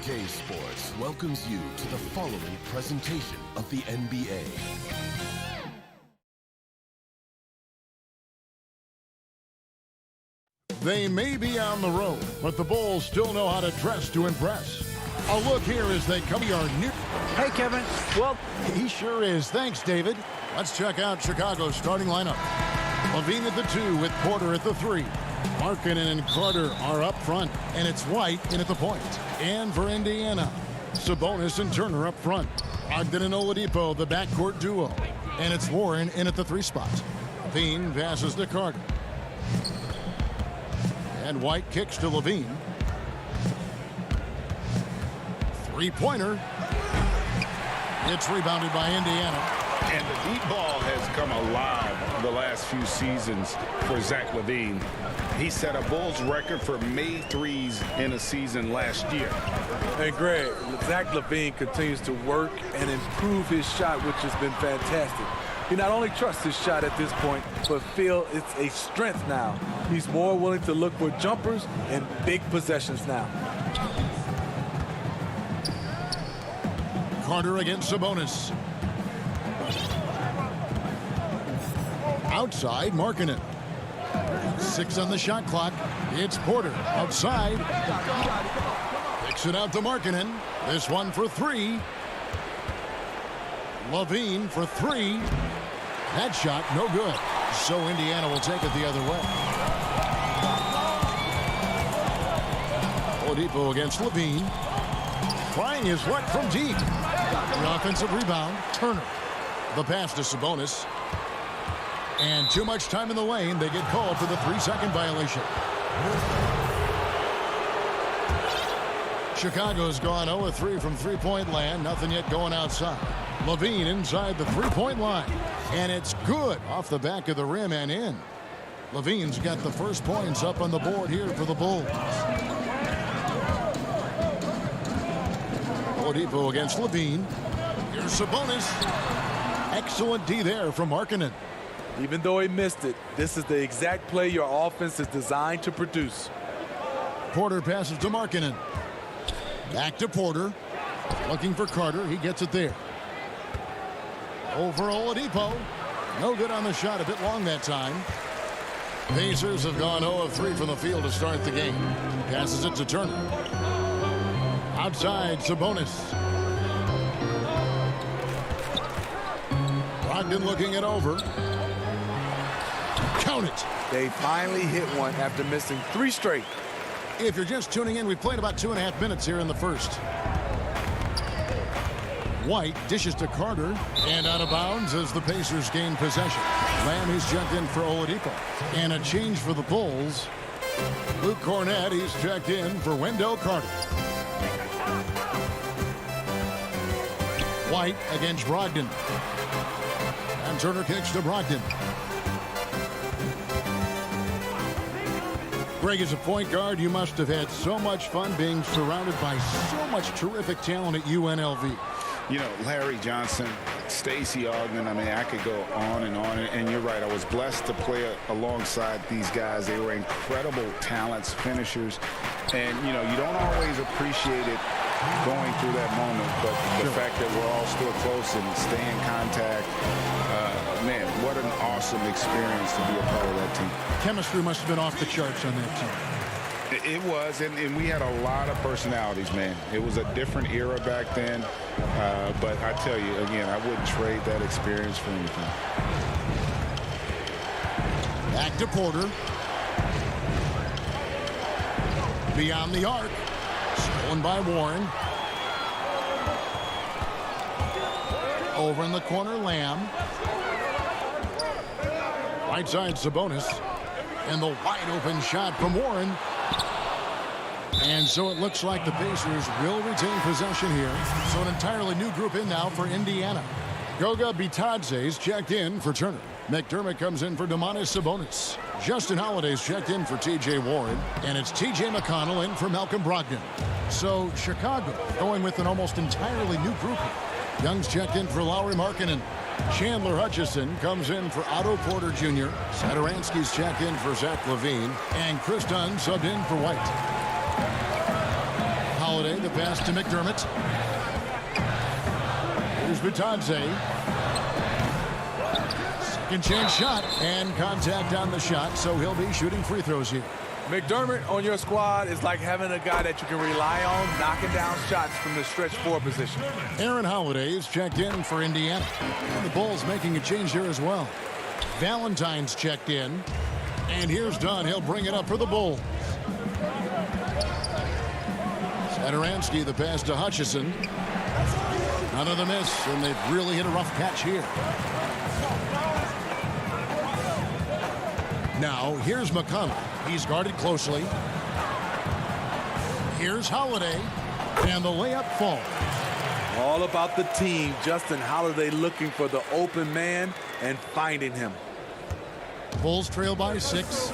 CLA Sports welcomes you to the following presentation of the NBA. They may be on the road, but the Bulls still know how to dress to impress. A look here as they come to our new... Hey, Kevin. Well, he sure is. Thanks, David. Let's check out Chicago's starting lineup. Levine at the 2 with Porter at the 3. Markkanen and Carter are up front, and it's White in at the point. And for Indiana, Sabonis and Turner up front. Ogden and Oladipo, the backcourt duo. And it's Warren in at the 3 spot. Levine passes to Carter. And White kicks to Levine. Three-pointer. It's rebounded by Indiana. And the deep ball has come alive the last few seasons for Zach LaVine. He set a Bulls record for made threes in a season last year. And Greg, Zach LaVine continues to work and improve his shot, which has been fantastic. He not only trusts his shot at this point, but feel it's a strength now. He's more willing to look for jumpers and big possessions now. Carter against Sabonis. Outside, Markkanen. 6 on the shot clock. It's Porter outside. Kicks it out to Markkanen. This one for 3. Levine for 3. That shot no good. So Indiana will take it the other way. Oladipo against Levine. Trying his luck from deep. The offensive rebound, Turner. The pass to Sabonis. And too much time in the lane. They get called for the 3-second violation. Chicago's gone 0-3 from three-point land. Nothing yet going outside. Levine inside the three-point line. And it's good off the back of the rim and in. Levine's got the first points up on the board here for the Bulls. Oladipo against Levine. Here's Sabonis. Excellent D there from Markkanen. Even though he missed it, this is the exact play your offense is designed to produce. Porter passes to Markkanen. Back to Porter. Looking for Carter. He gets it there. Over Oladipo. No good on the shot. A bit long that time. Pacers have gone 0-3 from the field to start the game. Passes it to Turner. Outside, Sabonis. Brogdon looking it over. Count it. They finally hit one after missing 3 straight. If you're just tuning in, we've played about 2.5 minutes here in the first. White dishes to Carter and out of bounds as the Pacers gain possession. Lamb, he's checked in for Oladipo. And a change for the Bulls. Luke Cornett, he's checked in for Wendell Carter. White against Brogdon. And Turner kicks to Brogdon. Greg, as a point guard, you must have had so much fun being surrounded by so much terrific talent at UNLV. You know, Larry Johnson, Stacey Ogden, I mean, I could go on. And you're right, I was blessed to play alongside these guys. They were incredible talents, finishers. And, you know, you don't always appreciate it going through that moment, but the fact that we're all still close and stay in contact, man, what an awesome experience to be a part of that team. Chemistry must have been off the charts on that team. It was, and we had a lot of personalities, man. It was a different era back then, but I tell you, again, I wouldn't trade that experience for anything. Back to Porter. Beyond the arc. Stolen by Warren. Over in the corner, Lamb. Right side, Sabonis. And the wide open shot from Warren. And so it looks like the Pacers will retain possession here. So an entirely new group in now for Indiana. Goga Bitadze's checked in for Turner. McDermott comes in for Domantas Sabonis. Justin Holiday's checked in for T.J. Warren. And it's T.J. McConnell in for Malcolm Brogdon. So Chicago going with an almost entirely new group here. Young's checked in for Lauri Markkanen. Chandler Hutchison comes in for Otto Porter Jr. Satoransky's checked in for Zach LaVine. And Chris Dunn subbed in for White. Holiday, the pass to McDermott. Here's Bitadze. Second chance shot and contact on the shot, so he'll be shooting free throws here. McDermott on your squad is like having a guy that you can rely on knocking down shots from the stretch four position. Aaron Holiday is checked in for Indiana. And the Bulls making a change here as well. Valentine's checked in. And here's Dunn. He'll bring it up for the Bulls. Satoransky, the pass to Hutchison. Another miss, and they've really hit a rough patch here. Now, here's McConnell. He's guarded closely. Here's Holiday, and the layup falls. All about the team. Justin Holiday looking for the open man and finding him. Bulls trail by 6.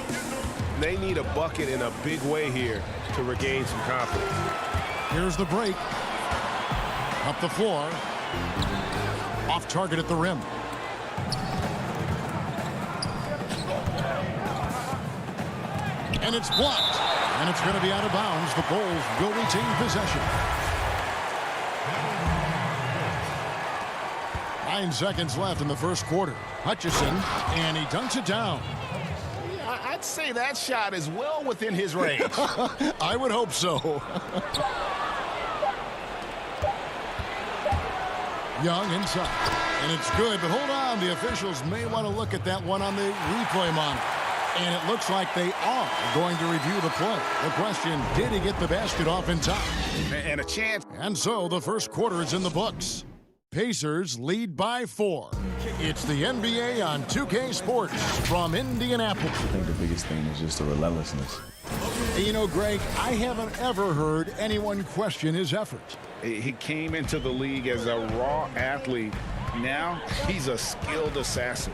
They need a bucket in a big way here to regain some confidence. Here's the break. Up the floor. Off target at the rim. And it's blocked. And it's going to be out of bounds. The Bulls will retain possession. 9 seconds left in the first quarter. Hutchison, and he dunks it down. I'd say that shot is well within his range. I would hope so. Young inside. And it's good, but hold on. The officials may want to look at that one on the replay monitor. And it looks like they are going to review the play. The question, did he get the basket off in time? And a chance. And so the first quarter is in the books. Pacers lead by 4. It's the NBA on 2K Sports from Indianapolis. I think the biggest thing is just the relentlessness. You know, Greg, I haven't ever heard anyone question his effort. He came into the league as a raw athlete. Now he's a skilled assassin.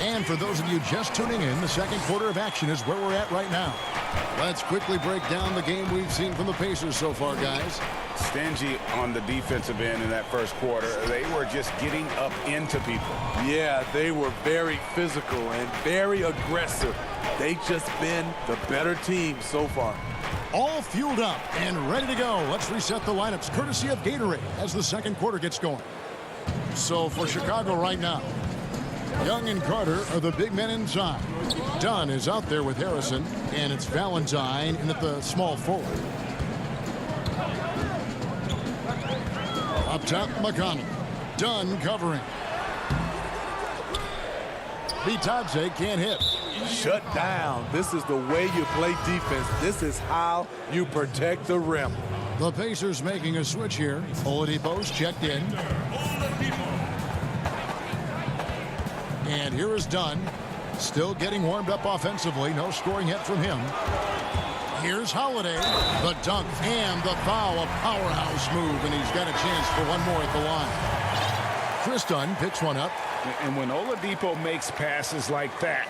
And for those of you just tuning in, the second quarter of action is where we're at right now. Let's quickly break down the game we've seen from the Pacers so far, guys. Stingy on the defensive end in that first quarter. They were just getting up into people. Yeah, they were very physical and very aggressive. They've just been the better team so far. All fueled up and ready to go. Let's reset the lineups courtesy of Gatorade as the second quarter gets going. So for Chicago right now, Young and Carter are the big men inside. Dunn is out there with Harrison, and it's Valentine in at the small forward. Up top, McConnell. Dunn covering. Bitadze can't hit. Shut down. This is the way you play defense. This is how you protect the rim. The Pacers making a switch here. Oladipo's checked in. And here is Dunn. Still getting warmed up offensively. No scoring yet from him. Here's Holiday. The dunk and the foul. A powerhouse move. And he's got a chance for one more at the line. Chris Dunn picks one up. And when Oladipo makes passes like that,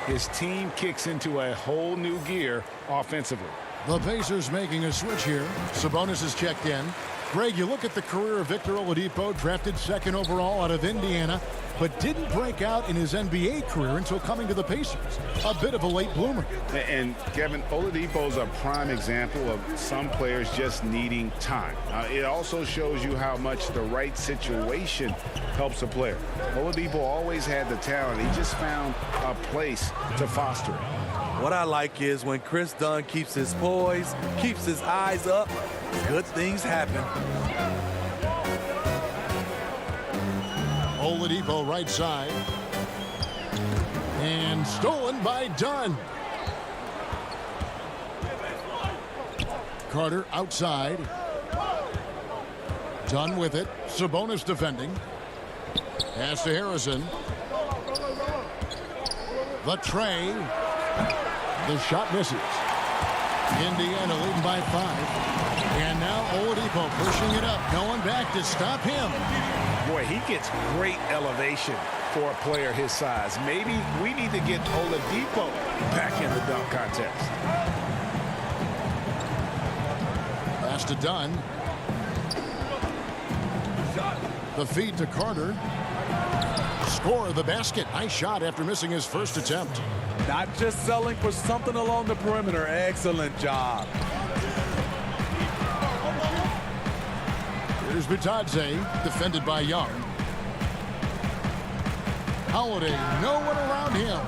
his team kicks into a whole new gear offensively. The Pacers making a switch here. Sabonis is checked in. Greg, you look at the career of Victor Oladipo, drafted 2nd overall out of Indiana, but didn't break out in his NBA career until coming to the Pacers. A bit of a late bloomer. And Kevin, Oladipo's a prime example of some players just needing time. It also shows you how much the right situation helps a player. Oladipo always had the talent. He just found a place to foster it. What I like is when Chris Dunn keeps his poise, keeps his eyes up, good things happen. Oladipo right side. And stolen by Dunn. Carter outside. Dunn with it. Sabonis defending. Pass to Harrison. The tray. The shot misses. Indiana leading by 5. And now Oladipo pushing it up. No one back to stop him. Boy, he gets great elevation for a player his size. Maybe we need to get Oladipo back in the dunk contest. Pass to Dunn. The feed to Carter. score the basket. Nice shot after missing his first attempt. Not just selling for something along the perimeter. Excellent job. Here's Bitadze, defended by Young. Holiday, no one around him.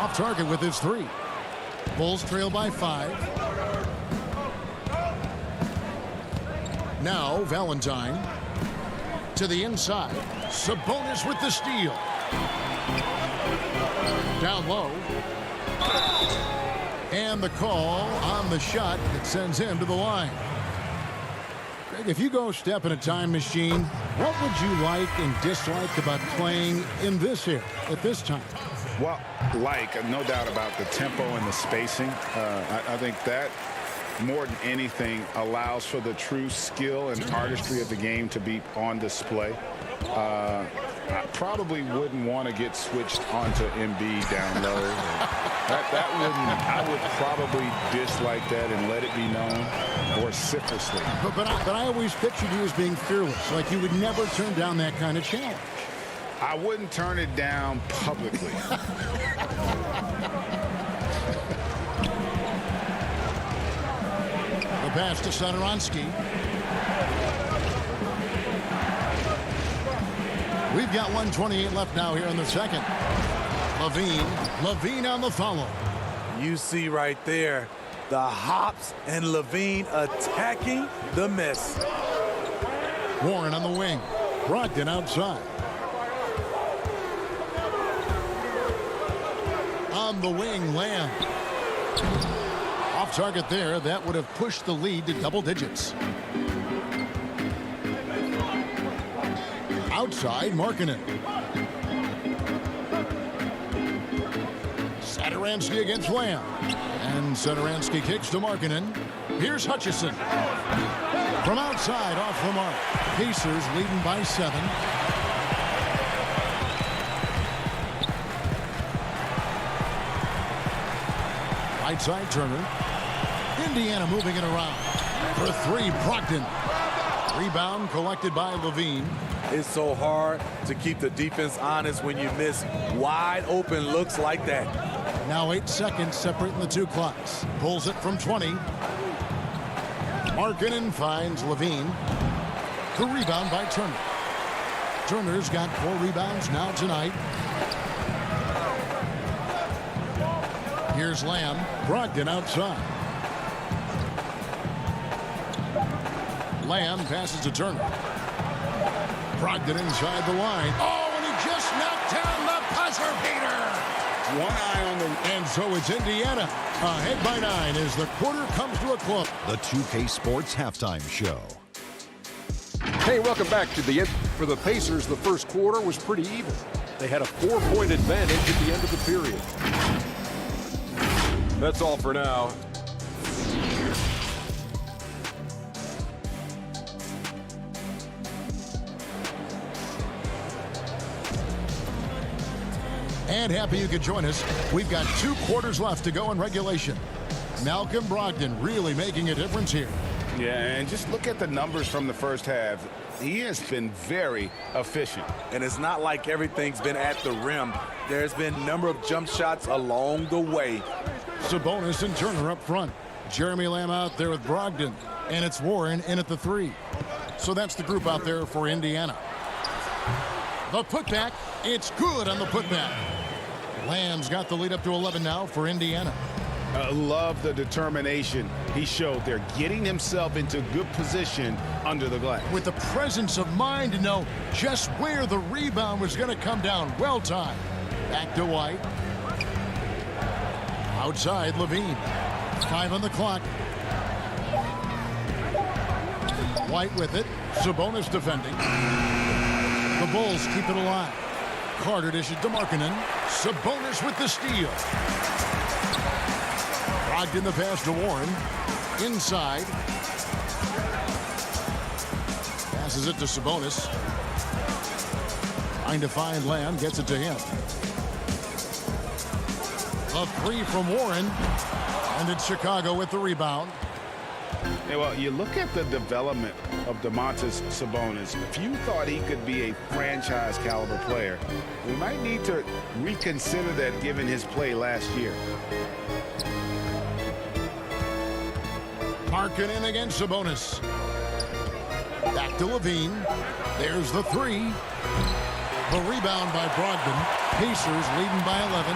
Off target with his 3. Bulls trail by 5. Now Valentine to the inside. Sabonis with the steal. Down low. And the call on the shot that sends him to the line. Greg, if you go step in a time machine, what would you like and dislike about playing in this era at this time? Well, no doubt about the tempo and the spacing. I think that more than anything allows for the true skill and artistry of the game to be on display. I probably wouldn't want to get switched onto Embiid down low. I would probably dislike that and let it be known vociferously. But I always pictured you as being fearless, like you would never turn down that kind of challenge. I wouldn't turn it down publicly. The pass to Satoransky. We've got 1:28 left now here in the second. Levine on the follow. You see right there the hops and Levine attacking the miss. Warren on the wing. Brogdon outside. On the wing, Lamb. Off target there. That would have pushed the lead to double digits. Outside, Markkanen. Satoransky against Lamb. And Satoransky kicks to Markkanen. Here's Hutchison. From outside, off the mark. Pacers leading by 7. Right side, Turner. Indiana moving it around. For 3, Brogdon. Rebound collected by Levine. It's so hard to keep the defense honest when you miss wide open looks like that. Now 8 seconds separating the 2 clocks. Pulls it from 20. Markkanen finds Levine. The rebound by Turner. Turner's got 4 rebounds now tonight. Here's Lamb. Brogdon outside. Lamb passes to Turner. Brogdon inside the line. Oh, and he just knocked down the buzzer beater. One eye on the... And so it's Indiana ahead by 9 as the quarter comes to a close. The 2K Sports Halftime Show. Hey, welcome back to the end. For the Pacers, the first quarter was pretty even. They had a 4-point advantage at the end of the period. That's all for now. And happy you could join us. We've got 2 quarters left to go in regulation. Malcolm Brogdon really making a difference here. Yeah, and just look at the numbers from the first half. He has been very efficient. And it's not like everything's been at the rim. There's been a number of jump shots along the way. Sabonis and Turner up front. Jeremy Lamb out there with Brogdon. And it's Warren in at the 3. So that's the group out there for Indiana. The putback. It's good on the putback. Lamb's got the lead up to 11 now for Indiana. I love the determination he showed there, getting himself into good position under the glass. With the presence of mind to know just where the rebound was going to come down. Well timed. Back to White. Outside, Levine. 5 on the clock. White with it. Sabonis defending. The Bulls keep it alive. Carter dishes to Markkanen. Sabonis with the steal. Brogdon the pass to Warren. Inside. Passes it to Sabonis. Trying to find Lamb. Gets it to him. A 3 from Warren. And it's Chicago with the rebound. Yeah, well, you look at the development of Domantas Sabonis. If you thought he could be a franchise caliber player, we might need to reconsider that given his play last year. Markkanen against Sabonis. Back to Levine. There's the three. The rebound by Brogdon. Pacers leading by 11.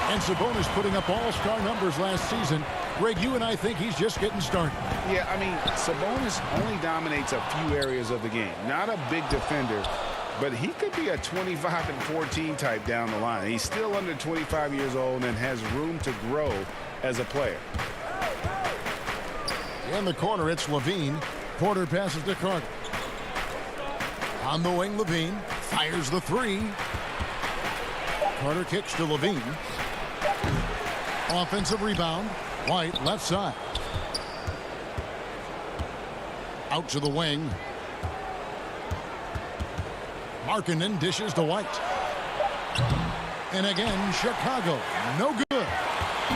And Sabonis putting up all-star numbers last season. Greg, you and I think he's just getting started. Yeah, I mean, Sabonis only dominates a few areas of the game. Not a big defender, but he could be a 25 and 14 type down the line. He's still under 25 years old and has room to grow as a player. In the corner, it's Levine. Porter passes to Carter. On the wing, Levine fires the three. Carter kicks to Levine. Offensive rebound. White, left side. Out to the wing. Markkanen dishes to White. And again, Chicago. No good.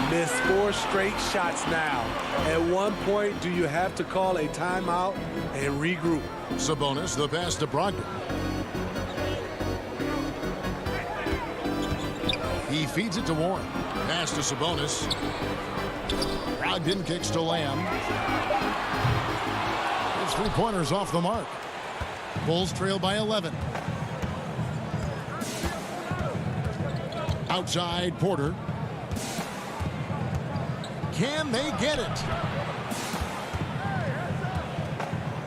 Missed 4 straight shots now. At one point, do you have to call a timeout and regroup? Sabonis, the pass to Brogdon. He feeds it to Warren. Pass to Sabonis. Brogdon kicks to Lamb. His three-pointers off the mark. Bulls trail by 11. Outside, Porter. Can they get it?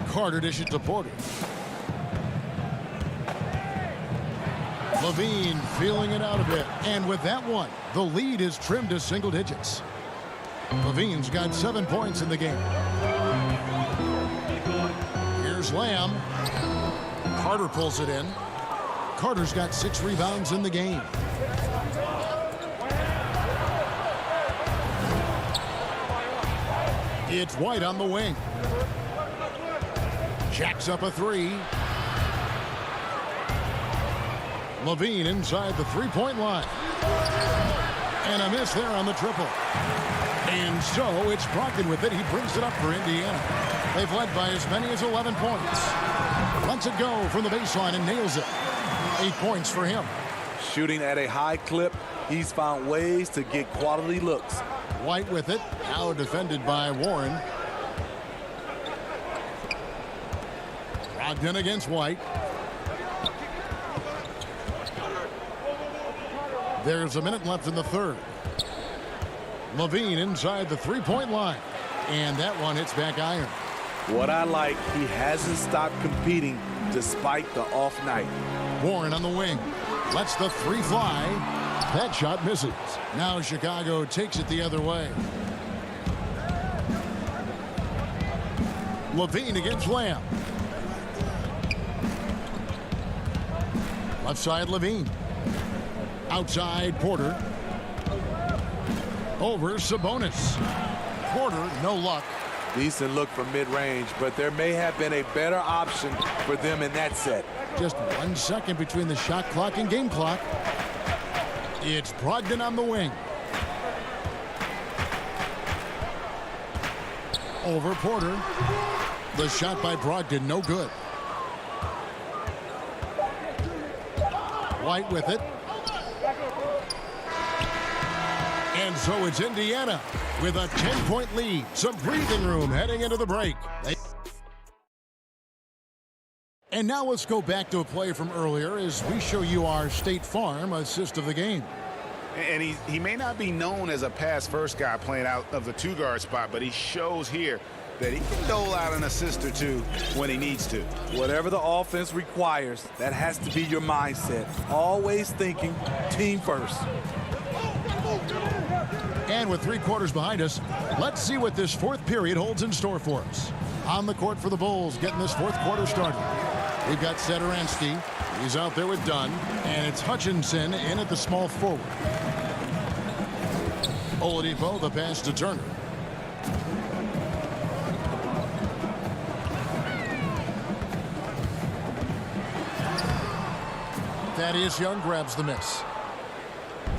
Carter dishes to Porter. Levine feeling it out a bit. And with that one, the lead is trimmed to single digits. Levine's got 7 points in the game. Here's Lamb. Carter pulls it in. Carter's got 6 rebounds in the game. It's White on the wing. Jacks up a three. Levine inside the three-point line. And a miss there on the triple. And so it's Brogdon with it. He brings it up for Indiana. They've led by as many as 11 points. Lets it go from the baseline and nails it. 8 points for him. Shooting at a high clip, he's found ways to get quality looks. White with it. Now defended by Warren. Brogdon against White. There's a minute left in the third. Levine inside the three-point line. And that one hits back iron. What I like, he hasn't stopped competing despite the off night. Warren on the wing. Lets the three fly. That shot misses. Now Chicago takes it the other way. Levine against Lamb. Left side, Levine. Outside, Porter. Over Sabonis. Porter, no luck. Decent look from mid-range, but there may have been a better option for them in that set. Just 1 second between the shot clock and game clock. It's Brogdon on the wing. Over Porter. The shot by Brogdon, no good. White with it. And so it's Indiana with a 10-point lead. Some breathing room heading into the break. And now let's go back to a play from earlier as we show you our State Farm assist of the game. And he may not be known as a pass-first guy playing out of the two-guard spot, but he shows here that he can dole out an assist or two when he needs to. Whatever the offense requires, that has to be your mindset. Always thinking team first. And with 3 quarters behind us, let's see what this fourth period holds in store for us. On the court for the Bulls, getting this fourth quarter started. We've got Satoransky. He's out there with Dunn. And it's Hutchinson in at the small forward. Oladipo, the pass to Turner. Thaddeus Young grabs the miss.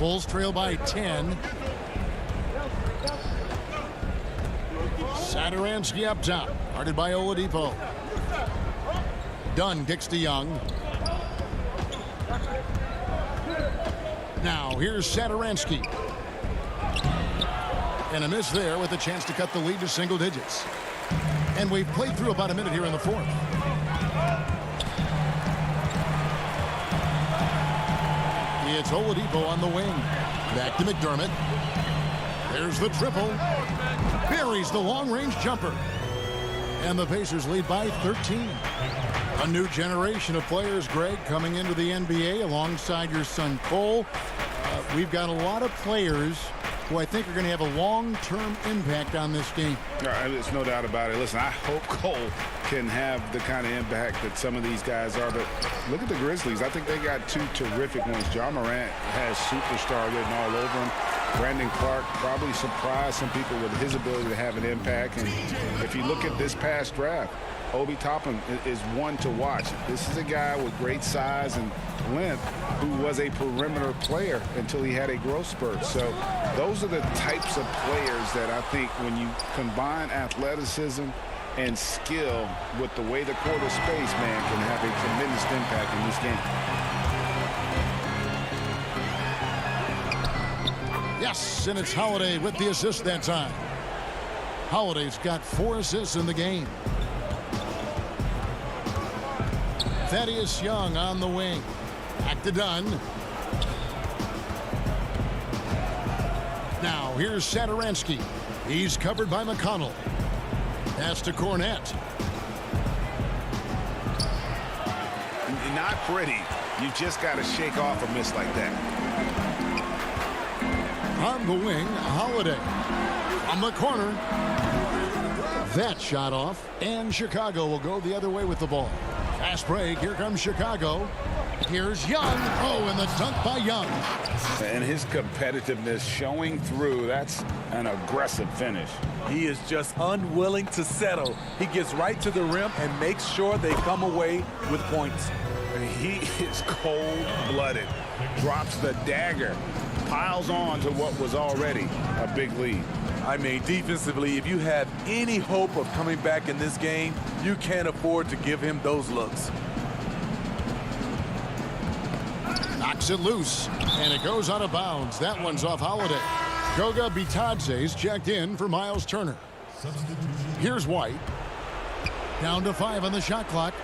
Bulls trail by 10. Satoransky up top, guarded by Oladipo. Dunn kicks to Young. Now here's Satoransky. And a miss there with a chance to cut the lead to single digits. And we've played through about a minute here in the fourth. It's Oladipo on the wing. Back to McDermott. There's the triple. Buries the long-range jumper. And the Pacers lead by 13. A new generation of players, Greg, coming into the NBA alongside your son Cole. We've got a lot of players who I think are going to have a long-term impact on this game. There's no doubt about it. Listen, I hope Cole can have the kind of impact that some of these guys are. But look at the Grizzlies. I think they got two terrific ones. Ja Morant has superstar written all over him. Brandon Clark probably surprised some people with his ability to have an impact. And if you look at this past draft, Obi Toppin is one to watch. This is a guy with great size and length who was a perimeter player until he had a growth spurt. So those are the types of players that I think when you combine athleticism and skill with the way the court is spaced, man, can have a tremendous impact in this game. Yes, and it's Holiday with the assist that time. Holiday's got 4 assists in the game. Thaddeus Young on the wing. Back to Dunn. Now here's Satoransky. He's covered by McConnell. Pass to Cornette. Not pretty. You just got to shake off a miss like that. On the wing, Holiday. From the corner. That shot off, and Chicago will go the other way with the ball. Fast break. Here comes Chicago. Here's Young. Oh, and the dunk by Young. And his competitiveness showing through. That's an aggressive finish. He is just unwilling to settle. He gets right to the rim and makes sure they come away with points. He is cold-blooded. Drops the dagger. Piles on to what was already a big lead. I mean, defensively, if you have any hope of coming back in this game, you can't afford to give him those looks. Knocks it loose, and it goes out of bounds. That one's off Holiday. Goga Bitadze's checked in for Miles Turner. Here's White. Down to 5 on the shot clock.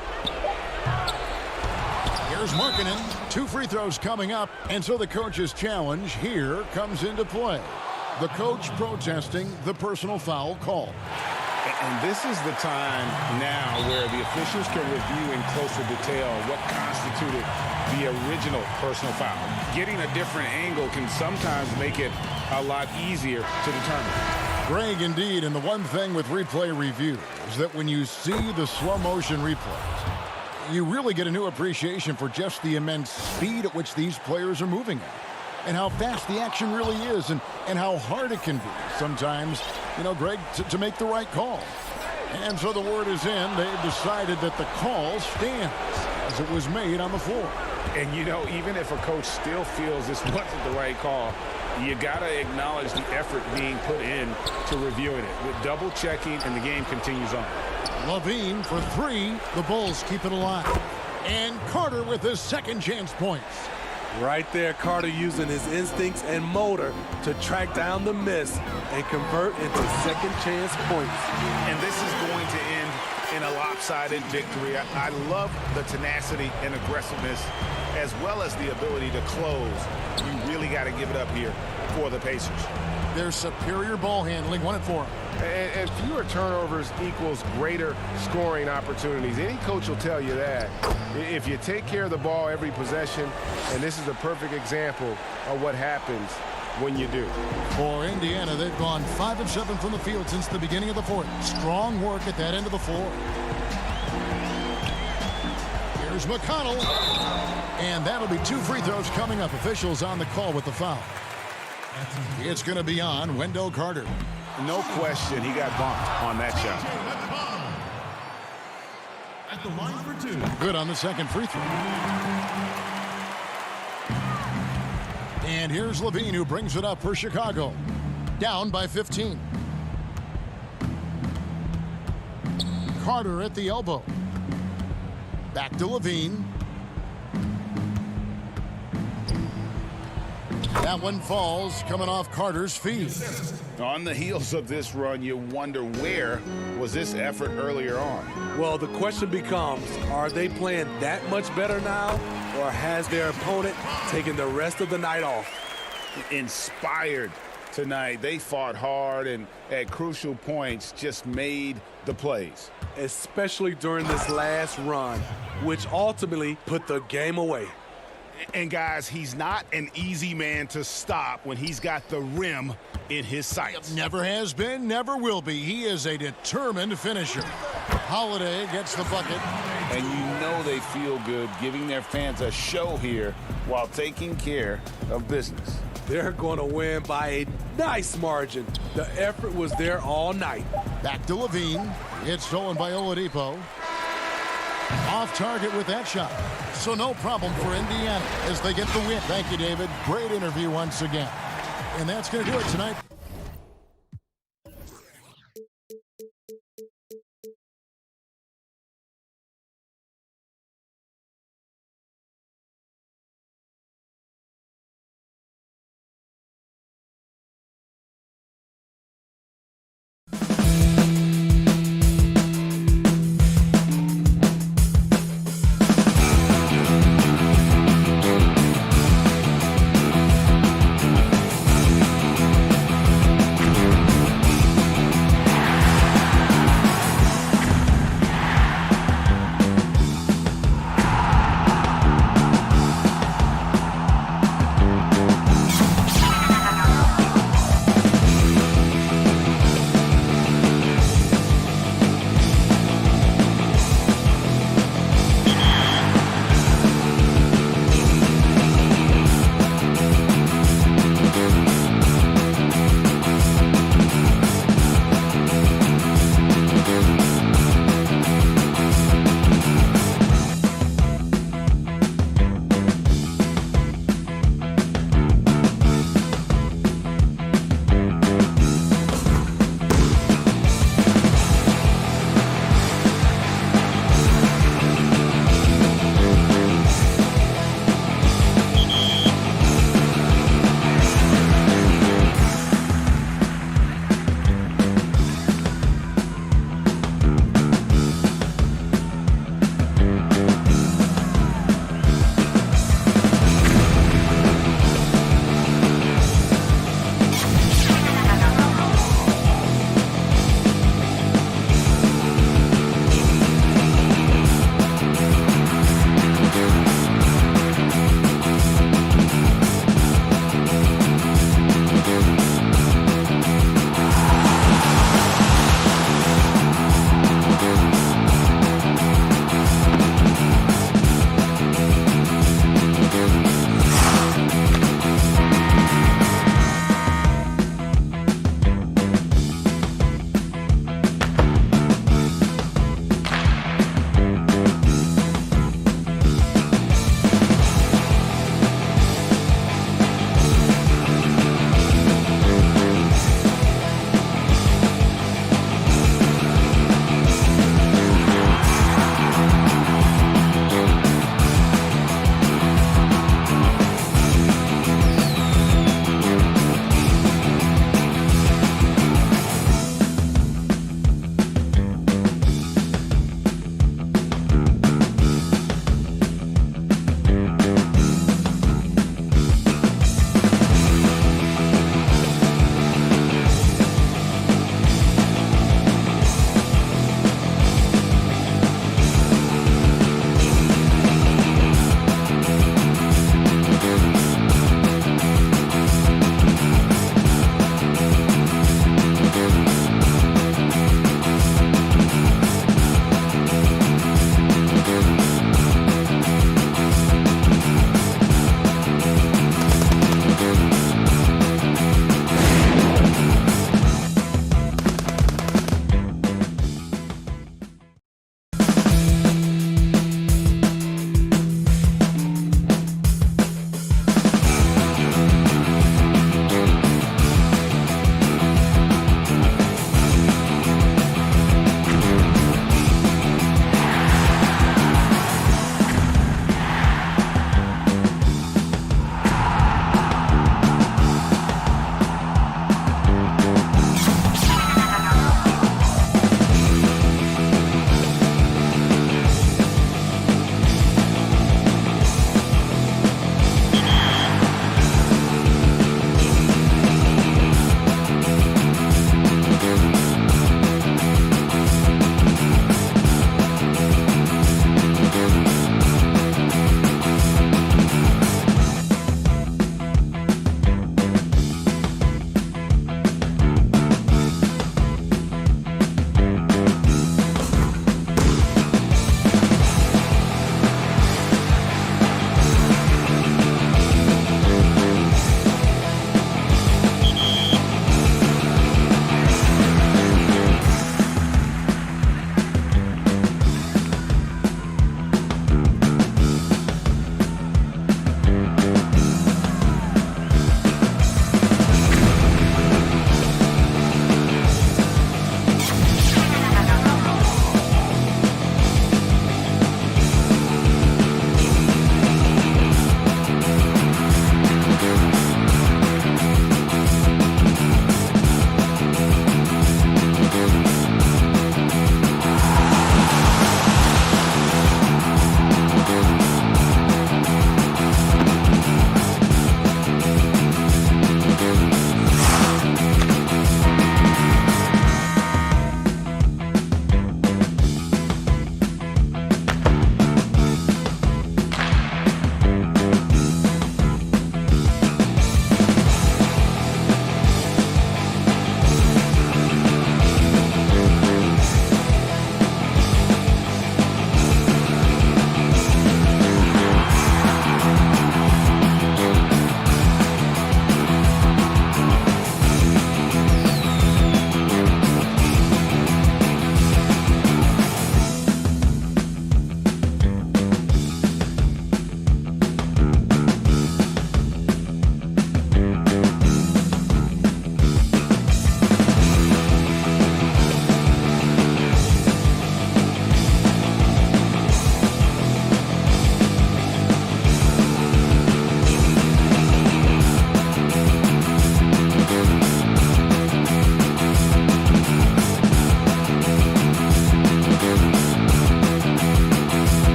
Here's Markkanen. 2 free throws coming up, and so the coach's challenge here comes into play. The coach protesting the personal foul call. And this is the time now where the officials can review in closer detail what constituted the original personal foul. Getting a different angle can sometimes make it a lot easier to determine. Greg, indeed, and the one thing with replay review is that when you see the slow motion replays, you really get a new appreciation for just the immense speed at which these players are moving at. And how fast the action really is, and how hard it can be sometimes, you know, Greg, to make the right call. And so the word is in. They've decided that the call stands as it was made on the floor. And, you know, even if a coach still feels this wasn't the right call, you got to acknowledge the effort being put in to reviewing it. With double checking, and the game continues on. Levine for 3. The Bulls keep it alive. And Carter with his second chance points. Right there, Carter using his instincts and motor to track down the miss and convert into second chance points. And this is going to end in a lopsided victory. I love the tenacity and aggressiveness as well as the ability to close. You really got to give it up here for the Pacers. Their superior ball handling, 1 and 4. And fewer turnovers equals greater scoring opportunities. Any coach will tell you that. If you take care of the ball every possession, and this is a perfect example of what happens when you do. For Indiana, they've gone 5 of 7 from the field since the beginning of the fourth. Strong work at that end of the floor. Here's McConnell. And that'll be 2 free throws coming up. Officials on the call with the foul. It's going to be on Wendell Carter. No question, he got bumped on that shot. At the line for 2. Good on the second free throw. And here's Levine, who brings it up for Chicago. Down by 15. Carter at the elbow. Back to Levine. That one falls, coming off Carter's feet. On the heels of this run, you wonder where was this effort earlier on? Well, the question becomes, are they playing that much better now, or has their opponent taken the rest of the night off? Inspired tonight. They fought hard and at crucial points just made the plays. Especially during this last run, which ultimately put the game away. And guys, he's not an easy man to stop when he's got the rim in his sights. Never has been, never will be. He is a determined finisher. Holiday gets the bucket. And you know they feel good giving their fans a show here while taking care of business. They're going to win by a nice margin. The effort was there all night. Back to Levine. It's stolen by Oladipo. Off target with that shot. So no problem for Indiana as they get the win. Thank you, David. Great interview once again. And that's going to do it tonight.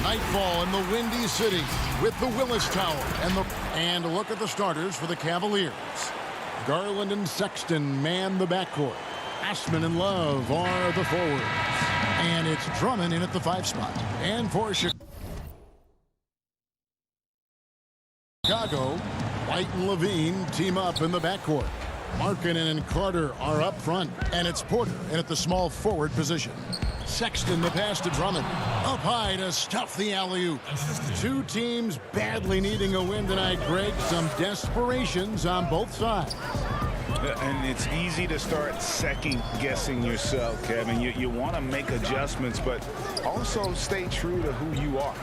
Nightfall in the Windy City with the Willis Tower and look at the starters for the Cavaliers. Garland and Sexton man the backcourt. Ashman and Love are the forwards. And it's Drummond in at the 5 spot. And for Chicago, White and Levine team up in the backcourt. Markkanen and Carter are up front. And it's Porter in at the small forward position. Sexton the pass to Drummond. Up high to stuff the alley-oop. Two teams badly needing a win tonight, Greg. Some desperations on both sides. And it's easy to start second-guessing yourself, Kevin. You want to make adjustments, but also stay true to who you are.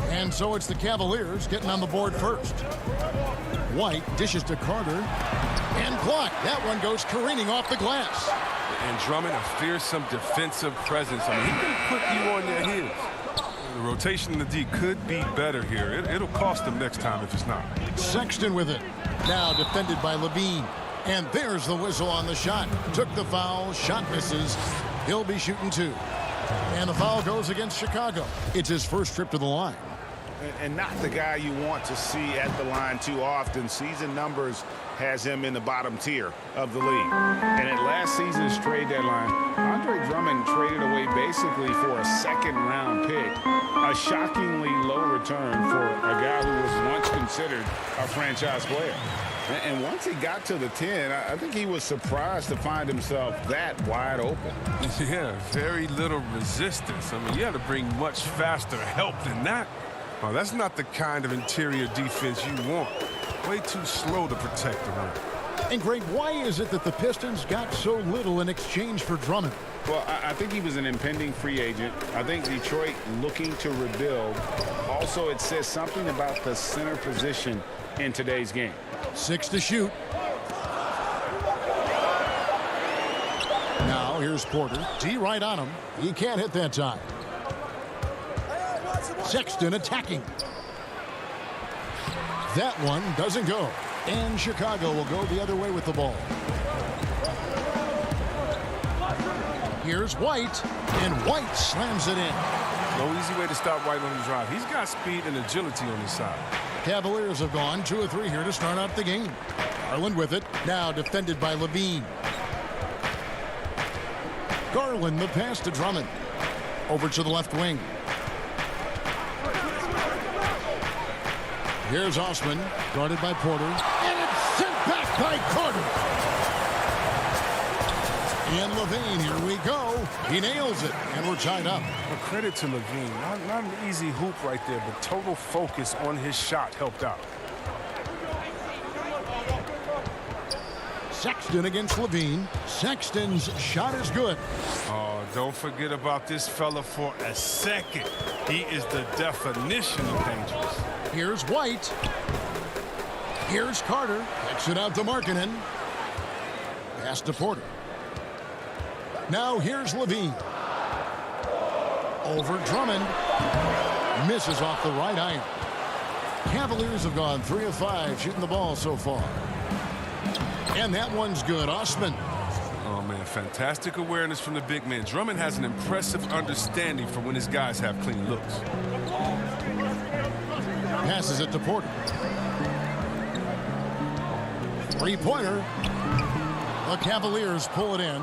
And so it's the Cavaliers getting on the board first. White dishes to Carter. And blocked. That one goes careening off the glass. And Drummond, a fearsome defensive presence. I mean, he can put you on your heels. The rotation in the D could be better here. It'll cost them next time if it's not. Sexton with it. Now defended by Levine. And there's the whistle on the shot. Took the foul. Shot misses. He'll be shooting 2. And the foul goes against Chicago. It's his first trip to the line. And not the guy you want to see at the line too often. Season numbers has him in the bottom tier of the league. And at last season's trade deadline, Andre Drummond traded away basically for a second-round pick. A shockingly low return for a guy who was once considered a franchise player. And once he got to the 10, I think he was surprised to find himself that wide open. Yeah, very little resistance. I mean, you had to bring much faster help than that. Well, that's not the kind of interior defense you want. Way too slow to protect the rim. And Greg, why is it that the Pistons got so little in exchange for Drummond? Well, I think he was an impending free agent. I think Detroit looking to rebuild. Also, it says something about the center position in today's game. 6 to shoot. Now here's Porter. D right on him. He can't hit that time. Sexton attacking. That one doesn't go. And Chicago will go the other way with the ball. Here's White. And White slams it in. No easy way to stop White on the drive. He's got speed and agility on his side. Cavaliers have gone 2 of 3 here to start out the game. Garland with it. Now defended by Levine. Garland the pass to Drummond. Over to the left wing. Here's Osman, guarded by Porter. And it's sent back by Carter. And Levine, here we go. He nails it, and we're tied up. Well, credit to Levine. Not an easy hoop right there, but total focus on his shot helped out. Sexton against Levine. Sexton's shot is good. Oh, don't forget about this fella for a second. He is the definition of dangerous. Here's White. Here's Carter. Kicks it out to Markkanen. Pass to Porter. Now here's Levine. Over Drummond. Misses off the right iron. Cavaliers have gone 3 of 5 shooting the ball so far. And that one's good. Osman. Oh, man, fantastic awareness from the big man. Drummond has an impressive understanding for when his guys have clean looks. Passes it to Porter. 3-pointer. The Cavaliers pull it in.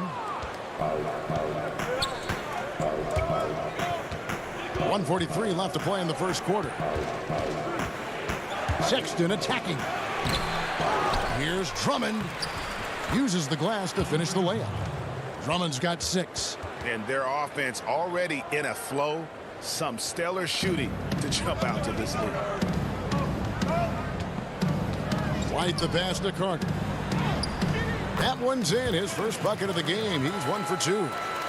1:43 left to play in the first quarter. Sexton attacking. Here's Drummond. Uses the glass to finish the layup. Drummond's got 6. And their offense already in a flow. Some stellar shooting to jump out to this lead. White the pass to Carter. That one's in. His first bucket of the game. He's 1 for 2.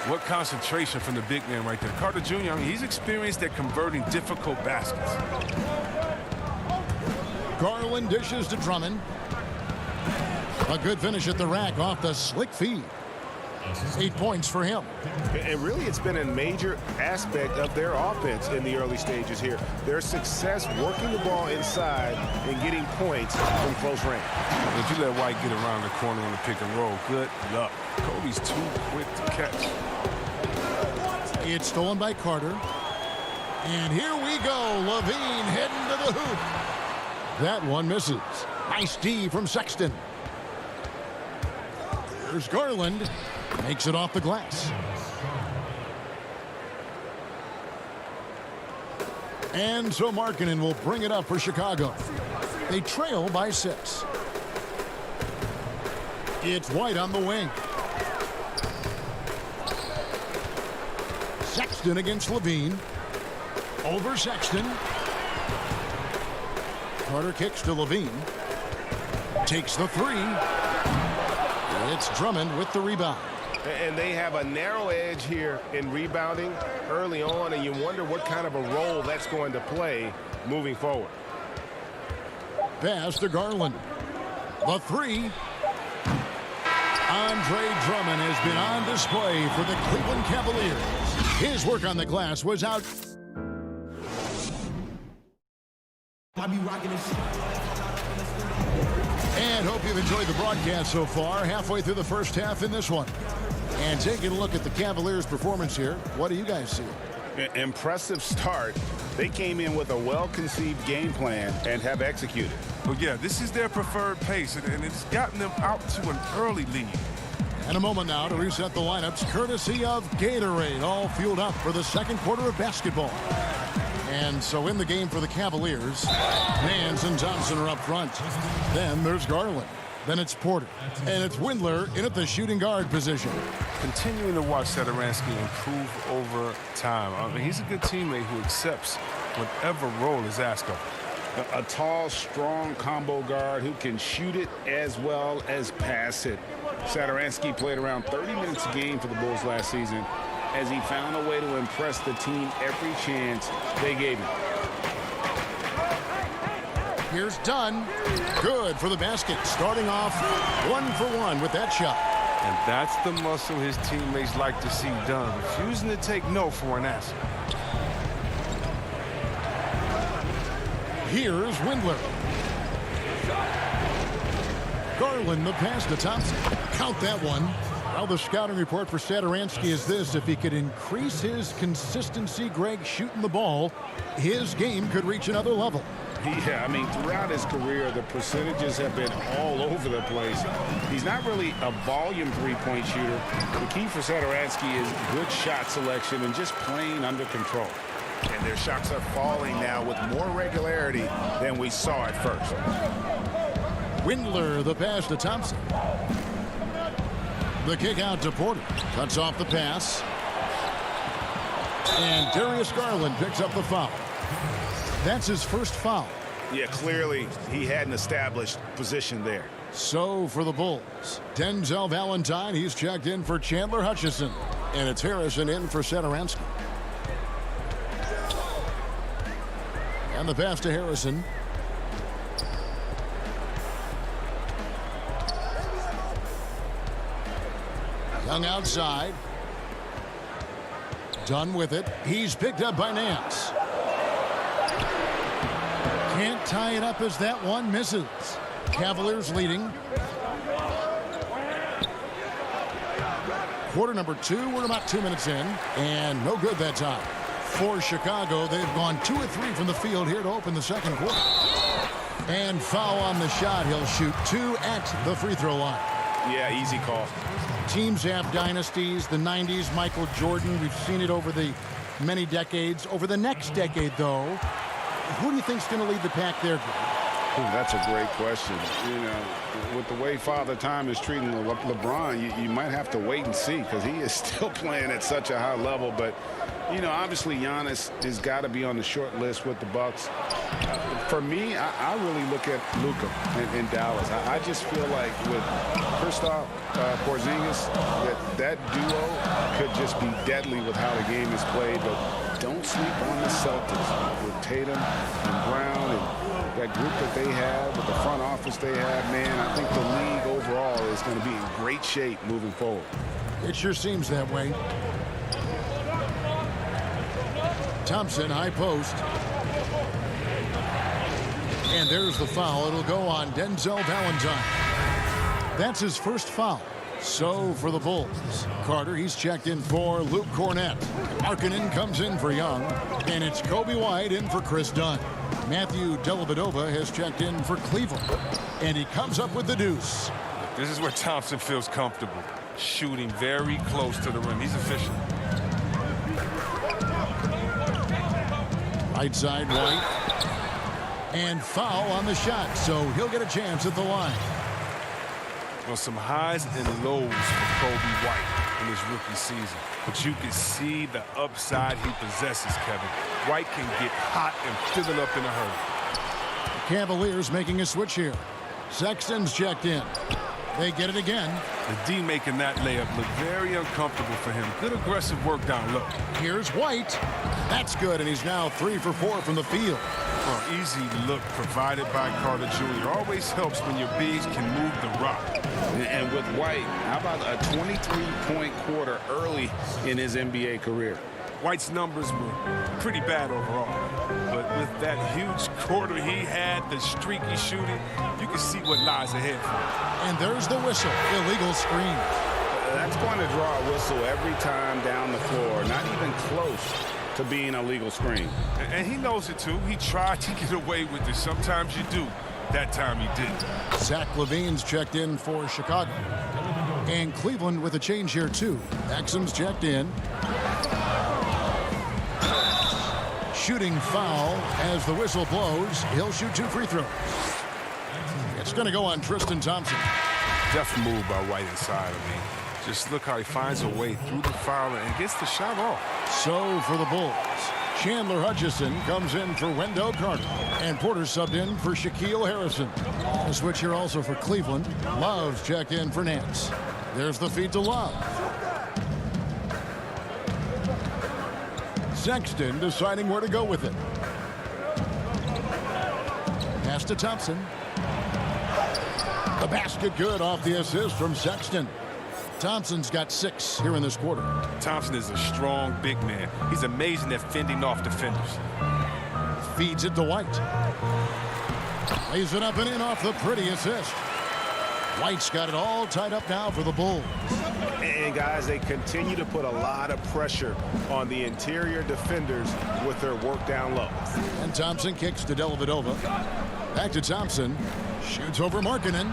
What concentration from the big man right there. Carter Jr., I mean, he's experienced at converting difficult baskets. Garland dishes to Drummond. A good finish at the rack off the slick feed. 8 points for him. And really, it's been a major aspect of their offense in the early stages here. Their success working the ball inside and getting points from close range. If you let White get around the corner on the pick and roll, good luck. Kobe's too quick to catch. It's stolen by Carter. And here we go. Levine heading to the hoop. That one misses. Nice D from Sexton. There's Garland. Makes it off the glass. And so Markkanen will bring it up for Chicago. They trail by 6. It's White on the wing. Sexton against Levine. Over Sexton. Carter kicks to Levine. Takes the 3. It's Drummond with the rebound. And they have a narrow edge here in rebounding early on, and you wonder what kind of a role that's going to play moving forward. Pass to Garland. The 3. Andre Drummond has been on display for the Cleveland Cavaliers. His work on the glass was out. And hope you've enjoyed the broadcast so far. Halfway through the first half in this one. And taking a look at the Cavaliers' performance here, what do you guys see? Impressive start. They came in with a well-conceived game plan and have executed. Well, yeah, this is their preferred pace, and it's gotten them out to an early lead. And a moment now to reset the lineups, courtesy of Gatorade, all fueled up for the second quarter of basketball. And so in the game for the Cavaliers, Nance and Johnson are up front. Then there's Garland. Then it's Porter. And it's Windler in at the shooting guard position. Continuing to watch Satoransky improve over time. I mean, he's a good teammate who accepts whatever role is asked of him. A tall, strong combo guard who can shoot it as well as pass it. Satoransky played around 30 minutes a game for the Bulls last season as he found a way to impress the team every chance they gave him. Here's Dunn. Good for the basket. Starting off 1 for 1 with that shot. And that's the muscle his teammates like to see done. Refusing to take no for an answer. Here's Windler. Garland the pass to Thompson. Count that one. Well, the scouting report for Satoransky is this. If he could increase his consistency, Greg, shooting the ball, his game could reach another level. Yeah, I mean, throughout his career, the percentages have been all over the place. He's not really a volume three-point shooter. The key for Satoransky is good shot selection and just playing under control. And their shots are falling now with more regularity than we saw at first. Windler the pass to Thompson. The kick out to Porter. Cuts off the pass. And Darius Garland picks up the foul. That's his first foul. Yeah, clearly he had an established position there. So for the Bulls, Denzel Valentine, he's checked in for Chandler Hutchison. And it's Harrison in for Satoransky. And the pass to Harrison. Young outside. Done with it. He's picked up by Nance. Can't tie it up as that one misses. Cavaliers leading. Quarter number 2. We're about 2 minutes in. And no good that time. For Chicago, they've gone 2 of 3 from the field here to open the second quarter. And foul on the shot. He'll shoot 2 at the free throw line. Yeah, easy call. Teams have dynasties. The 90s, Michael Jordan. We've seen it over the many decades. Over the next decade, though, who do you think's going to lead the pack there, Greg? Ooh, that's a great question. You know, with the way Father Time is treating LeBron, you might have to wait and see because he is still playing at such a high level. But, you know, obviously Giannis has got to be on the short list with the Bucks. For me, I really look at Luka in Dallas. I just feel like with Kristaps Porzingis, that duo could just be deadly with how the game is played. But don't sleep on the Celtics with Tatum and Brown and that group that they have, with the front office they have. Man, I think the league overall is going to be in great shape moving forward. It sure seems that way. Thompson, high post. And there's the foul. It'll go on Denzel Valentine. That's his first foul. So for the Bulls, Carter, he's checked in for Luke Cornett. Markkanen comes in for Young. And it's Kobe White in for Chris Dunn. Matthew Dellavedova has checked in for Cleveland. And he comes up with the deuce. This is where Thompson feels comfortable. Shooting very close to the rim. He's efficient. Right side, White. And foul on the shot, so he'll get a chance at the line. Well, some highs and lows for Kobe White in his rookie season. But you can see the upside he possesses, Kevin. White can get hot and fill it up in a hurry. Cavaliers making a switch here. Sexton's checked in. They get it again. The D making that layup look very uncomfortable for him. Good aggressive work down low. Here's White. That's good, and he's now 3 for 4 from the field. Well, easy look provided by Carter Jr. Always helps when your bigs can move the rock. And with White, how about a 23-point quarter early in his NBA career? White's numbers were pretty bad overall. But with that huge quarter he had, the streaky shooting, you can see what lies ahead for him. And there's the whistle. Illegal screen. That's going to draw a whistle every time down the floor. Not even close to being a legal screen. And he knows it, too. He tried to get away with it. Sometimes you do. That time he didn't. Zach LaVine's checked in for Chicago. And Cleveland with a change here, too. Exum's checked in. Shooting foul as the whistle blows. He'll shoot 2 free throws. It's going to go on Tristan Thompson. Deft move by White inside. I mean, just look how he finds a way through the foul and gets the shot off. So for the Bulls, Chandler Hutchison comes in for Wendell Carter. And Porter subbed in for Shaquille Harrison. A switch here also for Cleveland. Love's checked in for Nance. There's the feed to Love. Sexton deciding where to go with it. Pass to Thompson. The basket good off the assist from Sexton. Thompson's got 6 here in this quarter. Thompson is a strong big man. He's amazing at fending off defenders. Feeds it to White. Lays it up and in off the pretty assist. White's got it all tied up now for the Bulls. And guys, they continue to put a lot of pressure on the interior defenders with their work down low. And Thompson kicks to Dellavedova. Back to Thompson. Shoots over Markkanen.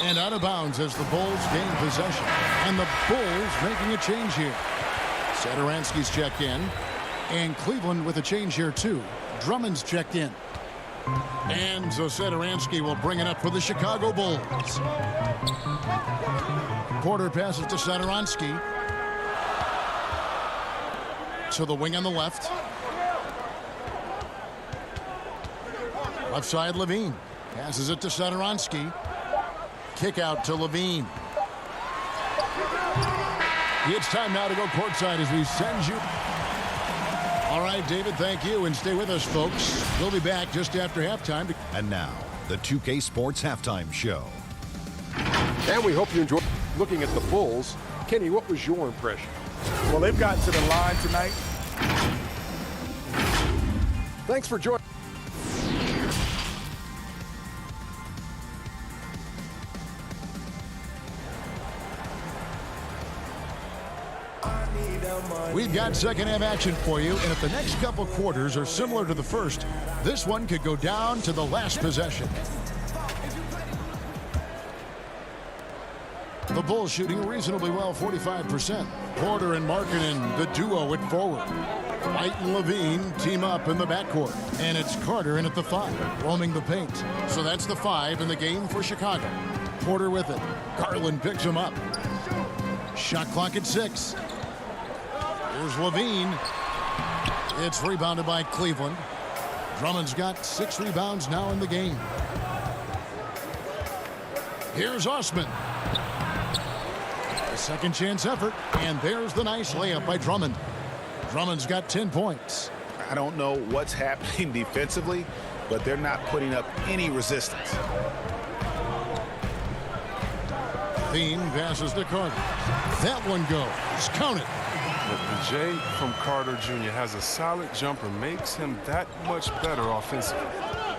And out of bounds as the Bulls gain possession. And the Bulls making a change here. Satoransky's checked in. And Cleveland with a change here too. Drummond's checked in. And so Satoransky will bring it up for the Chicago Bulls. Porter passes to Satoransky. To the wing on the left. Left side, Levine. Passes it to Satoransky. Kick out to Levine. It's time now to go courtside as we send you. All right, David, thank you. And stay with us, folks. We'll be back just after halftime. And now, the 2K Sports Halftime Show. And we hope you enjoyed looking at the Bulls. Kenny, what was your impression? Well, they've gotten to the line tonight. Thanks for joining. We've got second half action for you, and if the next couple quarters are similar to the first, this one could go down to the last possession. The Bulls shooting reasonably well, 45%. Porter and Markkanen, the duo at forward. White and Levine team up in the backcourt. And it's Carter in at the 5, roaming the paint. So that's the 5 in the game for Chicago. Porter with it. Garland picks him up. Shot clock at 6. Here's Levine. It's rebounded by Cleveland. Drummond's got 6 rebounds now in the game. Here's Osman. A second chance effort, and there's the nice layup by Drummond. Drummond's got 10 points. I don't know what's happening defensively, but they're not putting up any resistance. Thiem passes to Carter. That one goes. Count it. The J from Carter Jr. has a solid jumper, makes him that much better offensively.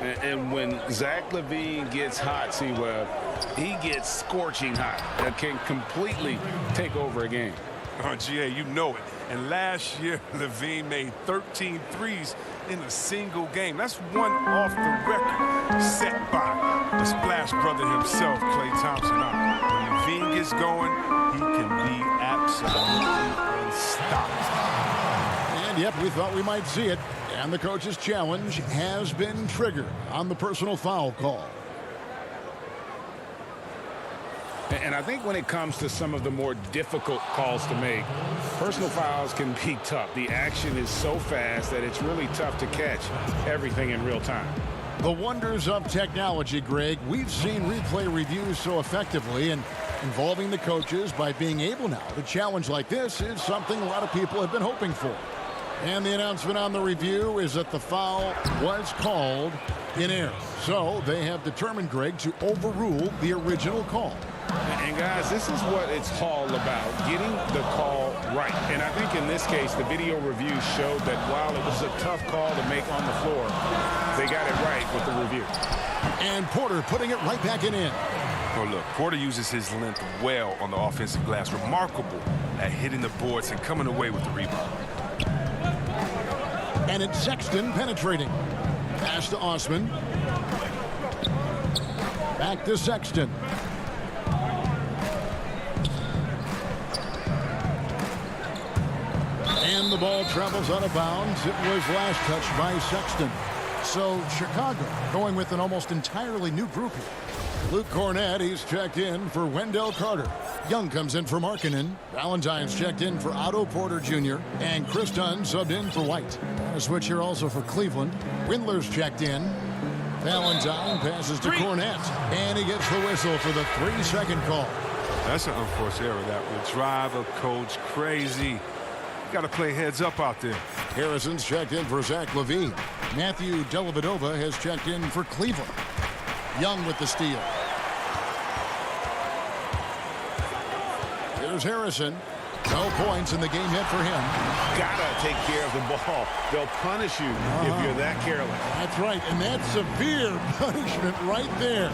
And when Zach LaVine gets hot, C-Web, he gets scorching hot. That can completely take over a game. Oh, GA, you know it. And last year, LaVine made 13 threes in a single game. That's one off the record set by the Splash brother himself, Klay Thompson. When LaVine gets going, he can be absolutely unstoppable. And yep, we thought we might see it. And the coach's challenge has been triggered on the personal foul call. And I think when it comes to some of the more difficult calls to make, personal fouls can be tough. The action is so fast that it's really tough to catch everything in real time. The wonders of technology, Greg. We've seen replay reviews so effectively, and involving the coaches by being able now to challenge like this is something a lot of people have been hoping for. And the announcement on the review is that the foul was called in error. So they have determined, Greg, to overrule the original call. And guys, this is what it's all about, getting the call right. And I think in this case, the video review showed that while it was a tough call to make on the floor, they got it right with the review. And Porter putting it right back in. Oh, look, Porter uses his length well on the offensive glass. Remarkable at hitting the boards and coming away with the rebound. And it's Sexton penetrating. Pass to Osman. Back to Sexton. And the ball travels out of bounds. It was last touched by Sexton. So Chicago going with an almost entirely new group here. Luke Cornett, he's checked in for Wendell Carter. Young comes in for Markkanen. Valentine's checked in for Otto Porter Jr. And Chris Dunn subbed in for White. A switch here also for Cleveland. Windler's checked in. Valentine passes to Cornett. And he gets the whistle for the 3-second call. That's an unforced error that will drive a coach crazy. Got to play heads up out there. Harrison's checked in for Zach LaVine. Matthew Dellavedova has checked in for Cleveland. Young with the steal. Here's Harrison. No points in the game hit for him. Gotta take care of the ball. They'll punish you if you're that careless. That's right, and that's severe punishment right there.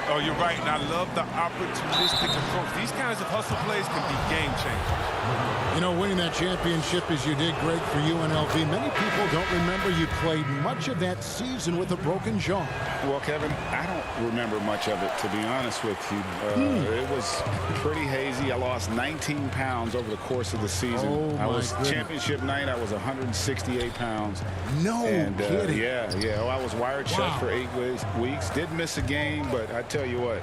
Oh, you're right, and I love the opportunistic approach. These kinds of hustle plays can be game changers. You know, winning that championship as you did, Greg, for UNLV, many people don't remember you played much of that season with a broken jaw. Well, Kevin, I don't remember much of it, to be honest with you. It was pretty hazy. I lost 19 pounds over the course of the season. Oh, I was goodness. championship night. I was 168 pounds. No kidding. Yeah. I was wired shut for 8 weeks. Did miss a game, but I tell you what,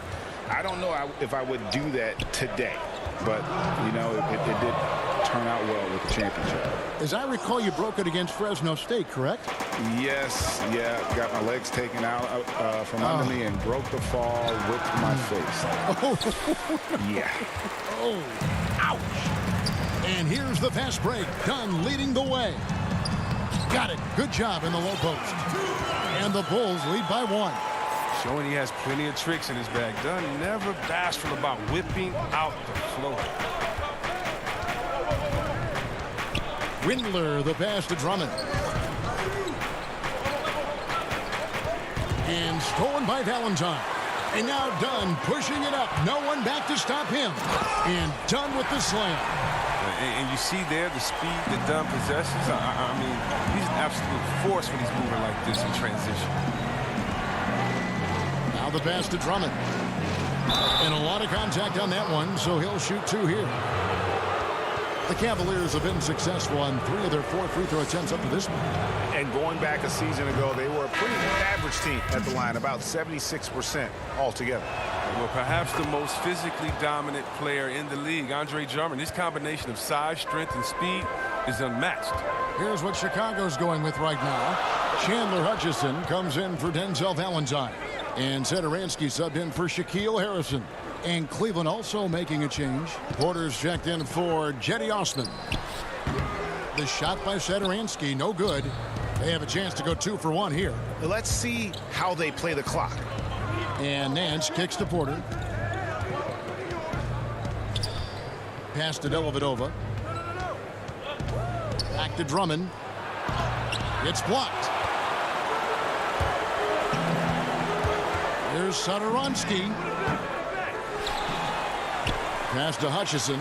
I don't know if I would do that today. But, you know, it did turn out well with the championship. As I recall, you broke it against Fresno State, correct? Yes, got my legs taken out from under me and broke the fall, whipped my face. Yeah. Oh, ouch. And here's the fast break. Dunn leading the way. Got it. Good job in the low post. And the Bulls lead by 1. Showing he has plenty of tricks in his bag. Dunn never bashful about whipping out the floor. Windler, the pass to Drummond. And stolen by Valentine. And now Dunn pushing it up. No one back to stop him. And Dunn with the slam. And you see there the speed that Dunn possesses. I mean, he's an absolute force when he's moving like this in transition. Now the pass to Drummond. And a lot of contact on that one, so he'll shoot 2 here. The Cavaliers have been successful on 3 of their 4 free throw attempts up to this point. And going back a season ago, they were a pretty average team at the line, about 76% altogether. Well, perhaps the most physically dominant player in the league, Andre Drummond. This combination of size, strength, and speed is unmatched. Here's what Chicago's going with right now. Chandler Hutchison comes in for Denzel Valentine. And Satoransky subbed in for Shaquille Harrison. And Cleveland also making a change. Porter's checked in for Jetty Osman. The shot by Satoransky, no good. They have a chance to go 2 for 1 here. Let's see how they play the clock. And Nance kicks to Porter. Pass to Dellavedova. Back to Drummond. It's blocked. Here's Satoransky. Pass to Hutchison.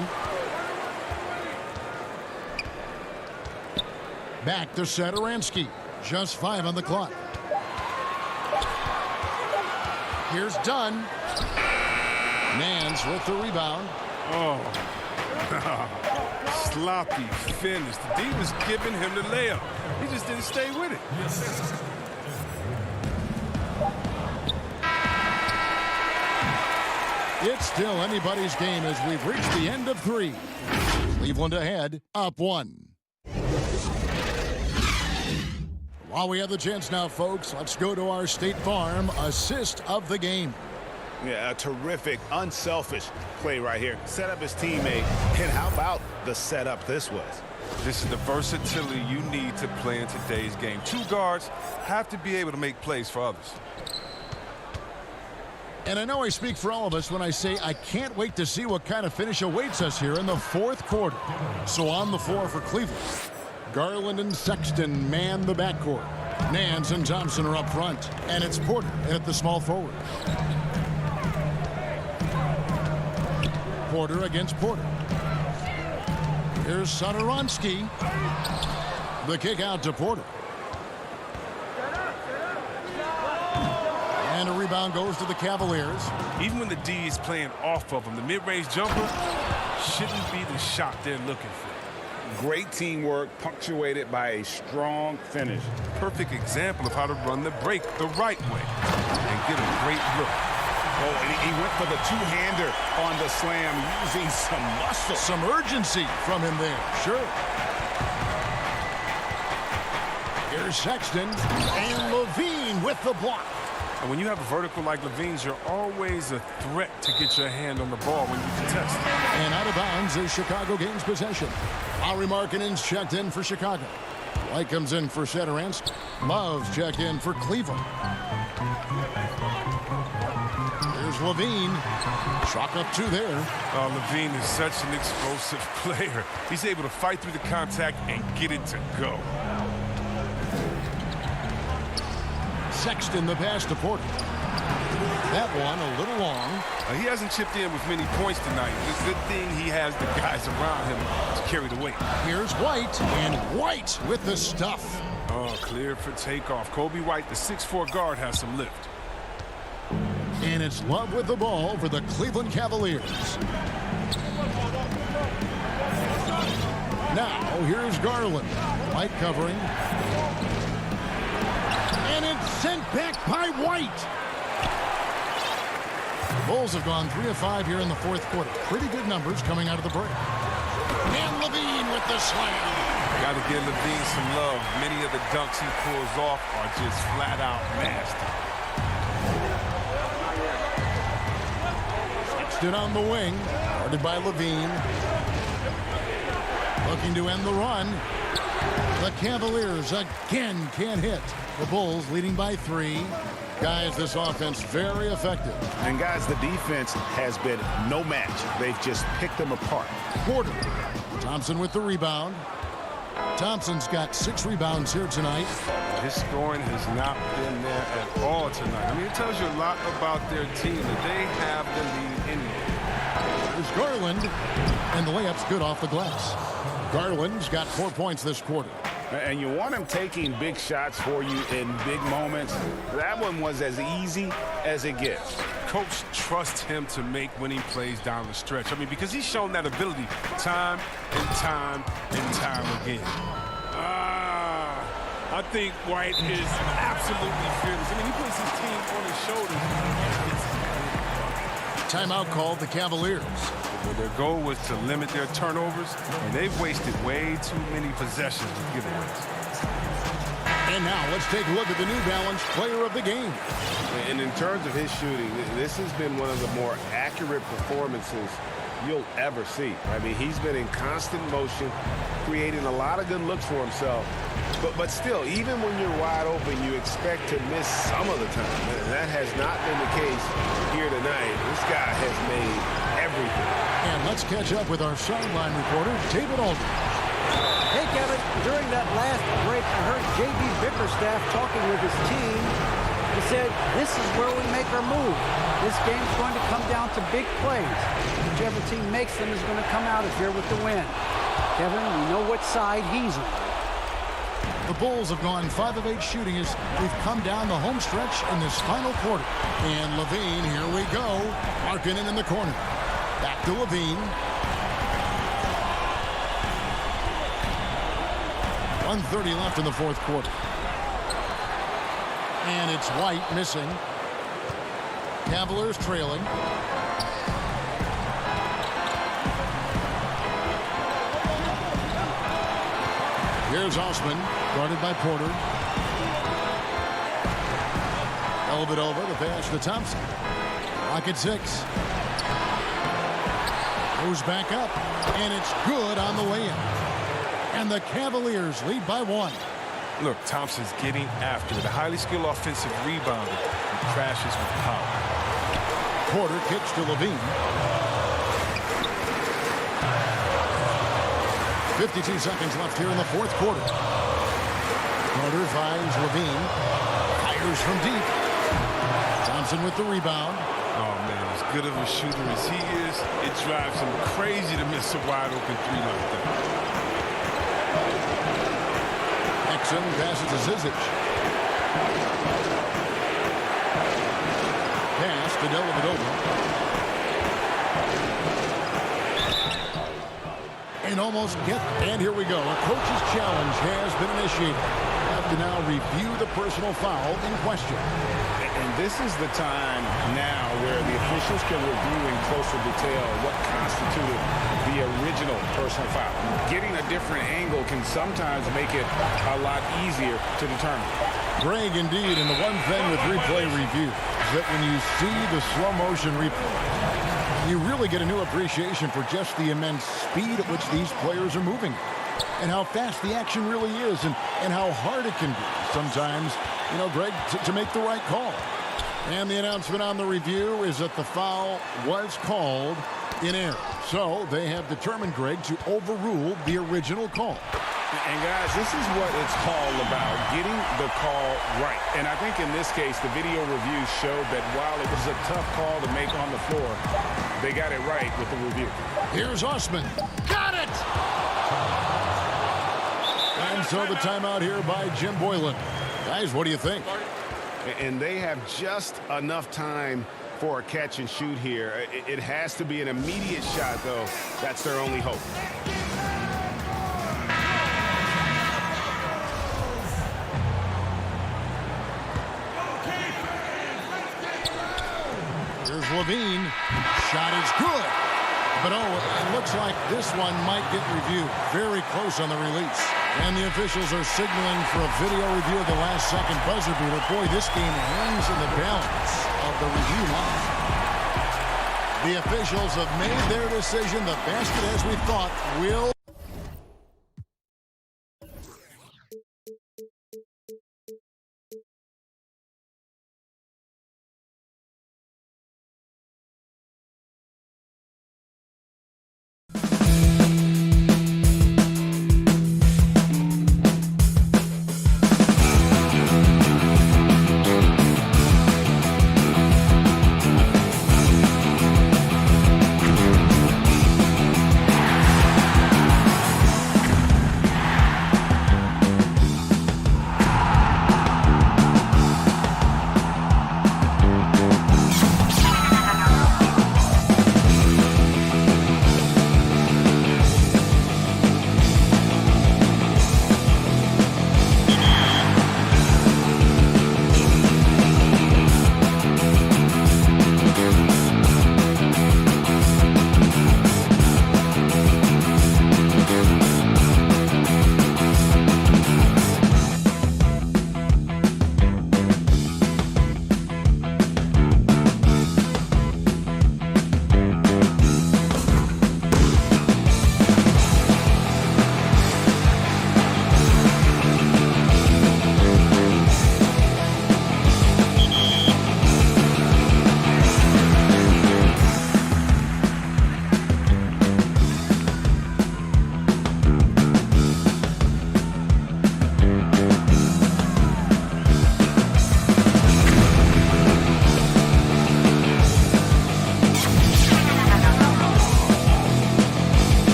Back to Satoransky. Just 5 on the clock. Here's Dunn. Nance with the rebound. Oh, sloppy finish. The D was giving him the layup. He just didn't stay with it. It's still anybody's game as we've reached the end of 3. Cleveland ahead, up 1. While we have the chance now, folks, let's go to our State Farm assist of the game. Yeah, a terrific, unselfish play right here. Set up his teammate, and how about the setup this was? This is the versatility you need to play in today's game. 2 guards have to be able to make plays for others. And I know I speak for all of us when I say I can't wait to see what kind of finish awaits us here in the 4th quarter. So on the floor for Cleveland, Garland and Sexton man the backcourt. Nance and Thompson are up front, and it's Porter at the small forward. Porter against Porter. Here's Satoransky. The kick out to Porter. And a rebound goes to the Cavaliers. Even when the D is playing off of him, the mid-range jumper shouldn't be the shot they're looking for. Great teamwork punctuated by a strong finish. Perfect example of how to run the break the right way and get a great look. Oh, and he went for the two-hander on the slam using some muscle. Some urgency from him there, sure. Here's Sexton and Levine with the block. And when you have a vertical like Levine's, you're always a threat to get your hand on the ball when you contest. And out of bounds as Chicago gains possession. Lauri Markkanen's checked in for Chicago. White comes in for Satoransky. Love's checked in for Cleveland. Here's Levine. Chalk up 2 there. Levine is such an explosive player. He's able to fight through the contact and get it to go. Sexton the pass to Porter. That one a little long. He hasn't chipped in with many points tonight. It's a good thing he has the guys around him to carry the weight. Here's White, and White with the stuff. Oh, clear for takeoff. Kobe White, the 6'4" guard, has some lift. And it's Love with the ball for the Cleveland Cavaliers. Now, here's Garland. White covering. And it's sent back by White. The Bulls have gone 3 of 5 here in the 4th quarter. Pretty good numbers coming out of the break. And Levine with the slam. Got to give Levine some love. Many of the dunks he pulls off are just flat out nasty. Stood on the wing, guarded by Levine. Looking to end the run. The Cavaliers again can't hit. The Bulls leading by 3. Guys, this offense very effective. And guys, the defense has been no match. They've just picked them apart. Porter. Thompson with the rebound. Thompson's got 6 rebounds here tonight. His scoring has not been there at all tonight. I mean, it tells you a lot about their team that they have the lead anyway. There's Garland, and the layup's good off the glass. Garland's got 4 points this quarter. And you want him taking big shots for you in big moments. That one was as easy as it gets. Coach trusts him to make winning plays down the stretch. I mean, because he's shown that ability time and time and time again. I think White is absolutely fearless. I mean, he puts his team on his shoulders. Timeout called the Cavaliers. Well, their goal was to limit their turnovers, and they've wasted way too many possessions with giveaways. And now let's take a look at the New Balance player of the game. And in terms of his shooting, this has been one of the more accurate performances you'll ever see. I mean, he's been in constant motion, creating a lot of good looks for himself. But still, even when you're wide open, you expect to miss some of the time. And that has not been the case here tonight. This guy has made everything. And let's catch up with our sideline reporter, David Aldridge. Hey, Kevin, during that last break, I heard J.B. Bickerstaff talking with his team. I said, this is where we make our move. This game's going to come down to big plays. Whichever team makes them is going to come out of here with the win. Kevin, we know what side he's on. The Bulls have gone 5 of 8 shooting as we've come down the home stretch in this final quarter. And Levine, here we go. Markkanen in the corner. Back to Levine. 1:30 left in the fourth quarter. And it's White missing. Cavaliers trailing. Here's Osman, guarded by Porter. Elbit over, the pass to Thompson. Clock at 6. Goes back up, and it's good on the way in. And the Cavaliers lead by 1. Look, Thompson's getting after it. A highly skilled offensive rebounder who crashes with power. Porter kicks to Levine. 52 seconds left here in the fourth quarter. Porter finds Levine. Fires from deep. Thompson with the rebound. Oh, man, as good of a shooter as he is, it drives him crazy to miss a wide-open 3 like that. Exum passes to Zizic. Pass to Dellavedova. And almost get, and here we go. A coach's challenge has been initiated. We have to now review the personal foul in question. And this is the time now where the officials can review in closer detail what constituted the original personal foul. Getting a different angle can sometimes make it a lot easier to determine. Greg, indeed, and the one thing with replay review is that when you see the slow motion replay, you really get a new appreciation for just the immense speed at which these players are moving and how fast the action really is and how hard it can be sometimes, you know, Greg, to make the right call. And the announcement on the review is that the foul was called in error. So they have determined, Greg, to overrule the original call. And guys, this is what it's all about, getting the call right. And I think in this case, the video review showed that while it was a tough call to make on the floor, they got it right with the review. Here's Osman. Got it! And so the timeout here by Jim Boylan. Guys, what do you think? And they have just enough time for a catch and shoot here. It has to be an immediate shot, though. That's their only hope. Here's Levine. Shot is good. But oh, it looks like this one might get reviewed. Very close on the release. And the officials are signaling for a video review of the last-second buzzer beater. Boy, this game hangs in the balance of the review line. The officials have made their decision. The basket, as we thought, will...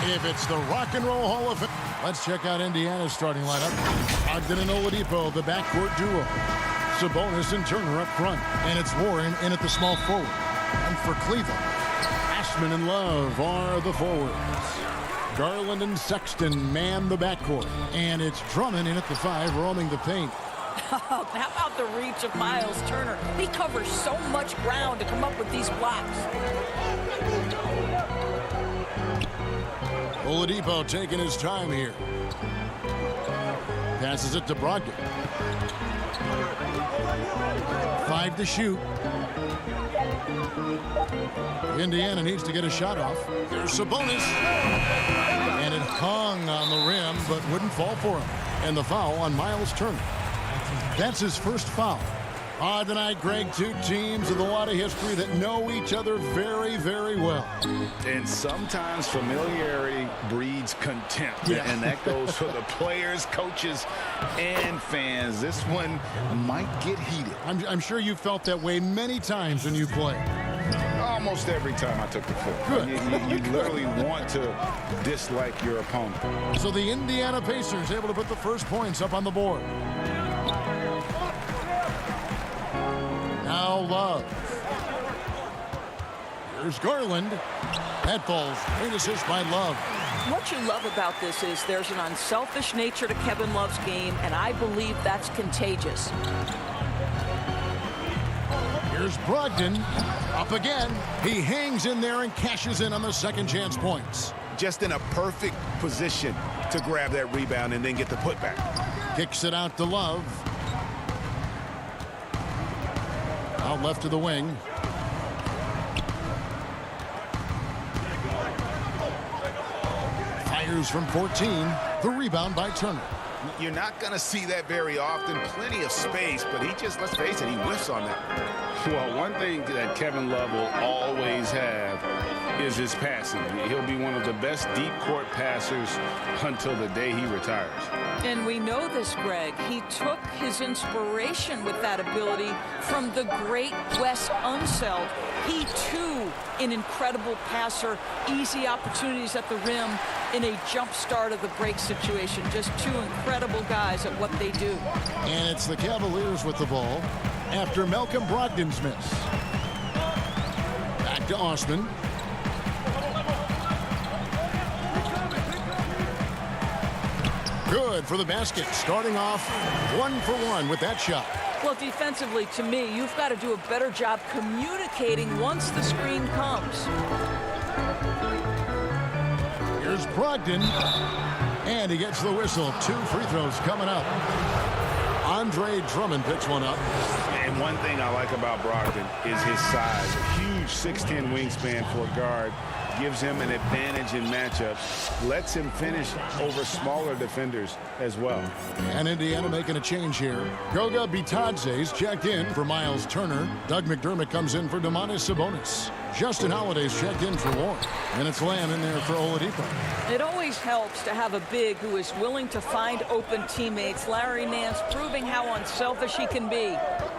If it's the Rock and Roll Hall of Fame. Let's check out Indiana's starting lineup. Ogden and Oladipo, the backcourt duo. Sabonis and Turner up front. And it's Warren in at the small forward. And for Cleveland, Ashman and Love are the forwards. Garland and Sexton man the backcourt. And it's Drummond in at the 5, roaming the paint. How about the reach of Miles Turner? He covers so much ground to come up with these blocks. Oladipo taking his time here. Passes it to Brogdon. 5 to shoot. Indiana needs to get a shot off. There's Sabonis. And it hung on the rim, but wouldn't fall for him. And the foul on Miles Turner. That's his first foul. Tonight, Greg, two teams with a lot of history that know each other very, very well. And sometimes familiarity breeds contempt. Yeah. And that goes for the players, coaches, and fans. This one might get heated. I'm sure you felt that way many times when you play. Almost every time I took the court. Good. You literally want to dislike your opponent. So the Indiana Pacers able to put the first points up on the board. Now Love. Here's Garland. That falls. Great assist by Love. What you love about this is there's an unselfish nature to Kevin Love's game, and I believe that's contagious. Here's Brogdon. Up again. He hangs in there and cashes in on the second chance points. Just in a perfect position to grab that rebound and then get the putback. Kicks it out to Love. Out left to the wing. Fires from 14. The rebound by Turner. You're not going to see that very often. Plenty of space, but he just, let's face it, he whiffs on that. Well, one thing that Kevin Love will always have is his passing. He'll be one of the best deep court passers until the day he retires. And we know this, Greg. He took his inspiration with that ability from the great Wes Unseld. He, too, an incredible passer, easy opportunities at the rim in a jump start of the break situation. Just two incredible guys at what they do. And it's the Cavaliers with the ball after Malcolm Brogdon's miss. Back to Osman. Good for the basket. Starting off 1 for 1 with that shot. Well, defensively, to me, you've got to do a better job communicating once the screen comes. Here's Brogdon. And he gets the whistle. 2 free throws coming up. Andre Drummond picks one up. And one thing I like about Brogdon is his size. A huge 6'10" wingspan for a guard. Gives him an advantage in matchups. Lets him finish over smaller defenders as well. And Indiana making a change here. Goga Bitadze's checked in for Miles Turner. Doug McDermott comes in for Domantas Sabonis. Justin Holiday's checked in for Warren. And it's Lamb in there for Oladipo. It always helps to have a big who is willing to find open teammates. Larry Nance proving how unselfish he can be.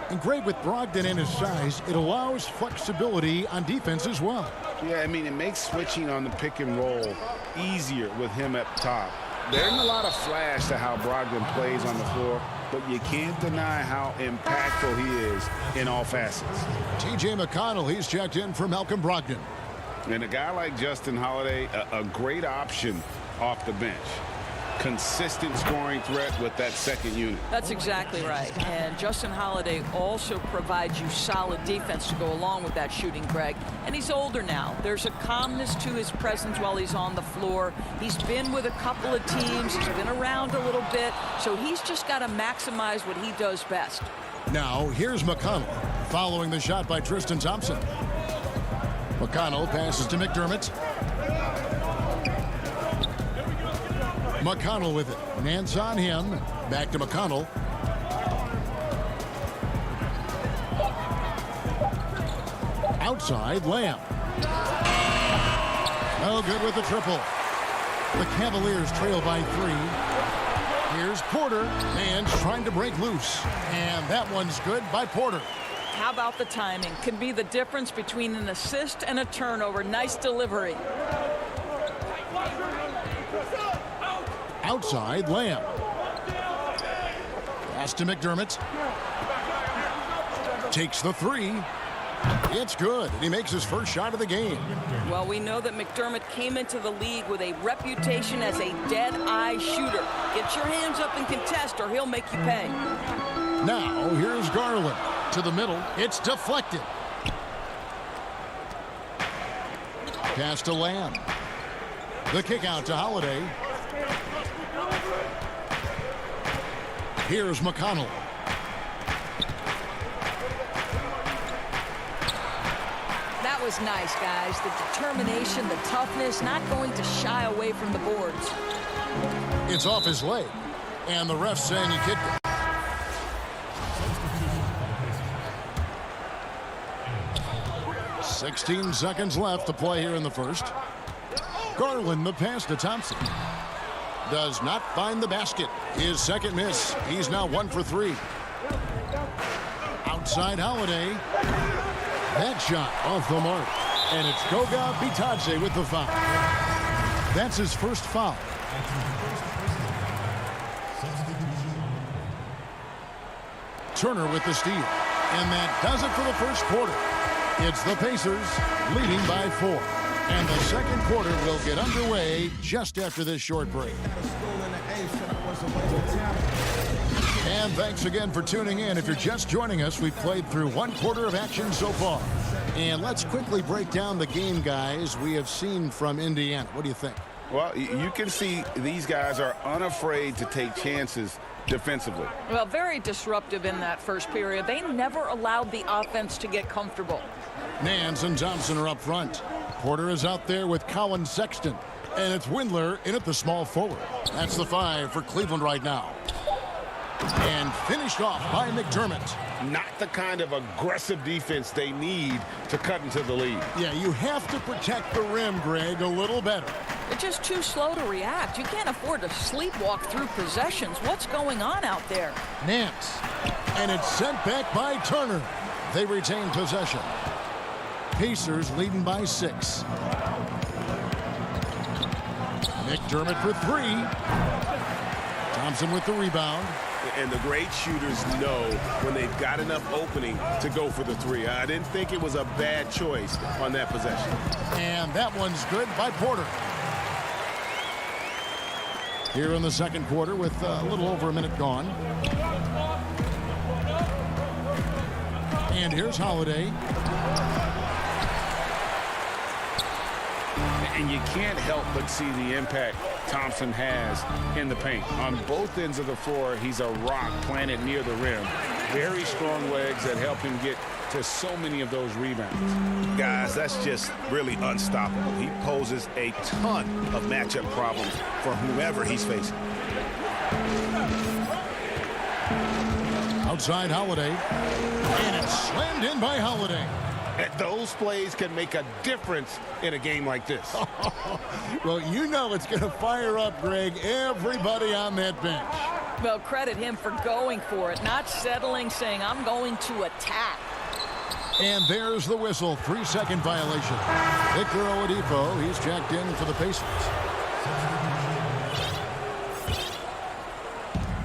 And great with Brogdon and his size, it allows flexibility on defense as well. Yeah, I mean, it makes switching on the pick and roll easier with him up top. There isn't a lot of flash to how Brogdon plays on the floor, but you can't deny how impactful he is in all facets. T.J. McConnell, he's checked in for Malcolm Brogdon. And a guy like Justin Holiday, a great option off the bench. Consistent scoring threat with that second unit. That's exactly right. And Justin Holiday also provides you solid defense to go along with that shooting, Greg. And he's older now. There's a calmness to his presence while he's on the floor. He's been with a couple of teams. He's been around a little bit. So he's just got to maximize what he does best. Now, here's McConnell following the shot by Tristan Thompson. McConnell passes to McDermott. McConnell with it. Nance on him. Back to McConnell. Outside, Lamb. No good with the triple. The Cavaliers trail by 3. Here's Porter. Hands trying to break loose. And that one's good by Porter. How about the timing? Can be the difference between an assist and a turnover. Nice delivery. Outside, Lamb. Pass to McDermott. Takes the three. It's good, and he makes his first shot of the game. Well, we know that McDermott came into the league with a reputation as a dead-eye shooter. Get your hands up and contest, or he'll make you pay. Now, here's Garland. To the middle. It's deflected. Pass to Lamb. The kick out to Holiday. Here's McConnell. That was nice, guys. The determination, the toughness, not going to shy away from the boards. It's off his leg, and the ref's saying he kicked it. "16 seconds left to play here in the first. Garland, the pass to Thompson. Does not find the basket. His second miss. He's now 1 for 3. Outside Holiday. That shot off the mark. And it's Goga Bitadze with the foul. That's his first foul. Turner with the steal. And that does it for the first quarter. It's the Pacers leading by 4. And the second quarter will get underway just after this short break. And thanks again for tuning in. If you're just joining us, we've played through 1 quarter of action so far. And let's quickly break down the game, guys, we have seen from Indiana. What do you think? Well, you can see these guys are unafraid to take chances defensively. Well, very disruptive in that first period. They never allowed the offense to get comfortable. Nance and Thompson are up front. Porter is out there with Colin Sexton. And it's Windler in at the small forward. That's the 5 for Cleveland right now. And finished off by McDermott. Not the kind of aggressive defense they need to cut into the lead. Yeah, you have to protect the rim, Greg, a little better. They're just too slow to react. You can't afford to sleepwalk through possessions. What's going on out there? Nance. And it's sent back by Turner. They retain possession. Pacers leading by 6. McDermott for 3. Thompson with the rebound. And the great shooters know when they've got enough opening to go for the 3. I didn't think it was a bad choice on that possession. And that one's good by Porter. Here in the second quarter with a little over a minute gone. And here's Holiday. And you can't help but see the impact Thompson has in the paint. On both ends of the floor, he's a rock planted near the rim. Very strong legs that help him get to so many of those rebounds. Guys, that's just really unstoppable. He poses a ton of matchup problems for whomever he's facing. Outside Holiday. And it's slammed in by Holiday. Those plays can make a difference in a game like this. Well, you know it's going to fire up, Greg, everybody on that bench. Well, credit him for going for it, not settling, saying, I'm going to attack. And there's the whistle. 3-second violation. Victor Oladipo, he's checked in for the Pacers.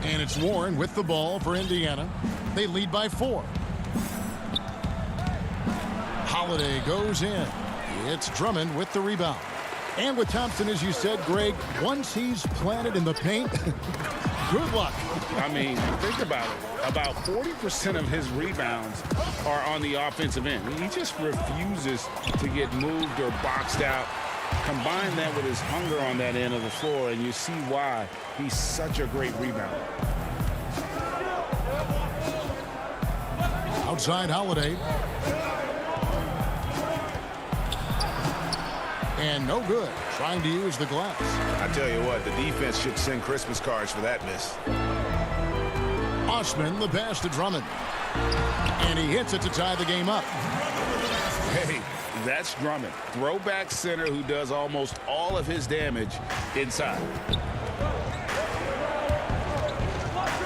And it's Warren with the ball for Indiana. They lead by 4. Holiday goes in. It's Drummond with the rebound. And with Thompson, as you said, Greg, once he's planted in the paint, good luck. I mean, think about it. About 40% of his rebounds are on the offensive end. He just refuses to get moved or boxed out. Combine that with his hunger on that end of the floor, and you see why he's such a great rebounder. Outside Holiday. And no good. Trying to use the glass. I tell you what, the defense should send Christmas cards for that miss. Osman, the pass to Drummond. And he hits it to tie the game up. Hey, that's Drummond. Throwback center who does almost all of his damage inside.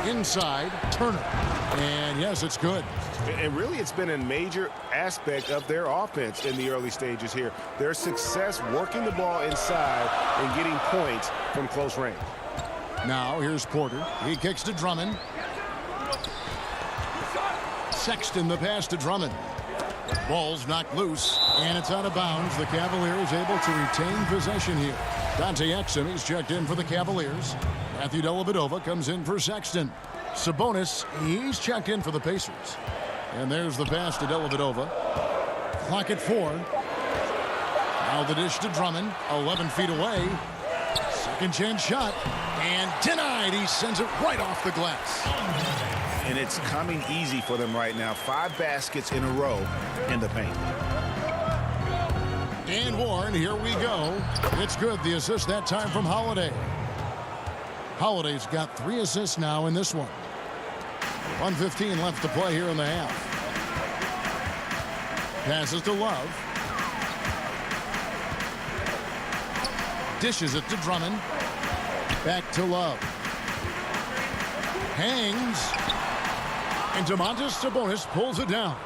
Inside, Turner. And yes, it's good. And really, it's been a major aspect of their offense in the early stages here. Their success working the ball inside and getting points from close range. Now here's Porter. He kicks to Drummond. Sexton the pass to Drummond. Ball's knocked loose, and it's out of bounds. The Cavaliers able to retain possession here. Dante Exum is checked in for the Cavaliers. Matthew Dellavedova comes in for Sexton. Sabonis, he's checked in for the Pacers. And there's the pass to Dellavedova. Clock at 4. Now the dish to Drummond, 11 feet away. Second chance shot, and denied. He sends it right off the glass. And it's coming easy for them right now. 5 baskets in a row in the paint. And Warren, here we go. It's good. The assist that time from Holiday. Holiday's got 3 assists now in this one. 1:15 left to play here in the half. Passes to Love. Dishes it to Drummond. Back to Love. Hangs. And Domantas Sabonis pulls it down.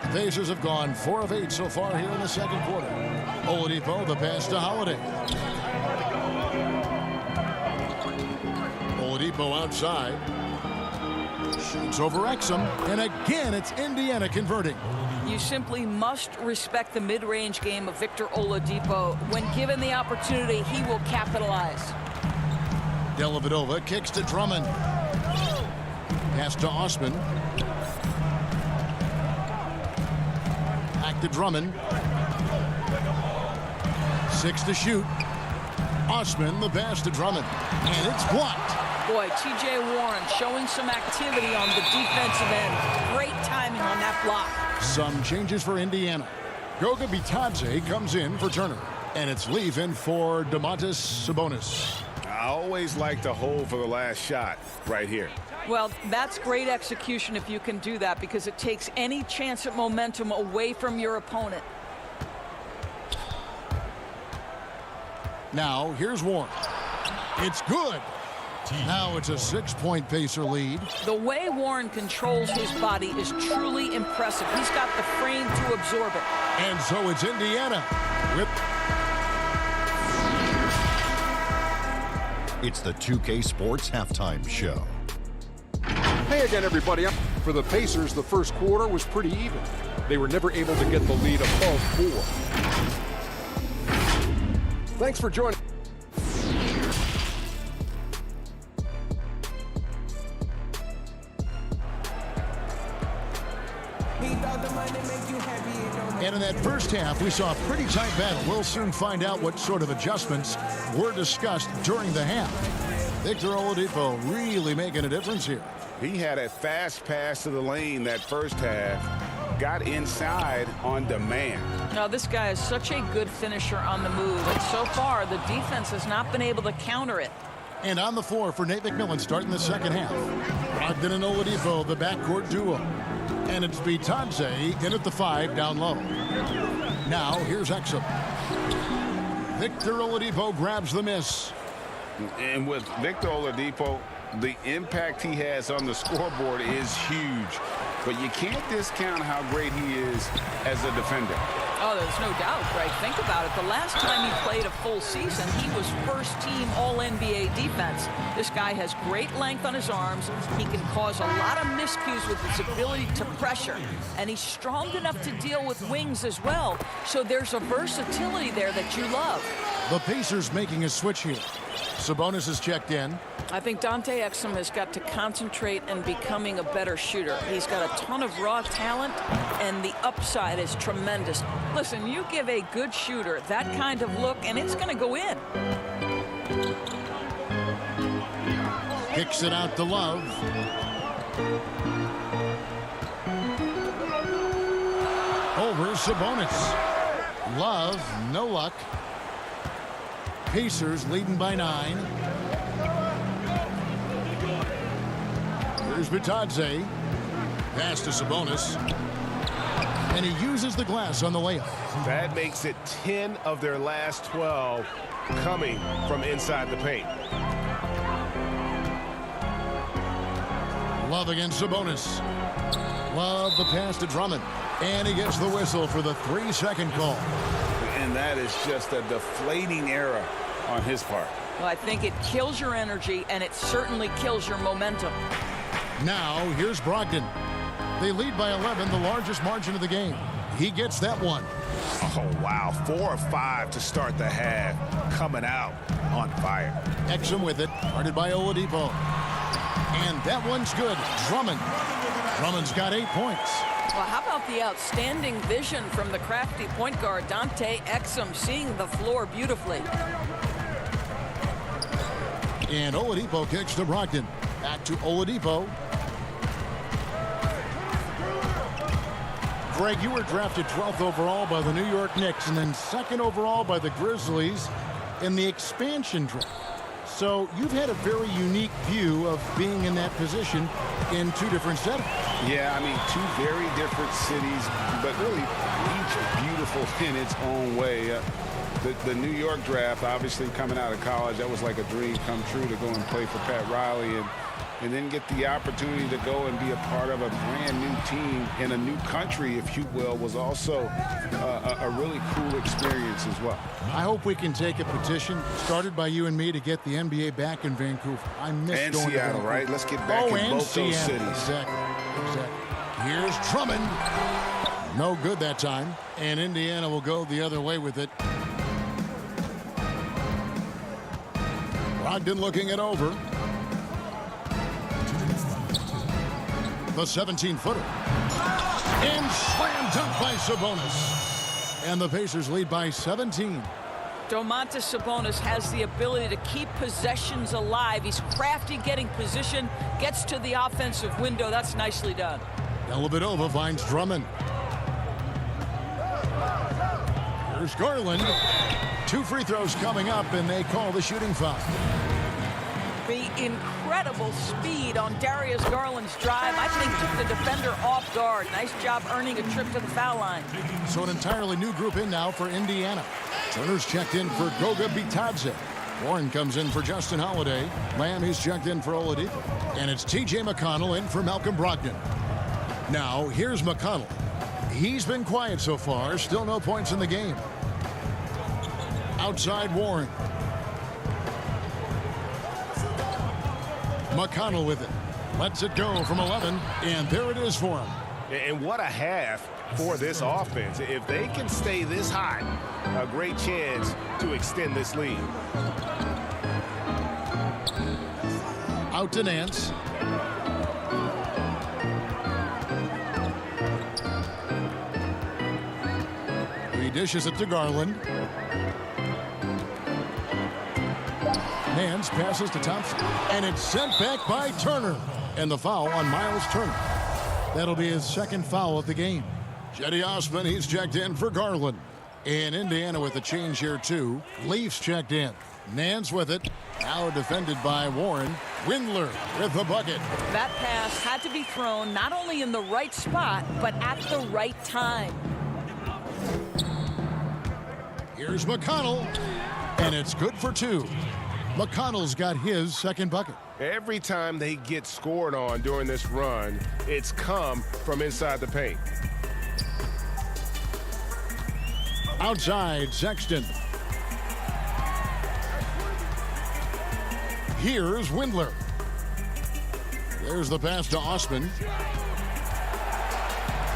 The Pacers have gone 4 of 8 so far here in the second quarter. Oladipo, the pass to Holiday. Oladipo outside. Shoots over Exum. And again, it's Indiana converting. You simply must respect the mid-range game of Victor Oladipo. When given the opportunity, he will capitalize. Dellavedova kicks to Drummond. Pass to Osman. Back to Drummond. 6 to shoot. Osman, the pass to Drummond. And it's blocked. Boy, T.J. Warren showing some activity on the defensive end. Great timing on that block. Some changes for Indiana. Goga Bitadze comes in for Turner. And it's Leaf in for Domantas Sabonis. I always like to hold for the last shot right here. Well, that's great execution if you can do that, because it takes any chance at momentum away from your opponent. Now, here's Warren. It's good. Now it's a 6-point Pacer lead. The way Warren controls his body is truly impressive. He's got the frame to absorb it. And so it's Indiana. It's the 2K Sports Halftime Show. Hey again, everybody. For the Pacers, the first quarter was pretty even. They were never able to get the lead above 4. Thanks for joining. And in that first half, we saw a pretty tight battle. We'll soon find out what sort of adjustments were discussed during the half. Victor Oladipo really making a difference here. He had a fast pass to the lane that first half. Got inside on demand. Now, this guy is such a good finisher on the move. And so far, the defense has not been able to counter it. And on the floor for Nate McMillan starting the second half. Brogdon and Oladipo, the backcourt duo. And it's Bitadze in at the 5 down low. Now here's Exum. Victor Oladipo grabs the miss. And with Victor Oladipo, the impact he has on the scoreboard is huge. But you can't discount how great he is as a defender. Oh, there's no doubt, Greg. Think about it. The last time he played a full season, he was first-team All-NBA defense. This guy has great length on his arms. He can cause a lot of miscues with his ability to pressure. And he's strong enough to deal with wings as well. So there's a versatility there that you love. The Pacers making a switch here. Sabonis is checked in. I think Dante Exum has got to concentrate and becoming a better shooter. He's got a ton of raw talent, and the upside is tremendous. Listen, you give a good shooter that kind of look, and it's going to go in. Kicks it out to Love. Over Sabonis. Love, no luck. Pacers leading by 9. Here's Bitadze. Pass to Sabonis. And he uses the glass on the layup. That makes it 10 of their last 12 coming from inside the paint. Love against Sabonis. Love the pass to Drummond. And he gets the whistle for the 3-second call. And that is just a deflating error on his part. Well, I think it kills your energy, and it certainly kills your momentum. Now, here's Brogdon. They lead by 11, the largest margin of the game. He gets that one. Oh, wow. 4 or 5 to start the half. Coming out on fire. Exum with it. Guarded by Oladipo. And that one's good. Drummond's got 8 points. Well, how about the outstanding vision from the crafty point guard, Dante Exum, seeing the floor beautifully. And Oladipo kicks to Brogdon. Back to Oladipo. Greg, you were drafted 12th overall by the New York Knicks and then 2nd overall by the Grizzlies in the expansion draft. So you've had a very unique view of being in that position in 2 different settings. Yeah, I mean, 2 very different cities, but really each beautiful in its own way. The New York draft, obviously coming out of college, that was like a dream come true to go and play for Pat Riley and then get the opportunity to go and be a part of a brand new team in a new country, if you will, was also a really cool experience as well. I hope we can take a petition started by you and me to get the NBA back in Vancouver. I miss and going Seattle, to right? Let's get back in both those cities. Exactly. Here's Drummond. No good that time. And Indiana will go the other way with it. Brogdon looking it over. The 17-footer. And slam dunk by Sabonis. And the Pacers lead by 17. Domantas Sabonis has the ability to keep possessions alive. He's crafty getting position, gets to the offensive window. That's nicely done. Dellavedova finds Drummond. Here's Garland. 2 free throws coming up, and they call the shooting foul. The incredible speed on Darius Garland's drive, I think, took the defender off guard. Nice job earning a trip to the foul line. So an entirely new group in now for Indiana. Turner's checked in for Goga Bitadze. Warren comes in for Justin Holiday. Lamb is checked in for Oladipo. And it's T.J. McConnell in for Malcolm Brogdon. Now, here's McConnell. He's been quiet so far. Still no points in the game. Outside Warren. McConnell with it. Lets it go from 11. And there it is for him. And what a half for this offense. If they can stay this hot, a great chance to extend this lead. Out to Nance. He dishes it to Garland. Nance passes to Thompson. And it's sent back by Turner. And the foul on Miles Turner. That'll be his 2nd foul of the game. Cedi Osman, he's checked in for Garland. And Indiana with a change here, too. Leafs checked in. Nance with it. Now defended by Warren. Windler with the bucket. That pass had to be thrown not only in the right spot, but at the right time. Here's McConnell. And it's good for 2. McConnell's got his 2nd bucket. Every time they get scored on during this run, it's come from inside the paint. Outside, Sexton. Here's Windler. There's the pass to Osman.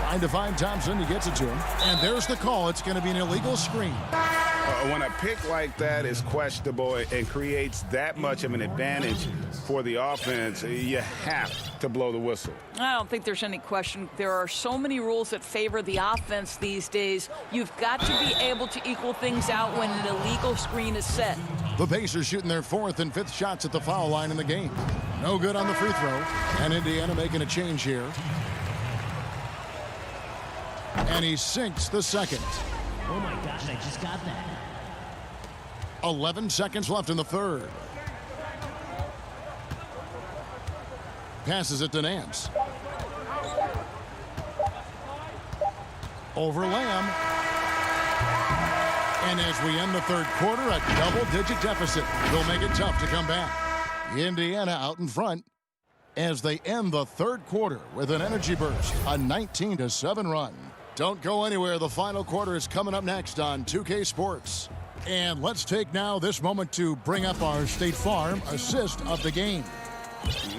Trying to find Thompson. He gets it to him. And there's the call. It's going to be an illegal screen. When a pick like that is questionable and creates that much of an advantage for the offense, you have to blow the whistle. I don't think there's any question. There are so many rules that favor the offense these days. You've got to be able to equal things out when an illegal screen is set. The Pacers shooting their 4th and 5th shots at the foul line in the game. No good on the free throw. And Indiana making a change here. And he sinks the 2nd. Oh my gosh, I just got that. 11 seconds left in the 3rd. Passes it to Nance. Over Lamb. And as we end the 3rd quarter, a double-digit deficit will make it tough to come back. Indiana out in front as they end the 3rd quarter with an energy burst, a 19-7 run. Don't go anywhere. The final quarter is coming up next on 2K Sports. And let's take now this moment to bring up our State Farm assist of the game.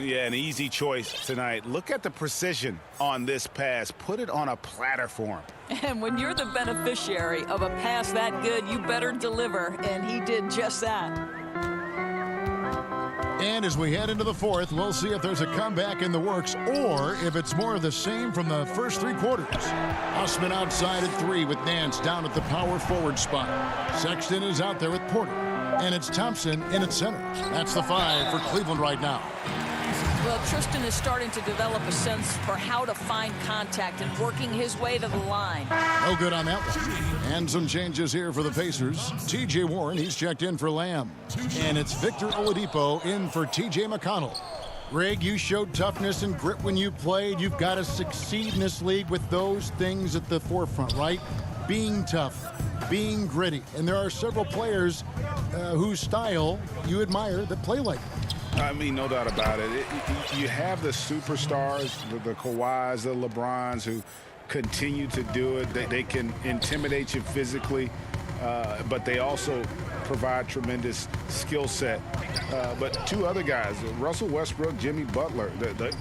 Yeah, an easy choice tonight. Look at the precision on this pass. Put it on a platter for him. And when you're the beneficiary of a pass that good, you better deliver, and he did just that. And as we head into the fourth, we'll see if there's a comeback in the works or if it's more of the same from the first 3 quarters. Hussman outside at 3 with Nance down at the power forward spot. Sexton is out there with Porter. And it's Thompson in at center. That's the 5 for Cleveland right now. Well, Tristan is starting to develop a sense for how to find contact and working his way to the line. No good on that one. And some changes here for the Pacers. T.J. Warren, he's checked in for Lamb. And it's Victor Oladipo in for T.J. McConnell. Greg, you showed toughness and grit when you played. You've got to succeed in this league with those things at the forefront, right? Being tough, being gritty. And there are several players whose style you admire that play like that. I mean, no doubt about it. You have the superstars, the Kawhis, the LeBrons, who continue to do it. They can intimidate you physically, but they also provide tremendous skill set. But 2 other guys, Russell Westbrook, Jimmy Butler,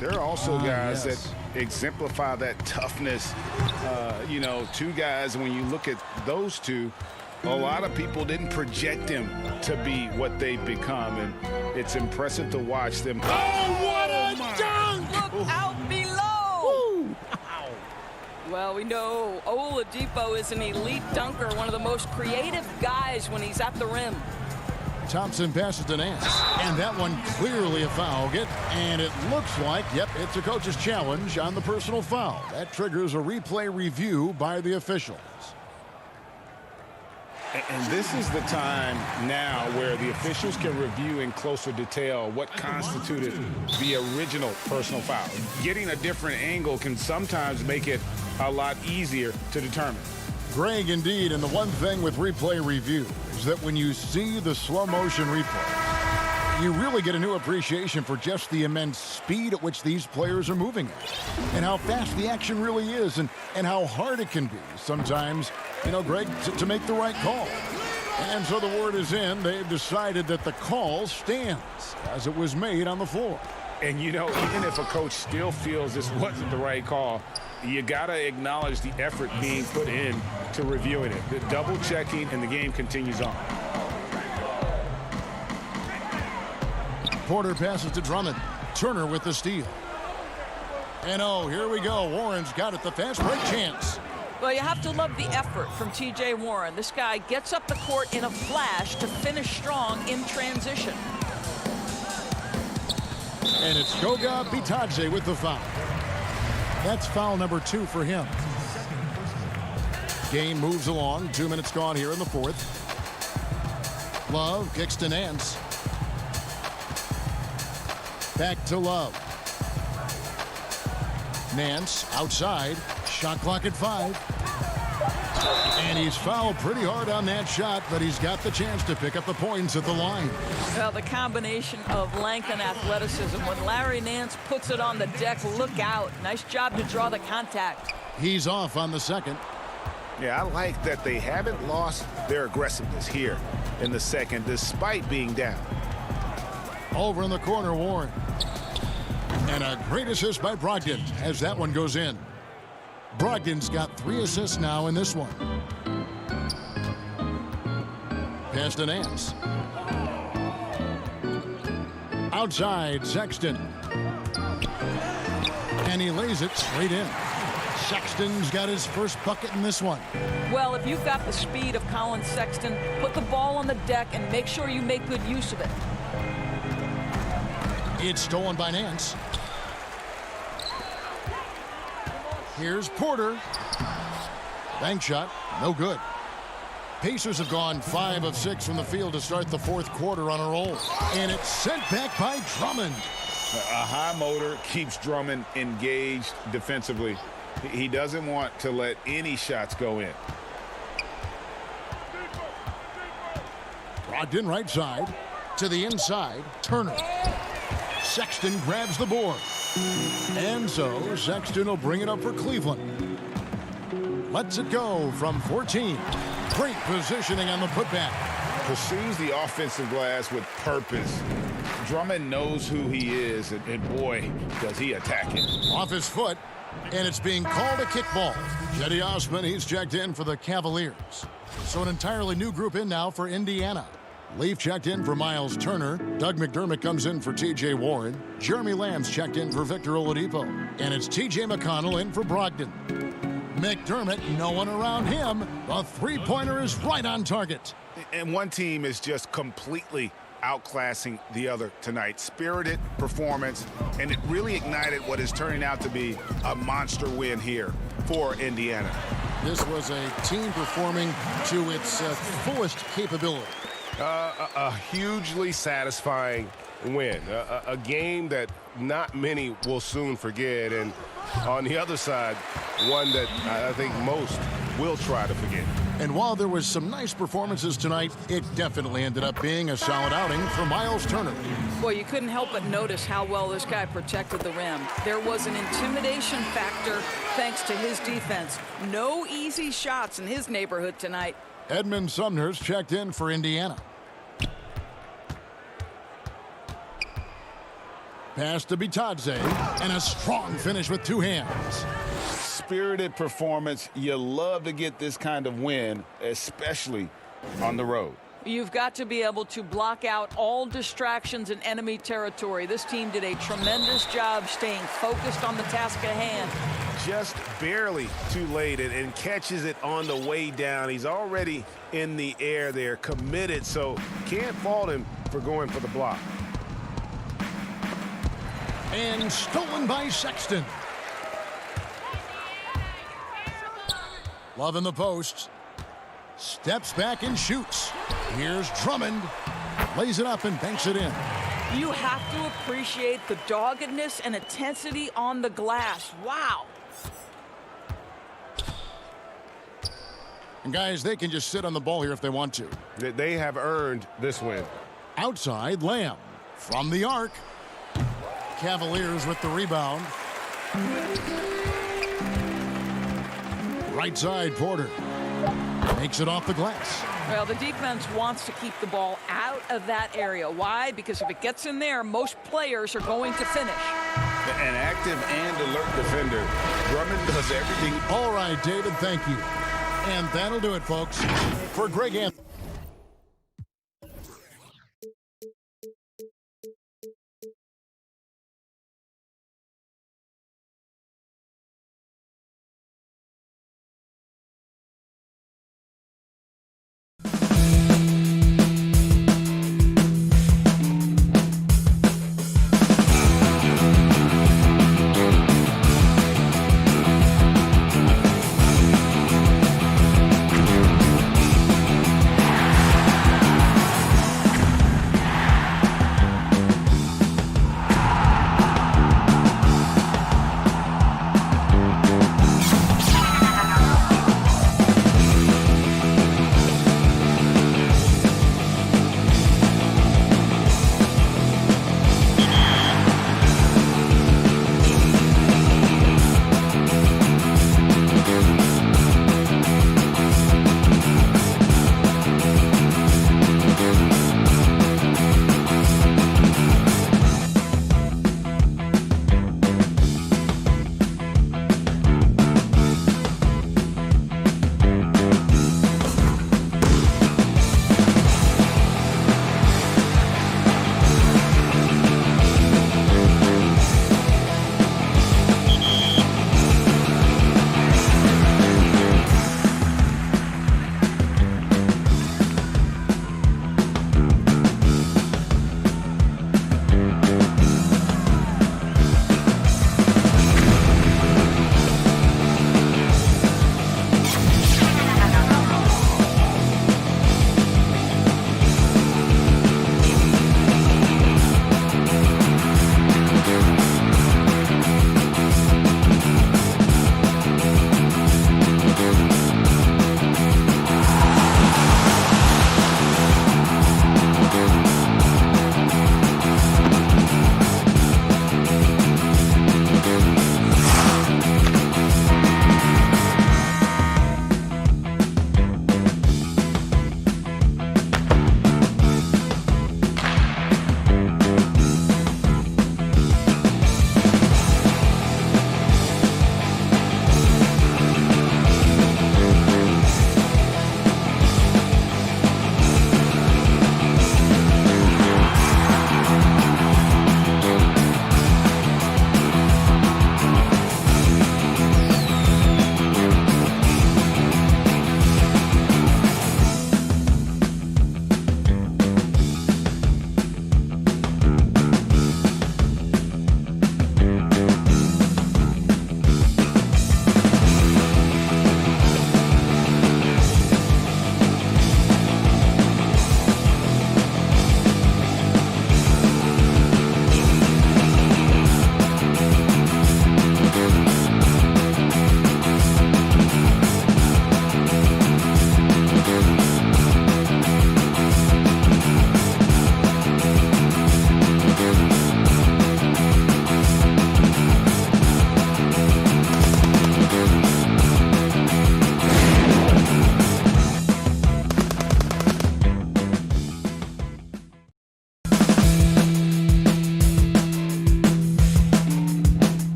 they're also guys that exemplify that toughness. 2 guys, when you look at those 2, a lot of people didn't project them to be what they've become, and it's impressive to watch them. Oh, what a dunk! Look out below! Well, we know Oladipo is an elite dunker, one of the most creative guys when he's at the rim. Thompson passes to Nance, and that one clearly a foul. And it looks like, yep, it's a coach's challenge on the personal foul. That triggers a replay review by the officials. And this is the time now where the officials can review in closer detail what constituted the original personal foul. Getting a different angle can sometimes make it a lot easier to determine. Greg, indeed, and the one thing with replay review is that when you see the slow motion replay, you really get a new appreciation for just the immense speed at which these players are moving at, and how fast the action really is, and how hard it can be sometimes, Greg, to make the right call. And so the word is in. They've decided that the call stands as it was made on the floor. And, even if a coach still feels this wasn't the right call, you got to acknowledge the effort being put in to reviewing it. The double checking, and the game continues on. Porter passes to Drummond. Turner with the steal. And here we go. Warren's got it. The fast break chance. Well, you have to love the effort from T.J. Warren. This guy gets up the court in a flash to finish strong in transition. And it's Goga Bitadze with the foul. That's foul number 2 for him. Game moves along. 2 minutes gone here in the fourth. Love kicks to Nance. Back to Love. Nance outside. Shot clock at 5. And he's fouled pretty hard on that shot, but he's got the chance to pick up the points at the line. Well, the combination of length and athleticism. When Larry Nance puts it on the deck, look out. Nice job to draw the contact. He's off on the second. Yeah, I like that they haven't lost their aggressiveness here in the second, despite being down. Over in the corner, Warren. And a great assist by Brogdon as that one goes in. Brogdon's got 3 assists now in this one. Pass to Nance. Outside, Sexton. And he lays it straight in. Sexton's got his first bucket in this one. Well, if you've got the speed of Colin Sexton, put the ball on the deck and make sure you make good use of it. It's stolen by Nance. Here's Porter. Bank shot, no good. Pacers have gone 5 of 6 from the field to start the fourth quarter on a roll. And it's sent back by Drummond. A high motor keeps Drummond engaged defensively. He doesn't want to let any shots go in. Brogdon right side to the inside. Turner. Sexton grabs the board. And so Sexton will bring it up for Cleveland. Lets it go from 14. Great positioning on the putback. Pursues the offensive glass with purpose. Drummond knows who he is, and boy, does he attack it. Off his foot, and it's being called a kickball. Cedi Osman, he's checked in for the Cavaliers. So an entirely new group in now for Indiana. Leaf checked in for Miles Turner. Doug McDermott comes in for T.J. Warren. Jeremy Lamb's checked in for Victor Oladipo. And it's T.J. McConnell in for Brogdon. McDermott, no one around him. The three-pointer is right on target. And one team is just completely outclassing the other tonight. Spirited performance, and it really ignited what is turning out to be a monster win here for Indiana. This was a team performing to its fullest capability. A hugely satisfying win. A game that not many will soon forget. And on the other side, one that I think most will try to forget. And while there was some nice performances tonight, it definitely ended up being a solid outing for Miles Turner. Boy, you couldn't help but notice how well this guy protected the rim. There was an intimidation factor thanks to his defense. No easy shots in his neighborhood tonight. Edmund Sumner's checked in for Indiana. Pass to Bitadze, and a strong finish with two hands. Spirited performance. You love to get this kind of win, especially on the road. You've got to be able to block out all distractions in enemy territory. This team did a tremendous job staying focused on the task at hand. Just barely too late and catches it on the way down. He's already in the air there, committed, so can't fault him for going for the block. And stolen by Sexton. Love in the post. Steps back and shoots. Here's Drummond. Lays it up and banks it in. You have to appreciate the doggedness and intensity on the glass. Wow. And guys, they can just sit on the ball here if they want to. They have earned this win. Outside, Lamb. From the arc. Cavaliers with the rebound. Right side, Porter. Makes it off the glass. Well, the defense wants to keep the ball out of that area. Why? Because if it gets in there, most players are going to finish. An active and alert defender. Drummond does everything. All right, David, thank you. And that'll do it, folks. For Greg Anthony.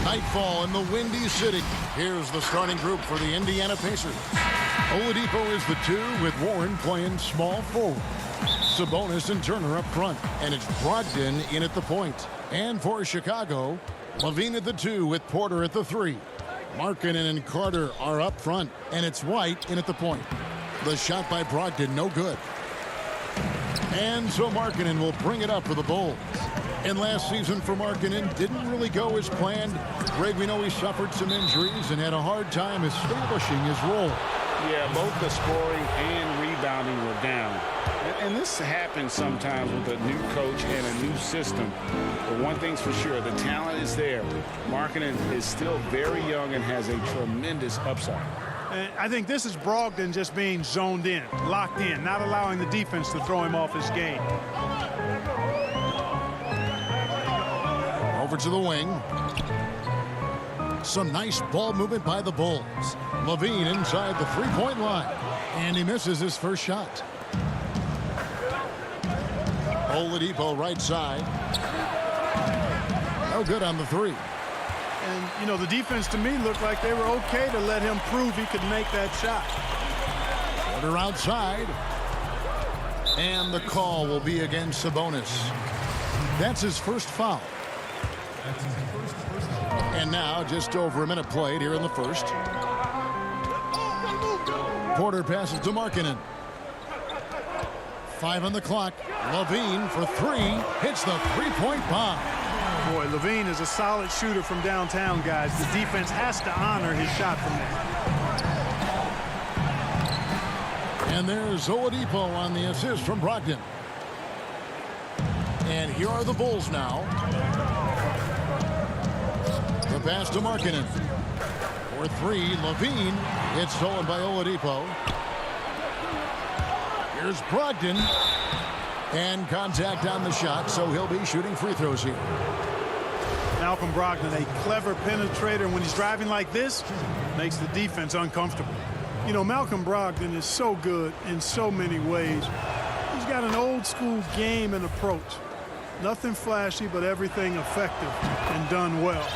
Nightfall in the Windy City. Here's the starting group for the Indiana Pacers. Oladipo is the 2 with Warren playing small forward. Sabonis and Turner up front. And it's Brogdon in at the point. And for Chicago, Levine at the 2 with Porter at the 3. Markkanen and Carter are up front. And it's White in at the point. The shot by Brogdon, no good. And so Markkanen will bring it up for the Bulls. And last season for Markkanen didn't really go as planned. Greg, we know he suffered some injuries and had a hard time establishing his role. Yeah, both the scoring and rebounding were down. And this happens sometimes with a new coach and a new system. But one thing's for sure, the talent is there. Markkanen is still very young and has a tremendous upside. And I think this is Brogdon just being zoned in, locked in, not allowing the defense to throw him off his game. Over to the wing. Some nice ball movement by the Bulls. Levine inside the three-point line. And he misses his first shot. Oladipo right side. No good on the 3. And, you know, the defense to me looked like they were okay to let him prove he could make that shot. Porter outside. And the call will be against Sabonis. That's his first foul. And now just over a minute played here in the first. Porter passes to Markkanen. 5 on the clock. Levine for 3. Hits the three-point bomb. Boy, Levine is a solid shooter from downtown, guys. The defense has to honor his shot from there. And there's Oladipo on the assist from Brogdon. And here are the Bulls now. The pass to Markkanen. For 3, Levine. It's stolen by Oladipo. Here's Brogdon. And contact on the shot, so he'll be shooting free throws here. Malcolm Brogdon, a clever penetrator. When he's driving like this, makes the defense uncomfortable. You know, Malcolm Brogdon is so good in so many ways. He's got an old-school game and approach. Nothing flashy, but everything effective and done well.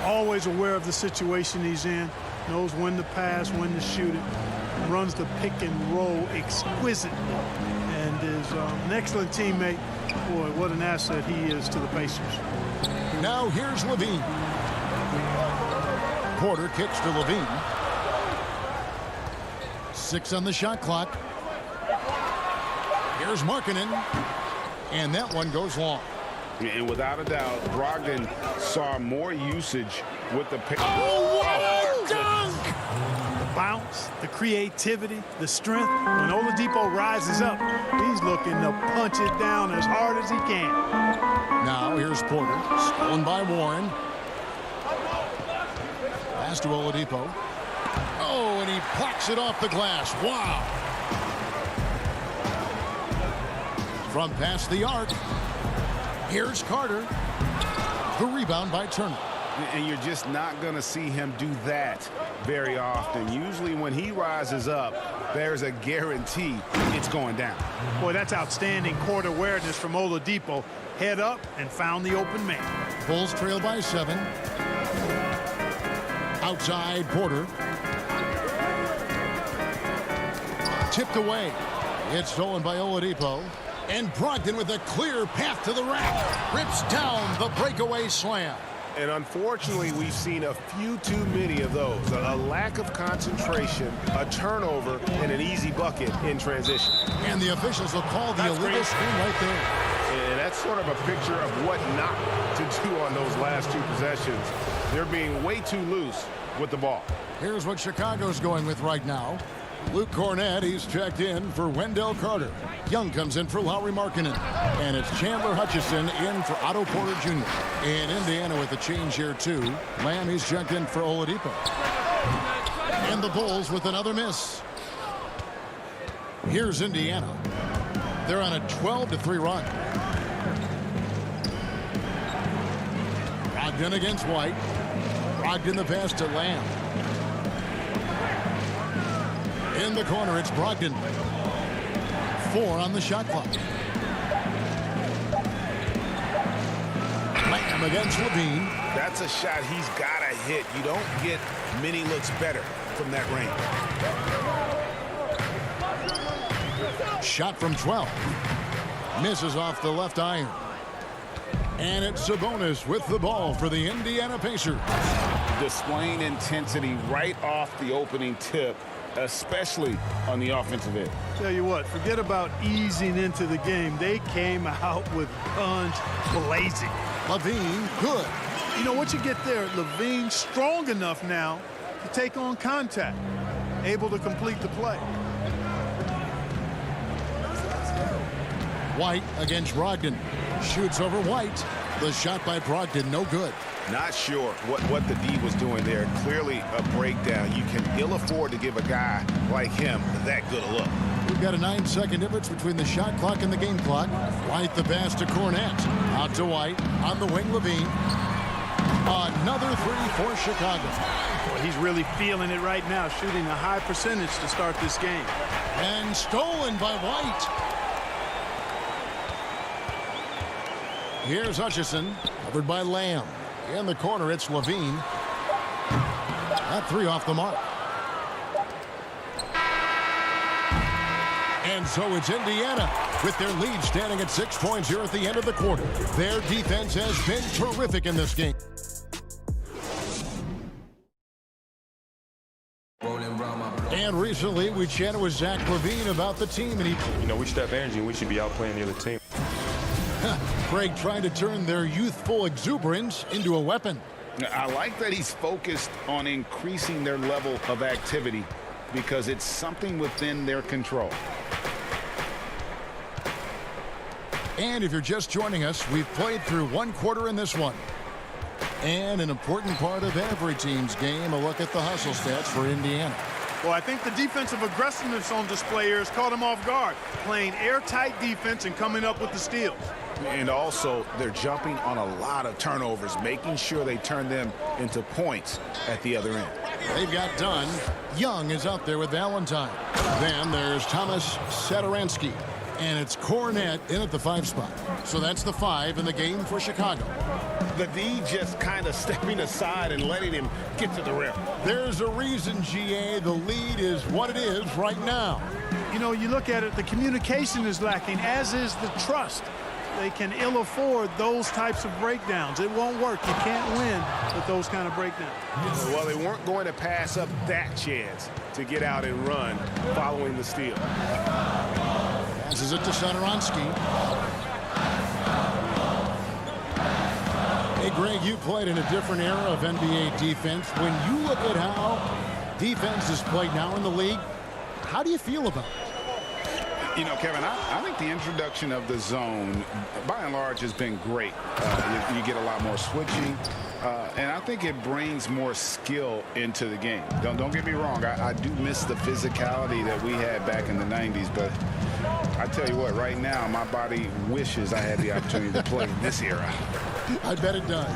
Always aware of the situation he's in, knows when to pass, when to shoot it, runs the pick and roll exquisitely, and is an excellent teammate. Boy, what an asset he is to the Pacers. Now here's Levine. Porter kicks to Levine. 6 on the shot clock. Here's Markkanen. And that one goes long. And without a doubt, Brogdon saw more usage with the pick. Oh, what a dunk! The bounce, the creativity, the strength. When Oladipo rises up, he's looking to punch it down as hard as he can. Now here's Porter, stolen by Warren. Pass to Oladipo. Oh, and he plucks it off the glass. Wow. From past the arc. Here's Carter. The rebound by Turner. And you're just not going to see him do that very often. Usually when he rises up, there's a guarantee it's going down. Boy, that's outstanding court awareness from Oladipo. Head up and found the open man. Bulls trail by 7. Outside Porter. Tipped away. It's stolen by Oladipo. And Brogdon with a clear path to the rack. Rips down the breakaway slam. And unfortunately, we've seen a few too many of those. A lack of concentration, a turnover, and an easy bucket in transition. And the officials will call the illegal screen right there. And that's sort of a picture of what not to do on those last 2 possessions. They're being way too loose with the ball. Here's what Chicago's going with right now. Luke Cornett, he's checked in for Wendell Carter. Young comes in for Lauri Markkanen. And it's Chandler Hutchison in for Otto Porter Jr. And Indiana with a change here, too. Lamb, he's checked in for Oladipo. And the Bulls with another miss. Here's Indiana. They're on a 12-3 run. Brogdon against White. Brogdon the pass to Lamb. In the corner, it's Brogdon. 4 on the shot clock. Lamb against Levine. That's a shot he's got to hit. You don't get many looks better from that range. Shot from 12. Misses off the left iron. And it's Sabonis with the ball for the Indiana Pacers. Displaying intensity right off the opening tip, especially on the offensive end. Tell you what, forget about easing into the game. They came out with guns blazing. Levine, good. You know what you get there? Levine strong enough now to take on contact, able to complete the play. White against Brogdon. Shoots over White. The shot by Brogdon, no good. Not sure what the D was doing there. Clearly a breakdown. You can ill afford to give a guy like him that good a look. We've got a 9-second difference between the shot clock and the game clock. White the pass to Cornette. Out to White. On the wing, Levine. Another three for Chicago. Boy, he's really feeling it right now, shooting a high percentage to start this game. And stolen by White. Here's Hutchison, covered by Lamb. In the corner, it's Levine. That three off the mark. And so it's Indiana with their lead standing at 6 points here at the end of the quarter. Their defense has been terrific in this game. And recently, we chatted with Zach LaVine about the team, and we should have energy and we should be outplaying the other team. Craig trying to turn their youthful exuberance into a weapon. I like that he's focused on increasing their level of activity because it's something within their control. And if you're just joining us, we've played through one quarter in this one. And an important part of every team's game, a look at the hustle stats for Indiana. Well, I think the defensive aggressiveness on display here has caught them off guard, playing airtight defense and coming up with the steals. And also, they're jumping on a lot of turnovers, making sure they turn them into points at the other end. They've got Dunn. Young is out there with Valentine. Then there's Thomas Satoransky. And it's Cornette in at the 5 spot. So that's the 5 in the game for Chicago. The D just kind of stepping aside and letting him get to the rim. There's a reason, GA, the lead is what it is right now. You know, you look at it, the communication is lacking, as is the trust. They can ill afford those types of breakdowns. It won't work. You can't win with those kind of breakdowns. Well, they weren't going to pass up that chance to get out and run following the steal. Passes it to Satoransky. Hey, Greg, you played in a different era of NBA defense. When you look at how defense is played now in the league, how do you feel about it? You know, Kevin, I think the introduction of the zone, by and large, has been great. You get a lot more switching, and I think it brings more skill into the game. Don't get me wrong. I do miss the physicality that we had back in the 90s, but I tell you what, right now, my body wishes I had the opportunity to play in this era. I bet it does.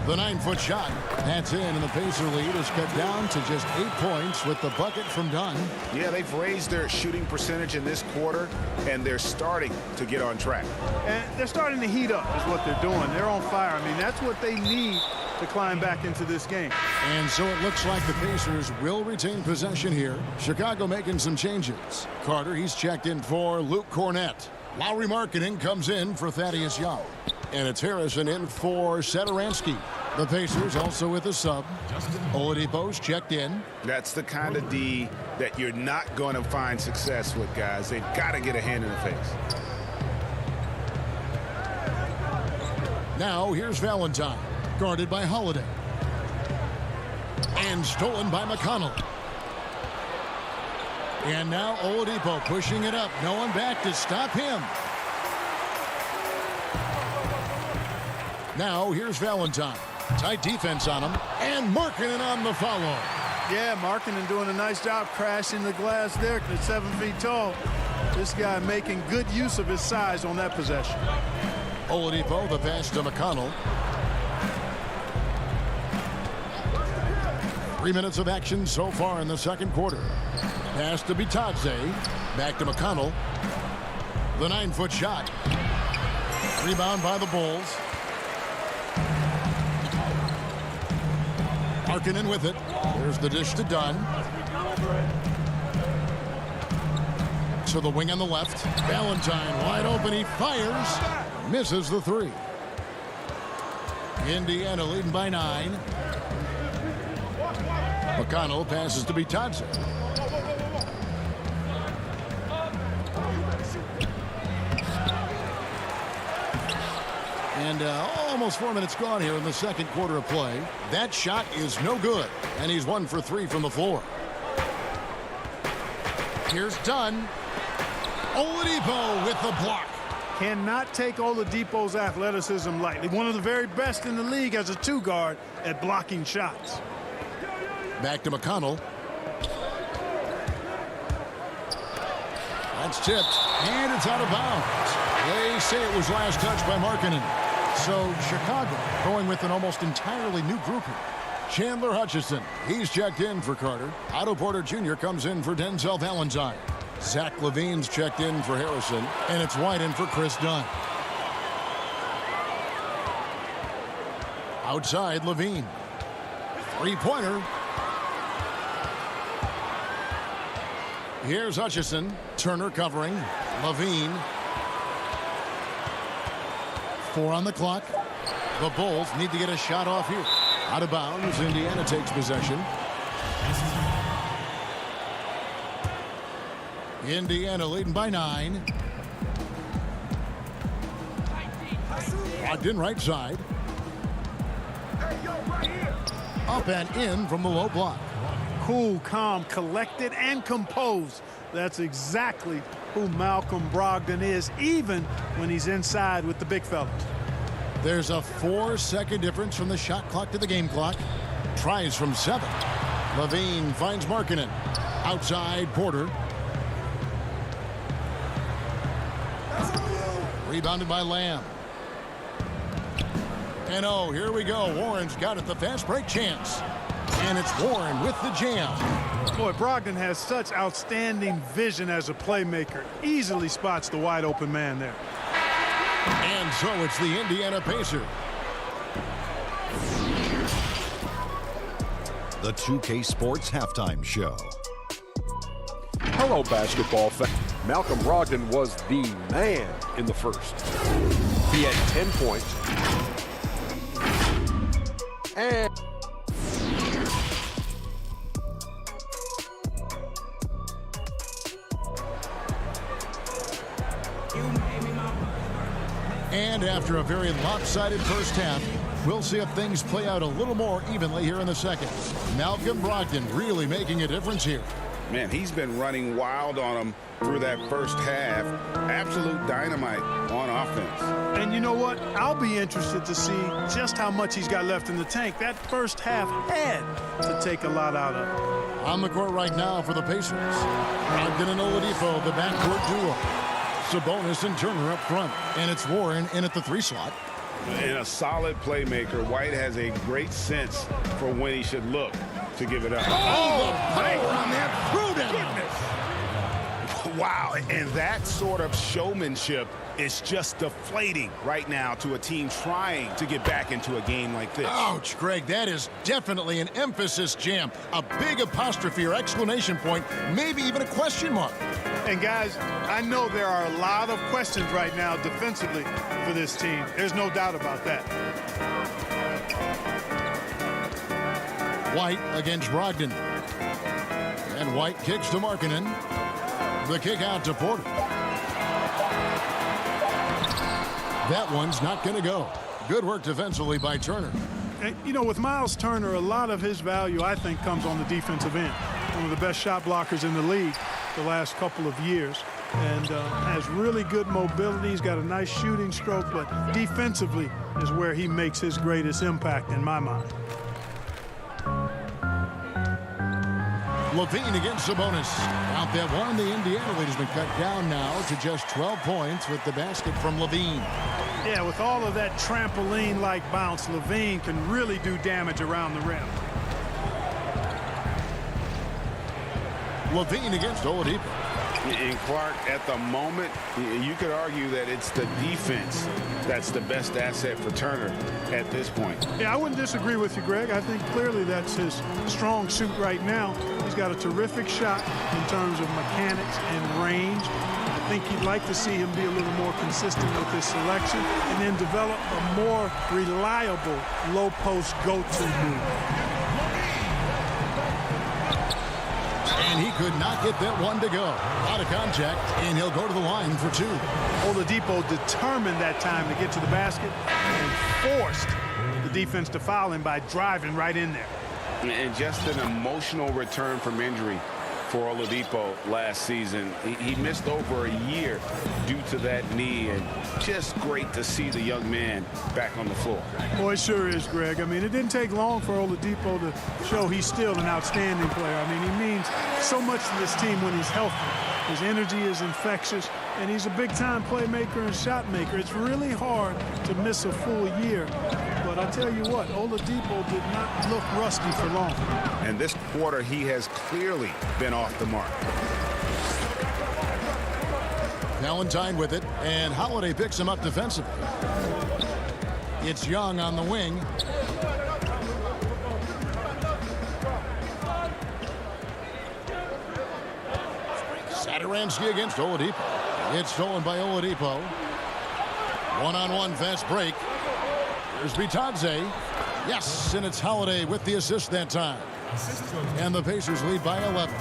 The 9-foot shot. That's in, and the Pacer lead is cut down to just 8 points with the bucket from Dunn. Yeah, they've raised their shooting percentage in this quarter, and they're starting to get on track. And they're starting to heat up is what they're doing. They're on fire. I mean, that's what they need to climb back into this game. And so it looks like the Pacers will retain possession here. Chicago making some changes. Carter, he's checked in for Luke Cornette. Lowry Marketing comes in for Thaddeus Young. And it's Harrison in for Satoransky. The Pacers also with a sub. Oladipo's checked in. That's the kind of D that you're not going to find success with, guys. They've got to get a hand in the face. Now here's Valentine, guarded by Holiday. And stolen by McConnell. And now Oladipo pushing it up. No one back to stop him. Now here's Valentine. Tight defense on him. And Markkanen on the follow. Yeah, Markkanen doing a nice job crashing the glass there at 7 feet tall. This guy making good use of his size on that possession. Oladipo, the pass to McConnell. 3 minutes of action so far in the second quarter. Pass to Bitadze. Back to McConnell. The 9-foot shot. Rebound by the Bulls. Markkanen with it. There's the dish to Dunn. To the wing on the left. Valentine wide open. He fires. Misses the three. Indiana leading by 9. McConnell passes to Bitadze. And almost 4 minutes gone here in the second quarter of play. That shot is no good. And he's 1 for 3 from the floor. Here's Dunn. Oladipo with the block. Cannot take Oladipo's athleticism lightly. One of the very best in the league as a 2-guard at blocking shots. Back to McConnell. That's tipped. And it's out of bounds. They say it was last touched by Markkanen. So Chicago going with an almost entirely new grouping. Chandler Hutchison. He's checked in for Carter. Otto Porter Jr. comes in for Denzel Valentine. Zach LaVine's checked in for Harrison. And it's White in for Chris Dunn. Outside, LaVine. Three-pointer. Here's Hutchison. Turner covering. LaVine. 4 on the clock. The Bulls need to get a shot off here. Out of bounds. Indiana takes possession. Indiana leading by 9. Brogdon right side. Up and in from the low block. Cool, calm, collected, and composed. That's exactly who Malcolm Brogdon is, even when he's inside with the big fella. There's a 4-second difference from the shot clock to the game clock. Tries from 7. LaVine finds Markkanen. Outside, Porter. Rebounded by Lamb. And oh, here we go. Warren's got it, the fast break chance. And it's Warren with the jam. Boy, Brogdon has such outstanding vision as a playmaker. Easily spots the wide open man there. And so it's the Indiana Pacers. The 2K Sports Halftime Show. Hello, basketball fans. Malcolm Brogdon was the man in the first. He had 10 points. And after a very lopsided first half, we'll see if things play out a little more evenly here in the second. Malcolm Brogdon really making a difference here. Man, he's been running wild on him through that first half. Absolute dynamite on offense. And you know what? I'll be interested to see just how much he's got left in the tank. That first half had to take a lot out of it. On the court right now for the Pacers. Brogdon and Oladipo, the backcourt duo. Sabonis and Turner up front. And it's Warren in at the 3 slot. And a solid playmaker. White has a great sense for when he should look to give it up. Oh, the power on that throwdown. Wow, and that sort of showmanship is just deflating right now to a team trying to get back into a game like this. Ouch, Greg, that is definitely an emphasis jam. A big apostrophe or exclamation point, maybe even a question mark. And guys, I know there are a lot of questions right now defensively for this team. There's no doubt about that. White against Brogdon. And White kicks to Markkanen. The kick out to Porter. That one's not going to go. Good work defensively by Turner. And, you know, with Miles Turner, a lot of his value, I think, comes on the defensive end. One of the best shot blockers in the league the last couple of years. And has really good mobility. He's got a nice shooting stroke, but defensively is where he makes his greatest impact in my mind. LaVine against Sabonis. Out that one, the Indiana lead has been cut down now to just 12 points with the basket from LaVine. Yeah, with all of that trampoline-like bounce, LaVine can really do damage around the rim. LaVine against Oladipo. And Clark, at the moment, you could argue that it's the defense that's the best asset for Turner at this point. Yeah, I wouldn't disagree with you, Greg. I think clearly that's his strong suit right now. He's got a terrific shot in terms of mechanics and range. I think you'd like to see him be a little more consistent with his selection and then develop a more reliable low post go-to move. And he could not get that one to go. Out of contact, and he'll go to the line for two. Oladipo determined that time to get to the basket and forced the defense to foul him by driving right in there. And just an emotional return from injury for Oladipo last season. He missed over a year due to that knee, and just great to see the young man back on the floor. Boy, it sure is, Greg. I mean, it didn't take long for Oladipo to show he's still an outstanding player. I mean, he means so much to this team when he's healthy. His energy is infectious, and he's a big-time playmaker and shot maker. It's really hard to miss a full year. But I tell you what, Oladipo did not look rusty for long. And this quarter, he has clearly been off the mark. Valentine with it, and Holiday picks him up defensively. It's Young on the wing. Satoransky against Oladipo. It's stolen by Oladipo. One-on-one fast break. Here's Bitadze. Yes, and it's Holiday with the assist that time. And the Pacers lead by 11.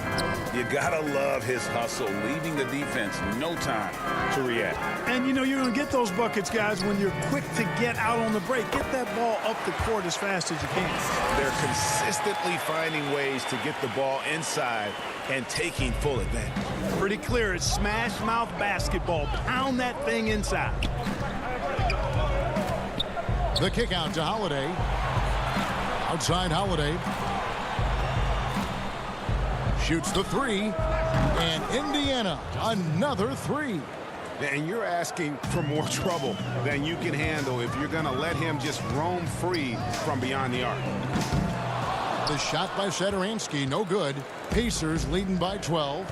You gotta love his hustle, leaving the defense no time to react. And you know you're gonna get those buckets, guys, when you're quick to get out on the break. Get that ball up the court as fast as you can. They're consistently finding ways to get the ball inside and taking full advantage. Pretty clear, it's smash mouth basketball. Pound that thing inside. The kick out to Holiday. Outside Holiday. Shoots the three. And Indiana, another three. And you're asking for more trouble than you can handle if you're going to let him just roam free from beyond the arc. The shot by Satoransky, no good. Pacers leading by 12.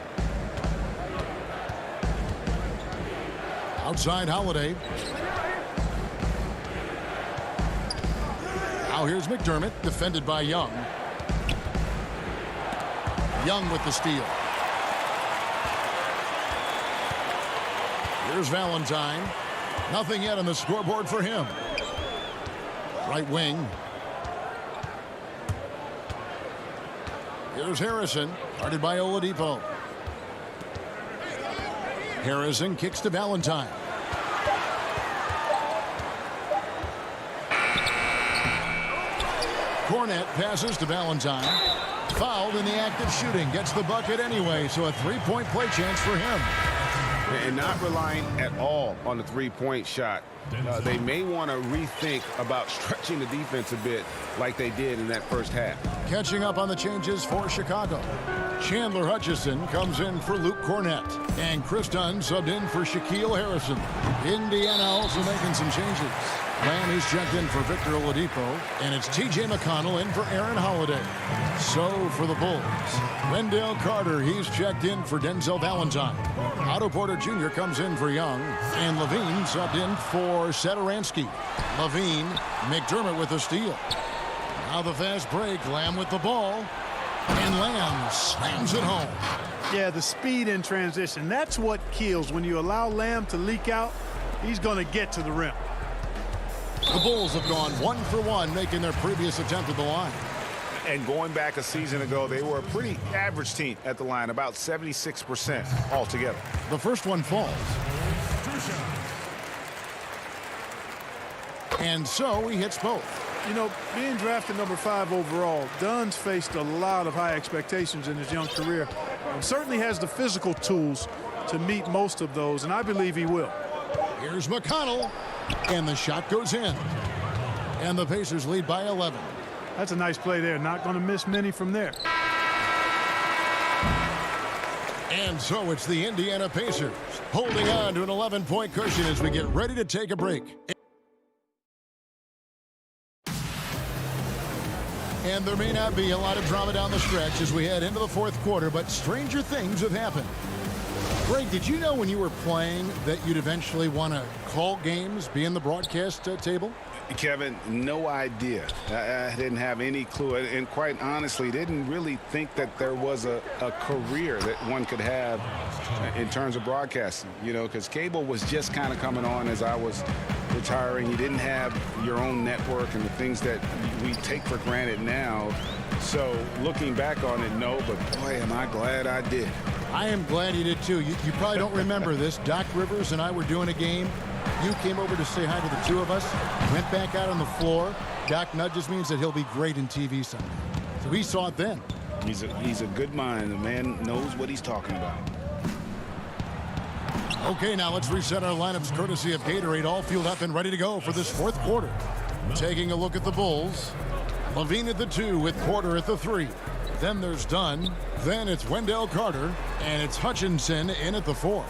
Outside Holiday. Now here's McDermott, defended by Young. Young with the steal. Here's Valentine. Nothing yet on the scoreboard for him. Right wing. Here's Harrison, guarded by Oladipo. Harrison kicks to Valentine. Cornette passes to Valentine. Fouled in the act of shooting. Gets the bucket anyway, so a three-point play chance for him. And not relying at all on the three-point shot. They may want to rethink about stretching the defense a bit like they did in that first half. Catching up on the changes for Chicago. Chandler Hutchison comes in for Luke Cornette. And Chris Dunn subbed in for Shaquille Harrison. Indiana also making some changes. Lamb is checked in for Victor Oladipo. And it's T.J. McConnell in for Aaron Holiday. So for the Bulls, Wendell Carter, he's checked in for Denzel Valentine. Otto Porter Jr. comes in for Young. And Levine subbed in for Satoransky. Levine, McDermott with the steal. Now the fast break. Lamb with the ball. And Lamb slams it home. Yeah, the speed in transition. That's what kills. When you allow Lamb to leak out, he's going to get to the rim. The Bulls have gone 1 for 1, making their previous attempt at the line. And going back a season ago, they were a pretty average team at the line, about 76% altogether. The first one falls. And so he hits both. You know, being drafted number 5 overall, Dunn's faced a lot of high expectations in his young career. And certainly has the physical tools to meet most of those, and I believe he will. Here's McConnell, and the shot goes in. And the Pacers lead by 11. That's a nice play there. Not going to miss many from there. And so it's the Indiana Pacers holding on to an 11-point cushion as we get ready to take a break. And there may not be a lot of drama down the stretch as we head into the fourth quarter, but stranger things have happened. Greg, did you know when you were playing that you'd eventually want to call games, be in the broadcast table? Kevin, no idea. I didn't have any clue, and quite honestly, didn't really think that there was a career that one could have in terms of broadcasting, you know, because cable was just kind of coming on as I was retiring. You didn't have your own network and the things that we take for granted now. So looking back on it, no, but boy, am I glad I did. I am glad you did too. You probably don't remember this. Doc Rivers and I were doing a game. You came over to say hi to the two of us, went back out on the floor. Doc nudges me and said he'll be great in TV someday. So we saw it then. He's a good mind. The man knows what he's talking about. Okay, now let's reset our lineups courtesy of Gatorade, all fueled up and ready to go for this fourth quarter. Taking a look at the Bulls. Levine at the 2 with Porter at the 3. Then there's Dunn. Then it's Wendell Carter. And it's Hutchinson in at the 4.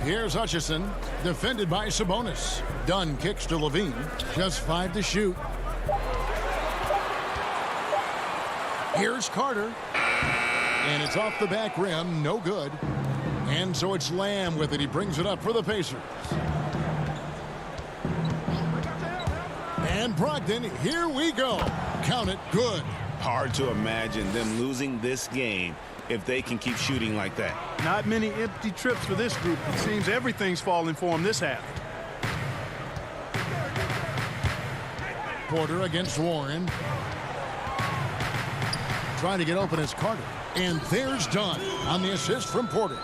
Here's Hutchison, defended by Sabonis. Dunn kicks to Levine. Just 5 to shoot. Here's Carter. And it's off the back rim. No good. And so it's Lamb with it. He brings it up for the Pacers. And Brogdon, here we go. Count it, good. Hard to imagine them losing this game if they can keep shooting like that. Not many empty trips for this group. It seems everything's falling for them this half. Porter against Warren. Trying to get open as Carter. And there's Dunn on the assist from Porter.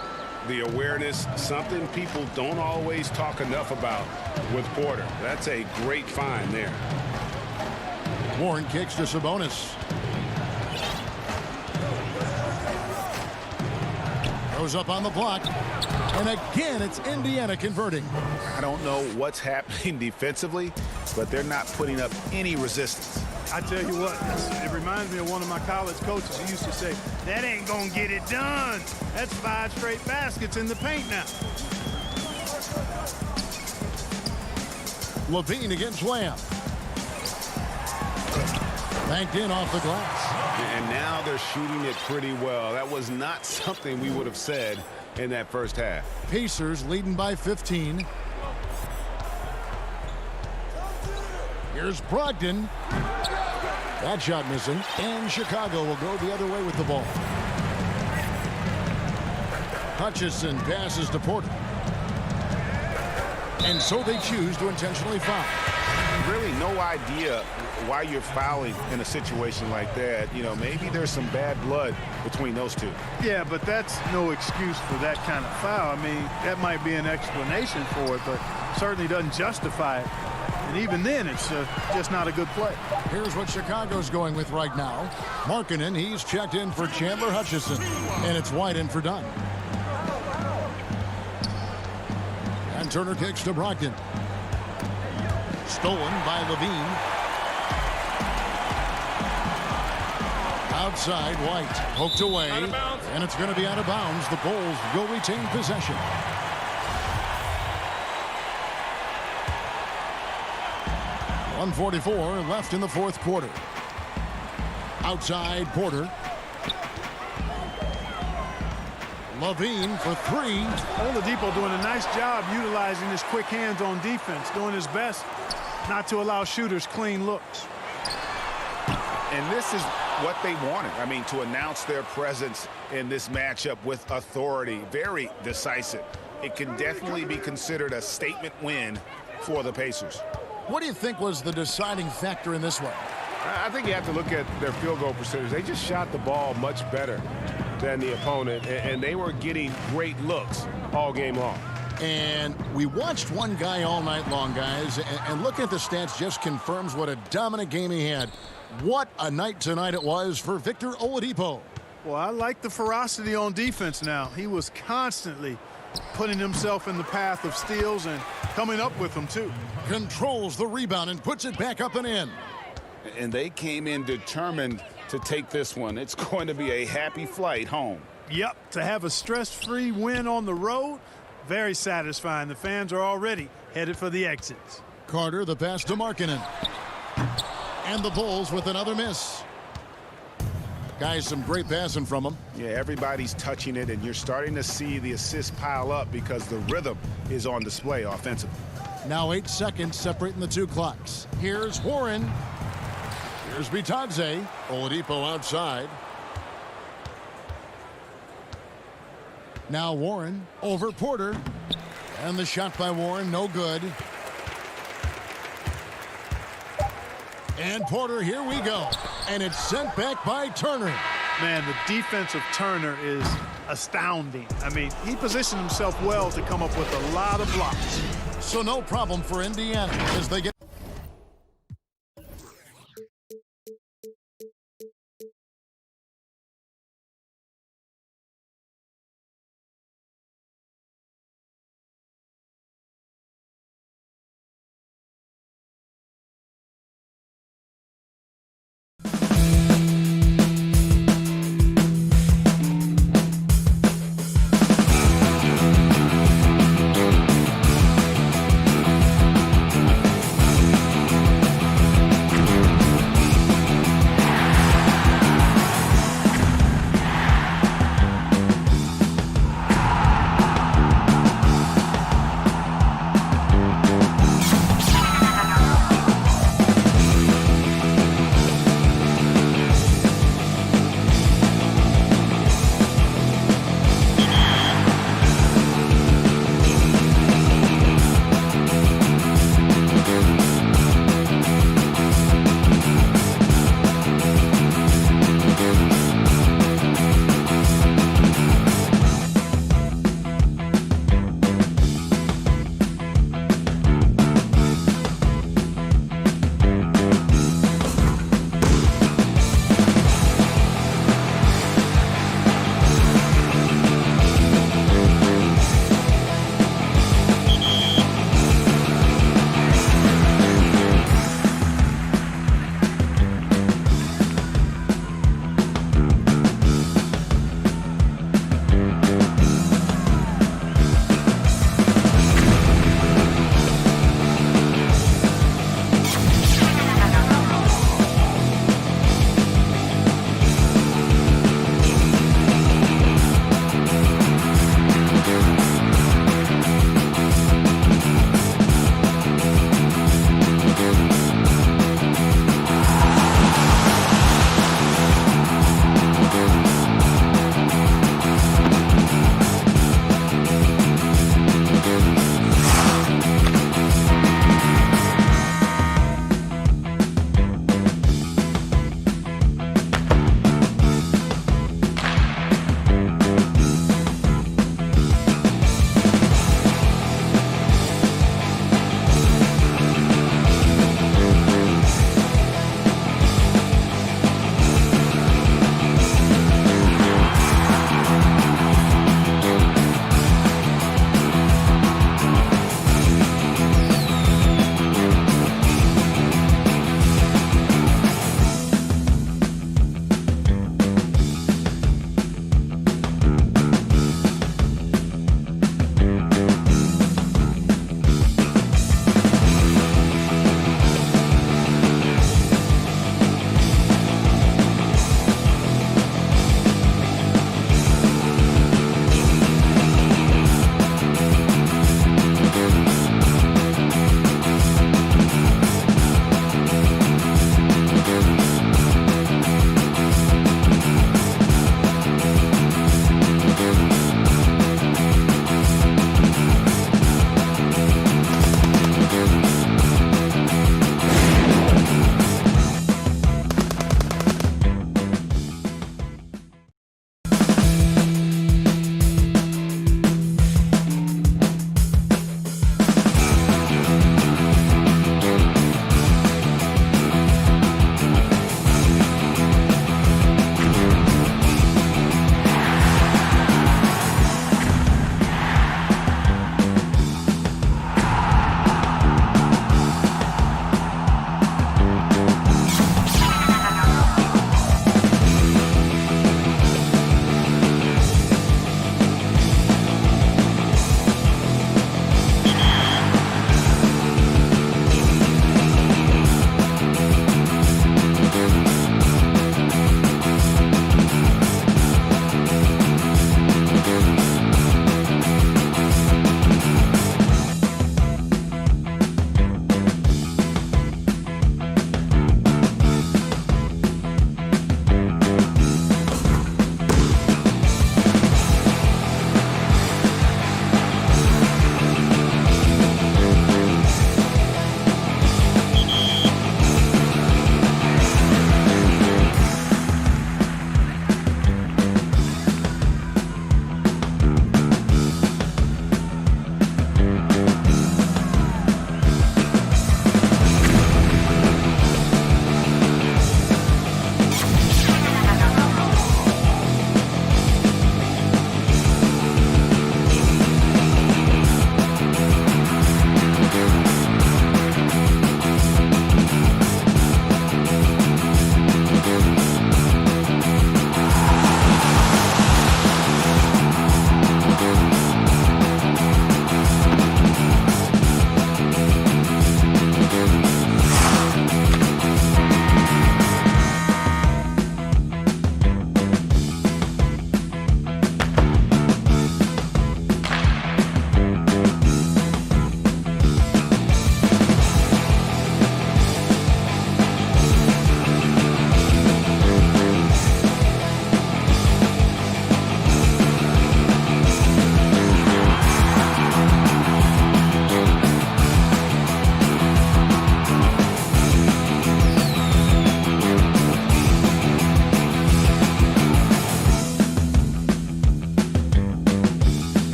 The awareness, something people don't always talk enough about with Porter. That's a great find there. Warren kicks to Sabonis. Goes up on the block. And again, it's Indiana converting. I don't know what's happening defensively, but they're not putting up any resistance. I tell you what, it reminds me of one of my college coaches who used to say, that ain't gonna get it done. That's 5 straight baskets in the paint now. Levine against Lamb. Banked in off the glass. And now they're shooting it pretty well. That was not something we would have said in that first half. Pacers leading by 15. Here's Brogdon. That shot missing. And Chicago will go the other way with the ball. Hutchison passes to Porter. And so they choose to intentionally foul. Really no idea why you're fouling in a situation like that. You know, maybe there's some bad blood between those two. Yeah, but that's no excuse for that kind of foul. I mean, that might be an explanation for it, but certainly doesn't justify it. And even then, it's just not a good play. Here's what Chicago's going with right now. Markkanen, he's checked in for Chandler Hutchison. And it's wide in for Dunn. And Turner kicks to Brogdon. Stolen by Levine. Outside, White. Poked away. And it's going to be out of bounds. The Bulls will retain possession. .144 left in the fourth quarter. Outside, Porter. Levine for 3. Oladipo doing a nice job utilizing his quick hands on defense, doing his best not to allow shooters clean looks. And this is what they wanted. I mean, to announce their presence in this matchup with authority. Very decisive. It can definitely be considered a statement win for the Pacers. What do you think was the deciding factor in this one? I think you have to look at their field goal percentage. They just shot the ball much better than the opponent, and they were getting great looks all game long. And we watched one guy all night long, guys, and looking at the stats just confirms what a dominant game he had. What a night tonight it was for Victor Oladipo. Well, I like the ferocity on defense now. He was constantly putting himself in the path of steals and coming up with them, too. Controls the rebound and puts it back up and in. And they came in determined to take this one. It's going to be a happy flight home. Yep, to have a stress-free win on the road, very satisfying. The fans are already headed for the exits. Carter, the pass to Markkanen. And the Bulls with another miss. Guys, some great passing from him. Yeah, everybody's touching it, and you're starting to see the assists pile up because the rhythm is on display offensively. Now 8 seconds separating the two clocks. Here's Warren. Here's Bitadze. Oladipo outside. Now Warren over Porter. And the shot by Warren, no good. And Porter, here we go. And it's sent back by Turner. Man, the defense of Turner is astounding. I mean, he positioned himself well to come up with a lot of blocks. So no problem for Indiana as they get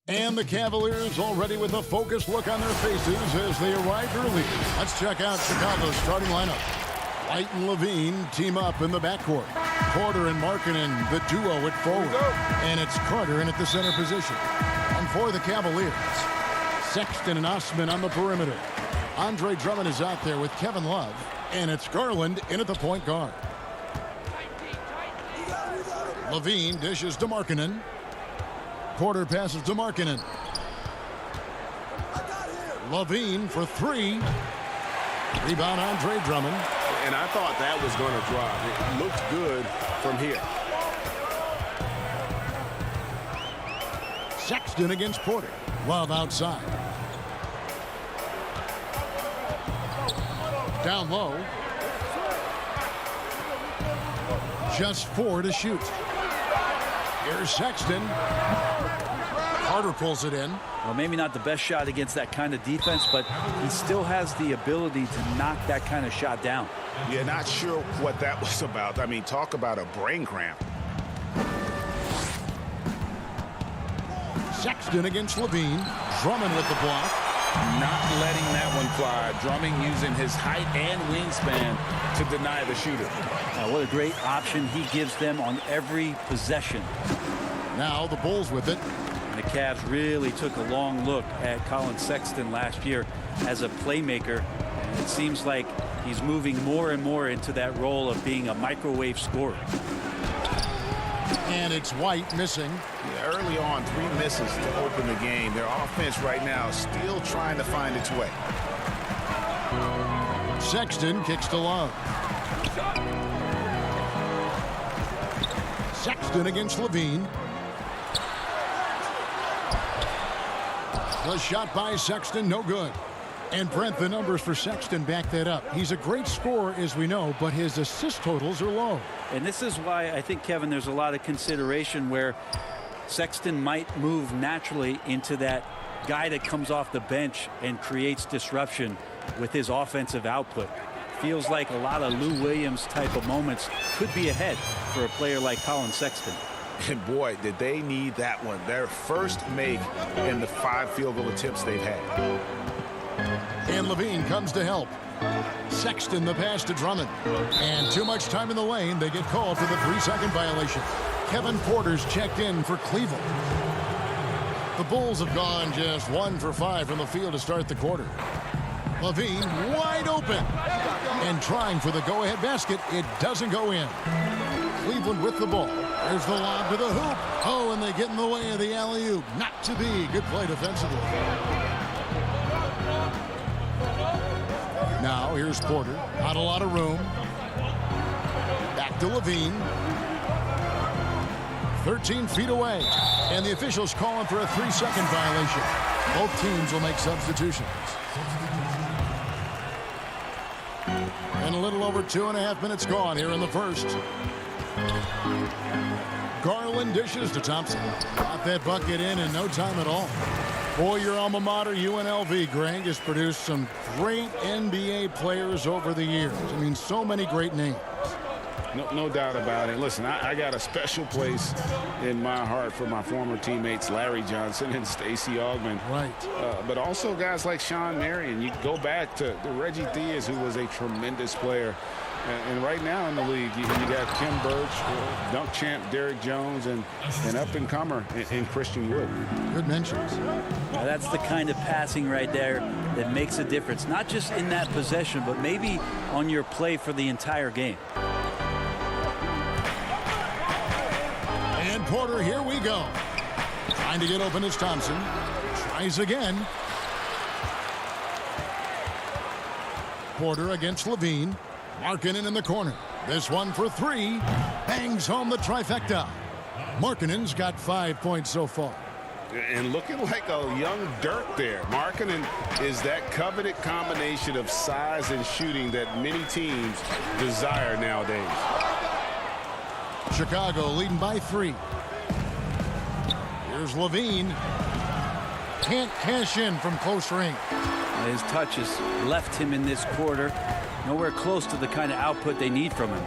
And the Cavaliers already with a focused look on their faces as they arrive early. Let's check out Chicago's starting lineup. White and Levine team up in the backcourt. Porter and Markkanen, the duo at forward. And it's Carter in at the center position. And for the Cavaliers, Sexton and Osman on the perimeter. Andre Drummond is out there with Kevin Love. And it's Garland in at the point guard. Levine dishes to Markkanen. Porter passes to Markkanen. Levine for three. Rebound Andre Drummond. And I thought that was going to drop. It looked good from here. Sexton against Porter. Love outside. Down low. Just 4 to shoot. Here's Sexton. Carter pulls it in. Well, maybe not the best shot against that kind of defense, but he still has the ability to knock that kind of shot down. Yeah, not sure what that was about. I mean, talk about a brain cramp. Sexton against Levine. Drummond with the block. Not letting that one fly. Drummond using his height and wingspan to deny the shooter. What a great option he gives them on every possession. Now the Bulls with it. And the Cavs really took a long look at Colin Sexton last year as a playmaker. And it seems like he's moving more and more into that role of being a microwave scorer. And it's White missing. Yeah, early on, 3 misses to open the game. Their offense right now still trying to find its way. Sexton kicks to Love. Sexton against Levine. The shot by Sexton, no good. And Brent, the numbers for Sexton back that up. He's a great scorer, as we know, but his assist totals are low. And this is why I think, Kevin, there's a lot of consideration where Sexton might move naturally into that guy that comes off the bench and creates disruption with his offensive output. Feels like a lot of Lou Williams type of moments could be ahead for a player like Colin Sexton. And boy, did they need that one. Their first make in the 5 field goal attempts they've had. And Levine comes to help. Sexton the pass to Drummond. And too much time in the lane. They get called for the 3-second violation. Kevin Porter's checked in for Cleveland. The Bulls have gone just 1 for 5 from the field to start the quarter. Levine wide open. And trying for the go-ahead basket. It doesn't go in. Cleveland with the ball. There's the lob to the hoop. Oh, and they get in the way of the alley-oop. Not to be. Good play defensively. Now here's Porter. Not a lot of room. Back to Levine. 13 feet away. And the officials calling for a 3-second violation. Both teams will make substitutions. And a little over 2.5 minutes gone here in the first. Garland dishes to Thompson. Got that bucket in no time at all. Boy, your alma mater, UNLV, Greg, has produced some great NBA players over the years. I mean, so many great names. No doubt about it. Listen, I got a special place in my heart for my former teammates Larry Johnson and Stacey Augmon. Right. But also guys like Sean Marion. You go back to Reggie Diaz, who was a tremendous player. And right now in the league, you got Kim Birch, dunk champ Derrick Jones, and an up-and-comer in Christian Wood. Good mentions. Now that's the kind of passing right there that makes a difference, not just in that possession, but maybe on your play for the entire game. And Porter, here we go. Trying to get open is Thompson. Tries again. Porter against Levine. Markkanen in the corner. This one for 3. Bangs home the trifecta. Markkanen's got 5 points so far. And looking like a young Dirk there. Markkanen is that coveted combination of size and shooting that many teams desire nowadays. Chicago leading by 3. Here's Levine. Can't cash in from close range. His touch has left him in this quarter. Nowhere close to the kind of output they need from him.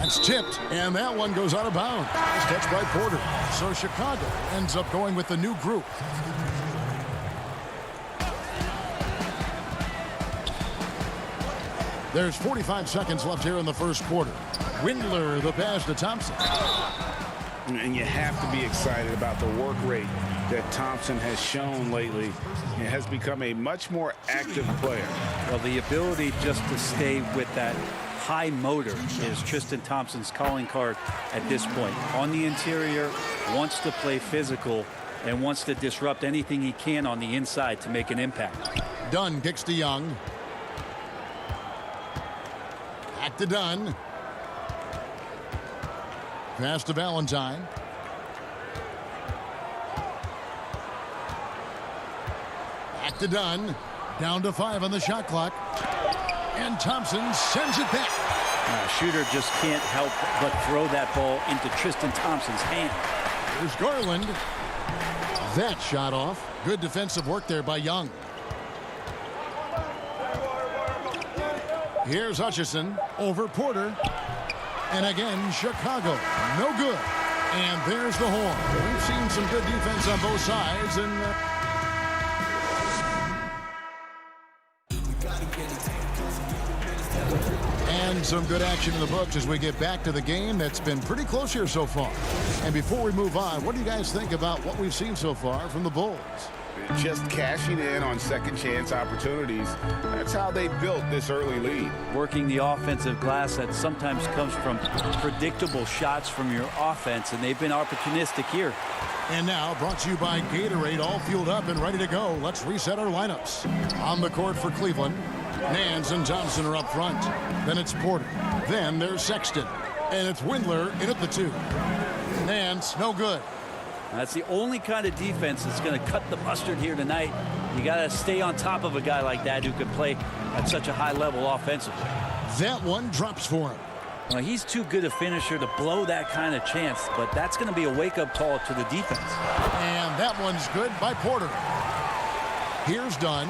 That's tipped, and that one goes out of bounds. Nice catch by Porter. So Chicago ends up going with the new group. There's 45 seconds left here in the first quarter. Windler, the pass to Thompson. And you have to be excited about the work rate that Thompson has shown lately. He has become a much more active player. Well, the ability just to stay with that high motor is Tristan Thompson's calling card at this point. On the interior, wants to play physical and wants to disrupt anything he can on the inside to make an impact. Dunn kicks to Young. Back to Dunn. Pass to Valentine. Back to Dunn. Down to 5 on the shot clock. And Thompson sends it back. Shooter just can't help but throw that ball into Tristan Thompson's hand. Here's Garland. That shot off. Good defensive work there by Young. Here's Hutchison over Porter. And again, Chicago. No good. And there's the horn. We've seen some good defense on both sides. And some good action in the books as we get back to the game that's been pretty close here so far. And before we move on, what do you guys think about what we've seen so far from the Bulls? Just cashing in on second chance opportunities. That's how they built this early lead. Working the offensive glass that sometimes comes from predictable shots from your offense, and they've been opportunistic here. And now, brought to you by Gatorade, all fueled up and ready to go. Let's reset our lineups. On the court for Cleveland, Nance and Thompson are up front. Then it's Porter. Then there's Sexton. And it's Windler in at the 2. Nance, no good. That's the only kind of defense that's going to cut the mustard here tonight. You got to stay on top of a guy like that who can play at such a high level offensively. That one drops for him. Well, he's too good a finisher to blow that kind of chance, but that's going to be a wake-up call to the defense. And that one's good by Porter. Here's Dunn.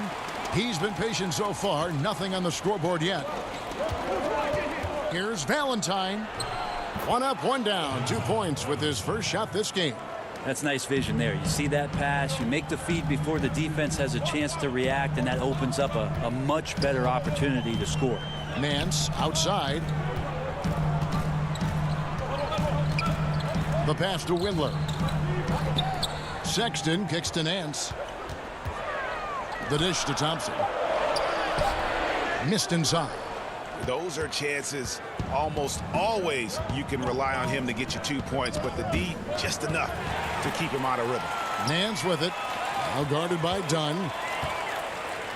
He's been patient so far. Nothing on the scoreboard yet. Here's Valentine. 1 up, 1 down. 2 points with his first shot this game. That's nice vision there. You see that pass, you make the feed before the defense has a chance to react, and that opens up a much better opportunity to score. Nance outside. The pass to Windler. Sexton kicks to Nance. The dish to Thompson. Missed inside. Those are chances almost always you can rely on him to get you 2 points, but the D just enough to keep him out of rhythm. Nance with it. Now guarded by Dunn.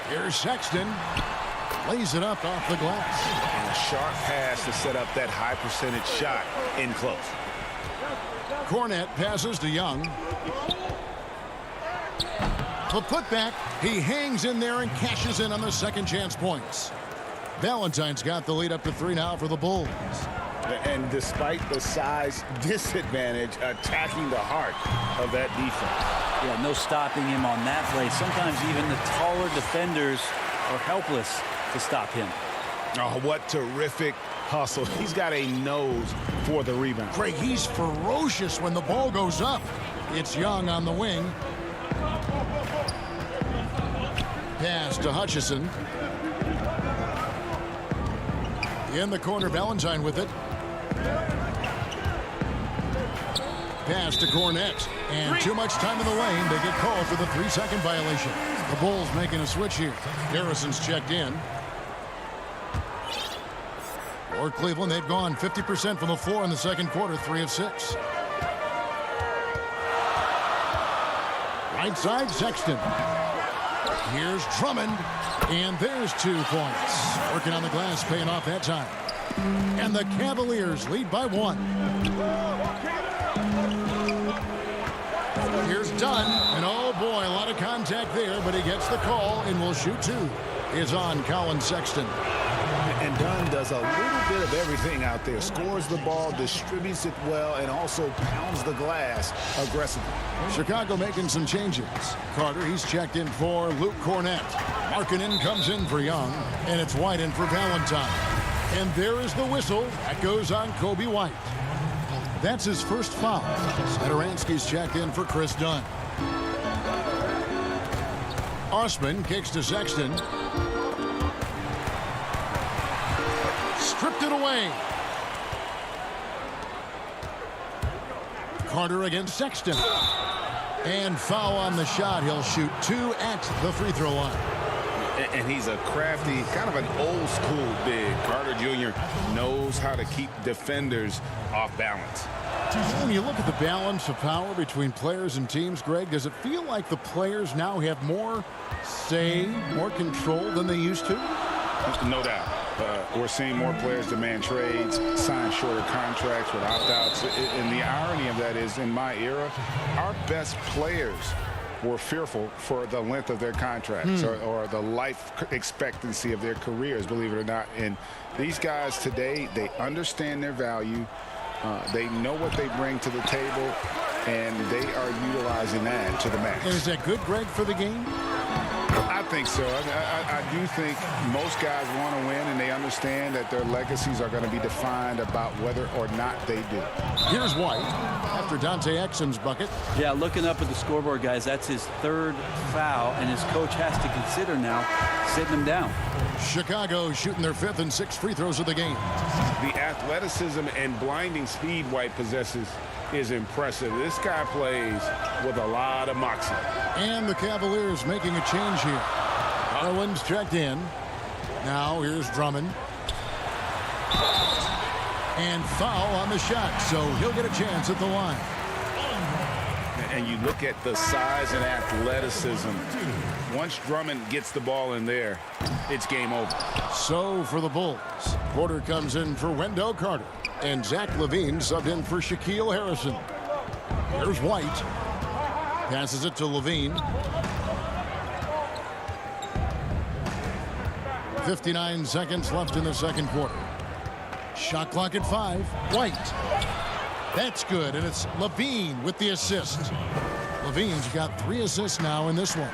Here's Sexton. Lays it up off the glass. And a sharp pass to set up that high percentage shot in close. Cornette passes to Young. The putback. He hangs in there and cashes in on the second chance points. Valentine's got the lead up to 3 now for the Bulls. And despite the size disadvantage, attacking the heart of that defense. Yeah, no stopping him on that play. Sometimes even the taller defenders are helpless to stop him. Oh, what terrific hustle. He's got a nose for the rebound. Greg, he's ferocious when the ball goes up. It's Young on the wing. Pass to Hutchison. In the corner, Valentine with it. Pass to Cornette. And too much time in the lane. They get called for the 3-second violation. The Bulls making a switch here. Harrison's checked in. For Cleveland, they've gone 50% from the floor in the second quarter, 3 of 6. Right side, Sexton. Here's Drummond. And there's 2 points. Working on the glass, paying off that time. And the Cavaliers lead by 1. Here's Dunn. And oh boy, a lot of contact there, but he gets the call and will shoot 2. Is on Colin Sexton. And Dunn does a little bit of everything out there. Scores the ball, distributes it well, and also pounds the glass aggressively. Chicago making some changes. Carter, he's checked in for Luke Cornette. Markkanen comes in for Young, and it's White in for Valentine. And there is the whistle. That goes on Kobe White. That's his first foul. Satoransky's checked in for Chris Dunn. Osman kicks to Sexton. Stripped it away. Carter against Sexton. And foul on the shot. He'll shoot 2 at the free throw line. And he's a crafty, kind of an old school big. Carter Jr. knows how to keep defenders off balance. When you look at the balance of power between players and teams, Greg, does it feel like the players now have more say, more control than they used to? No doubt. We're seeing more players demand trades, sign shorter contracts with opt-outs. And the irony of that is, in my era, our best players were fearful for the length of their contracts or the life expectancy of their careers, believe it or not. And these guys today, they understand their value. They know what they bring to the table, and they are utilizing that to the max. And is that good, Greg, for the game? I think so. I do think most guys want to win, and they understand that their legacies are going to be defined about whether or not they do. Here's White after Dante Exum's bucket. Yeah, looking up at the scoreboard, guys, that's his 3rd foul, and his coach has to consider now sitting him down. Chicago shooting their 5th and 6th free throws of the game. The athleticism and blinding speed White possesses is impressive. This guy plays with a lot of moxie. And the Cavaliers making a change here. Garland's checked in. Now here's Drummond. And foul on the shot, so he'll get a chance at the line. And you look at the size and athleticism. Once Drummond gets the ball in there, it's game over. So for the Bulls, Porter comes in for Wendell Carter. And Zach LaVine subbed in for Shaquille Harrison. Here's White. Passes it to LaVine. 59 seconds left in the second quarter. Shot clock at 5. White. That's good, and it's LaVine with the assist. LaVine's got 3 assists now in this one.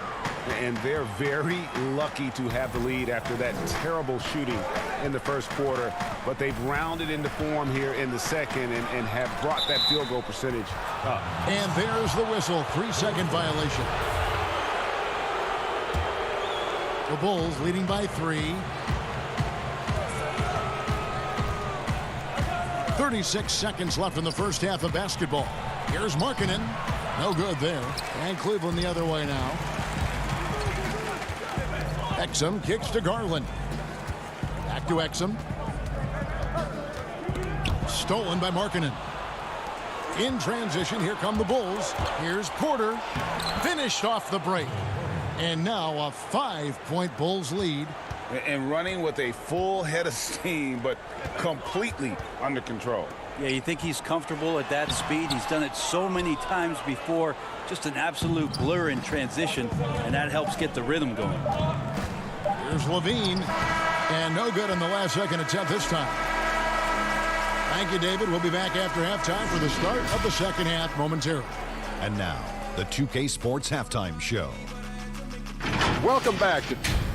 And they're very lucky to have the lead after that terrible shooting in the first quarter. But they've rounded into form here in the second and have brought that field goal percentage up. And there's the whistle. 3-second violation. The Bulls leading by 3. 36 seconds left in the first half of basketball. Here's Markkanen. No good there. And Cleveland the other way now. Exum kicks to Garland. Back to Exum. Stolen by Markkanen. In transition, here come the Bulls. Here's Porter. Finished off the break. And now a 5-point Bulls lead. And running with a full head of steam, but completely under control. Yeah, you think he's comfortable at that speed. He's done it so many times before. Just an absolute blur in transition, and that helps get the rhythm going. Here's LaVine. And no good in the last second attempt this time. Thank you, David. We'll be back after halftime for the start of the second half momentarily. And now, the 2K Sports Halftime Show. Welcome back.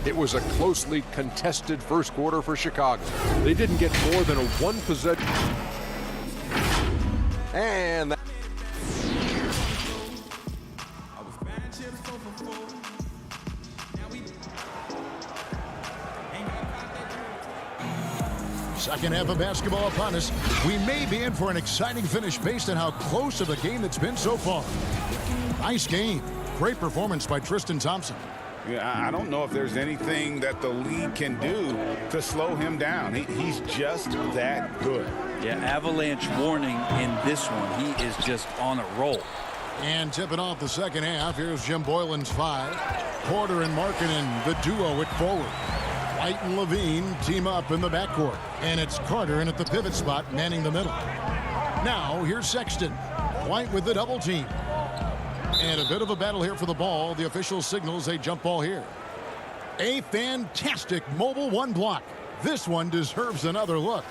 It was a closely contested first quarter for Chicago. They didn't get more than a 1 possession. And second half of basketball upon us. We may be in for an exciting finish based on how close of a game it's been so far. Nice game. Great performance by Tristan Thompson. Yeah, I don't know if there's anything that the league can do to slow him down. He's just that good. Yeah, avalanche warning in this one. He is just on a roll. And tipping off the second half, here's Jim Boylan's 5. Porter and Markkanen, the duo at forward. White and LaVine team up in the backcourt. And it's Carter in at the pivot spot, manning the middle. Now, here's Sexton. White with the double team. And a bit of a battle here for the ball. The official signals a jump ball here. A fantastic mobile 1 block. This one deserves another look.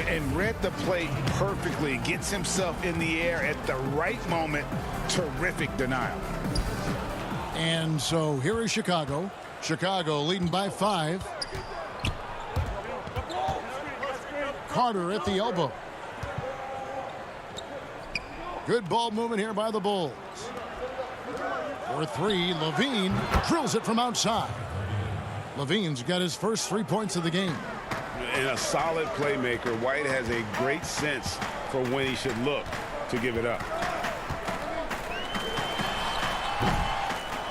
And read the play perfectly. Gets himself in the air at the right moment. Terrific denial. And so here is Chicago. Chicago leading by 5. Carter at the elbow. Good ball movement here by the Bulls. For three, Levine drills it from outside. Levine's got his first 3 points of the game. And a solid playmaker. White has a great sense for when he should look to give it up.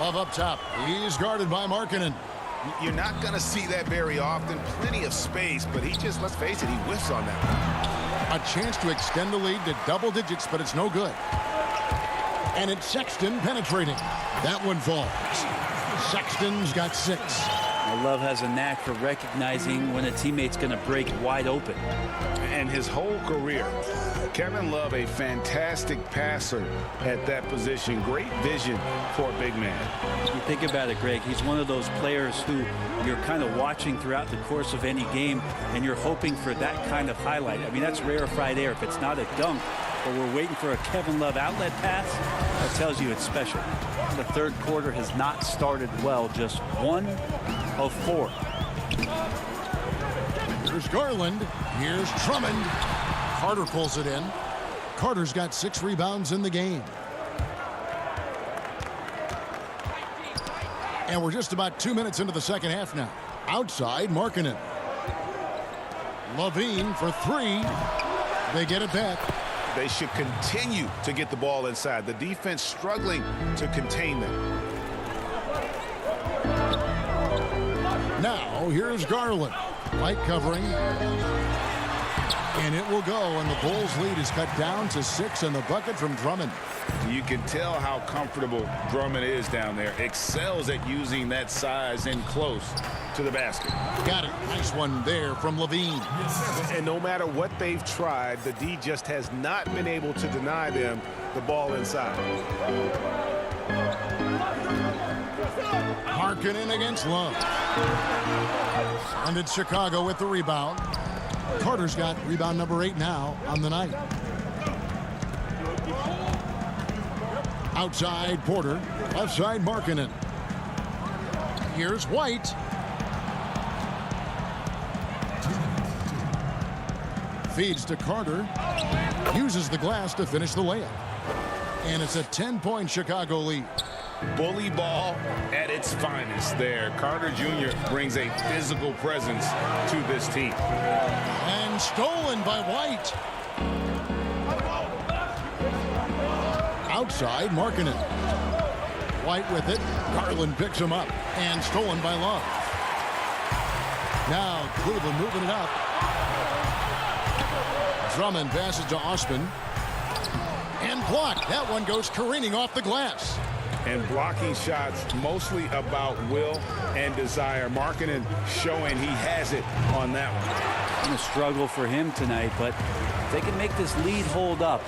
Love up top. He's guarded by Markkanen. You're not going to see that very often. Plenty of space, but he just, let's face it, he whiffs on that. A chance to extend the lead to double digits, but it's no good. And it's Sexton penetrating. That one falls. Sexton's got 6. Love has a knack for recognizing when a teammate's going to break wide open. And his whole career, Kevin Love, a fantastic passer at that position. Great vision for a big man. You think about it, Greg, he's one of those players who you're kind of watching throughout the course of any game, and you're hoping for that kind of highlight. I mean, that's rarefied air. If it's not a dunk, but we're waiting for a Kevin Love outlet pass, that tells you it's special. The third quarter has not started well, just 1 of 4. Here's Garland. Here's Drummond. Carter pulls it in. Carter's got 6 rebounds in the game. And we're just about 2 minutes into the second half now. Outside, Markkanen. Levine for 3. They get it back. They should continue to get the ball inside. The defense struggling to contain them. Now, here's Garland. Light covering. And it will go, and the Bulls' lead is cut down to 6 in the bucket from Drummond. You can tell how comfortable Drummond is down there. Excels at using that size in close to the basket. Got it. Nice one there from Levine. And no matter what they've tried, the D just has not been able to deny them the ball inside. Markkanen against Love. And it's Chicago with the rebound. Carter's got rebound number 8 now on the night. Outside Porter. Left side Markkanen. Here's White. Feeds to Carter. Uses the glass to finish the layup. And it's a 10-point Chicago lead. Bully ball at its finest there. Carter Jr. brings a physical presence to this team. And stolen by White. Outside, Markkanen. White with it. Garland picks him up. And stolen by Love. Now Cleveland moving it up. Drummond passes to Osman. And blocked. That one goes careening off the glass. And blocking shots mostly about will and desire. Markkanen showing he has it on that one. It's going to struggle for him tonight, but if they can make this lead hold up,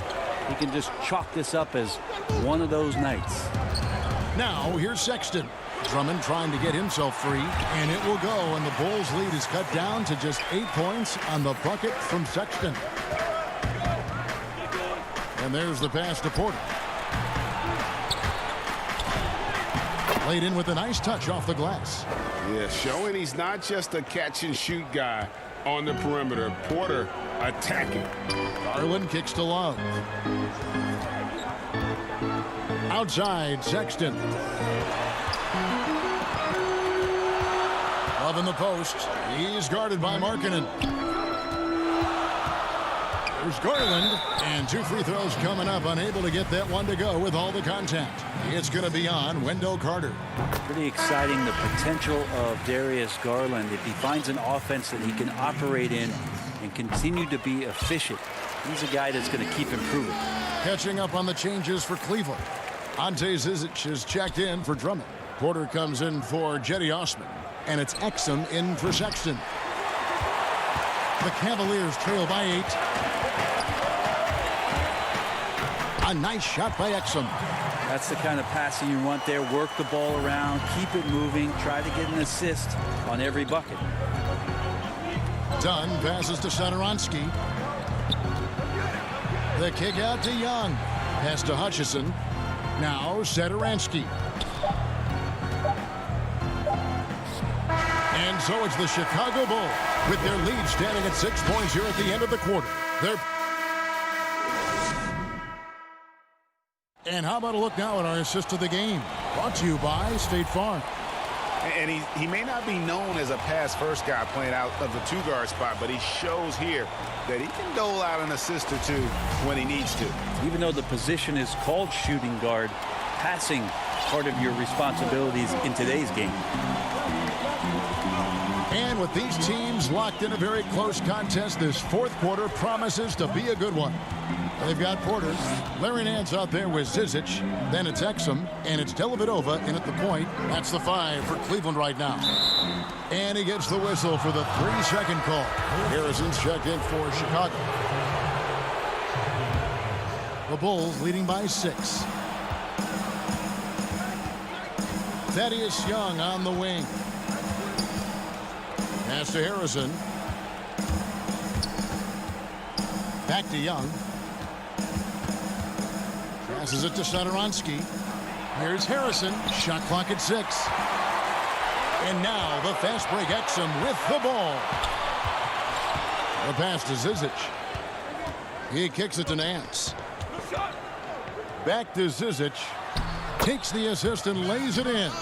he can just chalk this up as one of those nights. Now here's Sexton. Drummond trying to get himself free, and it will go, and the Bulls' lead is cut down to just 8 points on the bucket from Sexton. And there's the pass to Porter. Laid in with a nice touch off the glass. Yeah, showing he's not just a catch-and-shoot guy on the perimeter. Porter attacking. Garland kicks to Love. Outside, Sexton. Love in the post. He's guarded by Markkanen. There's Garland. And 2 free throws coming up. Unable to get that one to go with all the contact. It's going to be on Wendell Carter. Pretty exciting, the potential of Darius Garland. If he finds an offense that he can operate in and continue to be efficient, he's a guy that's going to keep improving. Catching up on the changes for Cleveland. Ante Zizic is checked in for Drummond. Porter comes in for Jetty Osman. And it's Exum in for Sexton. The Cavaliers trail by 8. A nice shot by Exum. That's the kind of passing you want there. Work the ball around, keep it moving, try to get an assist on every bucket. Dunn passes to Satoransky. The kick out to Young. Pass to Hutchison. Now Satoransky. And so it's the Chicago Bulls with their lead standing at 6 points here at the end of the quarter. And how about a look now at our assist of the game? Brought to you by State Farm. And he may not be known as a pass-first guy playing out of the two-guard spot, but he shows here that he can dole out an assist or two when he needs to. Even though the position is called shooting guard, passing part of your responsibilities in today's game. And with these teams locked in a very close contest, this fourth quarter promises to be a good one. They've got Porter. Larry Nance out there with Zizic. Then it's Exum, and it's Dellavedova in at the point. That's the 5 for Cleveland right now. And he gets the whistle for the 3-second call. Harrison's checked in for Chicago. The Bulls leading by 6. Thaddeus Young on the wing. Pass to Harrison. Back to Young. Passes it to Satoransky. Here's Harrison. Shot clock at 6. And now the fast break Exum with the ball. The pass to Zizic. He kicks it to Nance. Back to Zizic. Takes the assist and lays it in.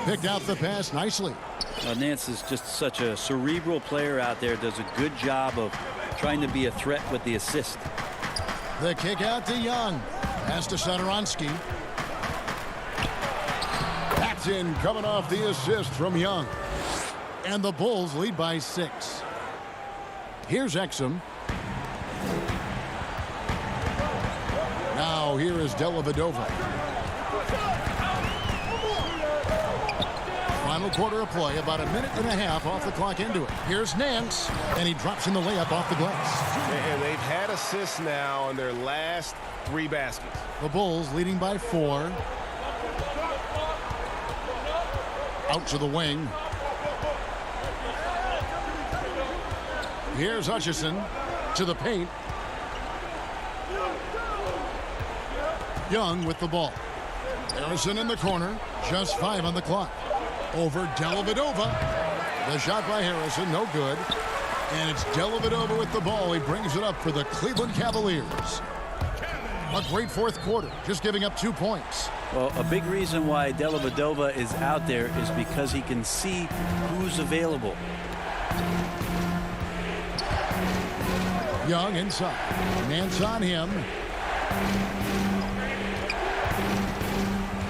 Picked out the pass nicely. Nance is just such a cerebral player out there. Does a good job of trying to be a threat with the assist. The kick out to Young. Pass to Satoransky. That's in, coming off the assist from Young. And the Bulls lead by 6. Here's Exum. Now here is Dellavedova. Final quarter of play, about a minute and a half off the clock into it. Here's Nance, and he drops in the layup off the glass. And they've had assists now on their last 3 baskets. The Bulls leading by 4. Out to the wing. Here's Hutchison to the paint. Young with the ball. Harrison in the corner. Just 5 on the clock. Over Dellavedova. The shot by Harrison, no good. And it's Dellavedova with the ball. He brings it up for the Cleveland Cavaliers. A great fourth quarter, just giving up 2 points. Well, a big reason why Dellavedova is out there is because he can see who's available. Young inside. Nance on him.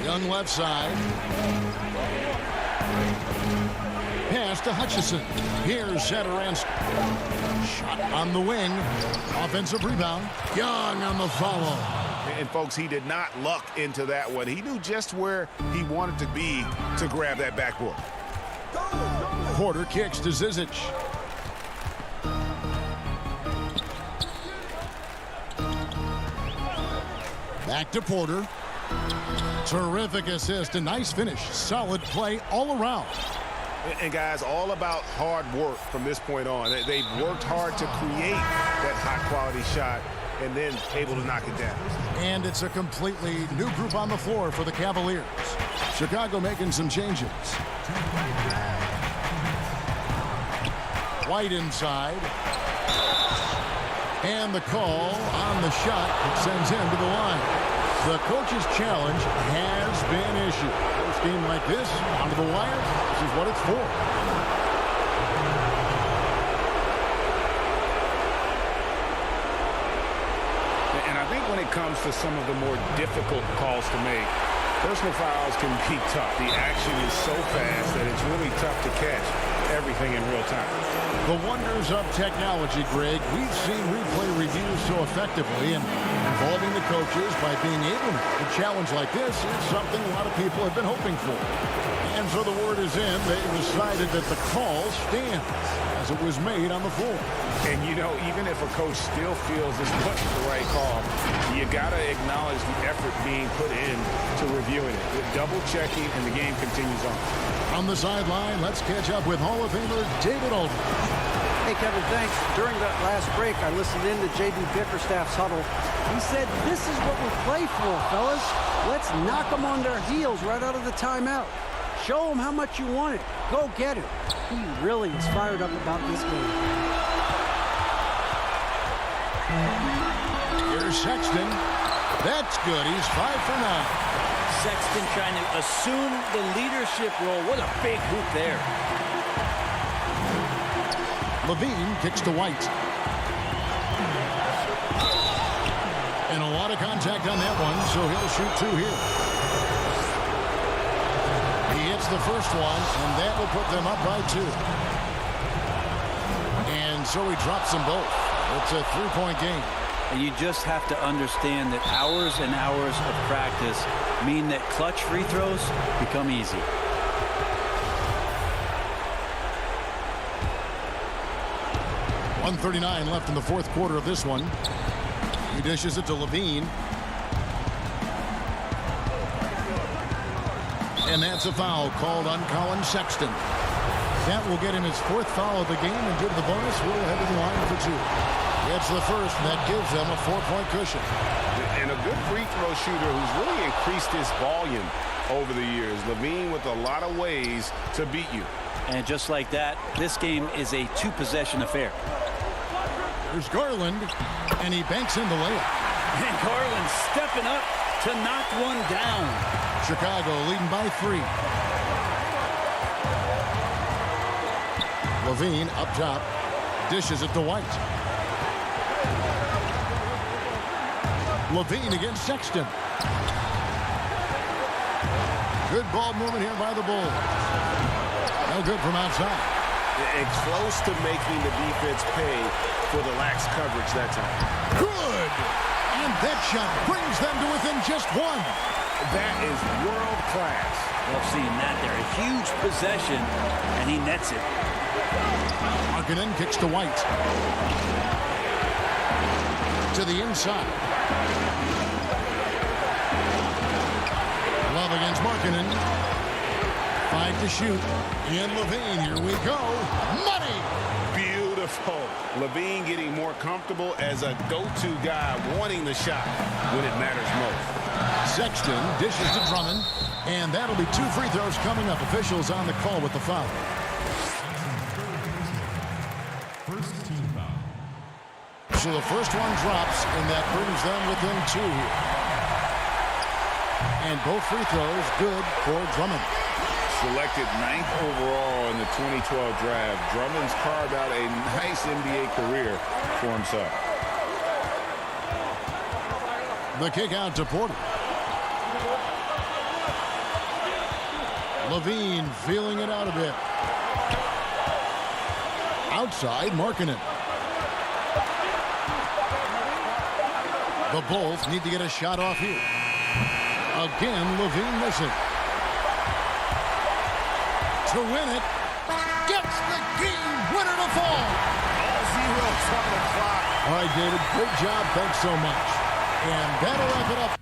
Young left side. Pass to Hutchison. Here's Satoransky. Shot on the wing. Offensive rebound. Young on the follow. And folks, he did not luck into that one. He knew just where he wanted to be to grab that backboard. Porter kicks to Zizic. Back to Porter. Terrific assist, a nice finish. Solid play all around. And guys, all about hard work from this point on. They've worked hard to create that high-quality shot and then able to knock it down. And it's a completely new group on the floor for the Cavaliers. Chicago making some changes. White inside. And the call on the shot that sends him to the line. The coach's challenge has been issued. First game like this, onto the wire, this is what it's for. And I think when it comes to some of the more difficult calls to make, personal fouls can be tough. The action is so fast that it's really tough to catch everything in real time. The wonders of technology, Greg. We've seen replay reviews so effectively, and involving the coaches by being able to a challenge like this is something a lot of people have been hoping for. And so the word is in. They decided that the call stands as it was made on the floor. And, you know, even if a coach still feels this wasn't the right call, you got to acknowledge the effort being put in to reviewing it. With double-checking, and the game continues on. On the sideline, let's catch up with Hall of Famer David Aldridge. Hey, Kevin, thanks. During that last break, I listened in to J.B. Bickerstaff's huddle. He said, this is what we play for, fellas. Let's knock them on their heels right out of the timeout. Show him how much you want it. Go get it. He really is fired up about this game. Here's Sexton. That's good. He's 5 for 9. Sexton trying to assume the leadership role. What a big hoop there. Levine kicks to White. And a lot of contact on that one, so he'll shoot 2 here. He hits the first one, and that will put them up by 2. And so he drops them both. It's a 3-point game. And you just have to understand that hours and hours of practice mean that clutch free throws become easy. .139 left in the fourth quarter of this one. He dishes it to Levine. And that's a foul called on Colin Sexton. That will get him his 4th foul of the game, and due to the bonus, will head to the line for 2. Gets the first, and that gives them a 4-point cushion. And a good free throw shooter who's really increased his volume over the years. Levine with a lot of ways to beat you. And just like that, this game is a 2-possession affair. There's Garland, and he banks in the layup. And Garland stepping up to knock one down. Chicago leading by 3. Levine up top, dishes it to White. Levine against Sexton. Good ball movement here by the Bulls. No good from outside. And close to making the defense pay for the lax coverage that time. Good! And that shot brings them to within just 1. That is world class. Love seeing that there. A huge possession, and he nets it. Markkanen kicks to White. To the inside. Love against Markkanen. 5 to shoot. In Levine, here we go. Money! Beautiful. Levine getting more comfortable as a go-to guy, wanting the shot when it matters most. Sexton dishes to Drummond, and that'll be 2 free throws coming up. Officials on the call with the foul. First team foul. So the first one drops, and that brings them within 2 here. And both free throws good for Drummond. Selected 9th overall in the 2012 draft, Drummond's carved out a nice NBA career for himself. The kick out to Porter. Levine feeling it out a bit. Outside, Markkanen. The Bulls need to get a shot off here. Again, Levine missing. To win it, gets the game winner to fall. All zeros on the clock. All right, David, great job. Thanks so much. And that'll wrap it up.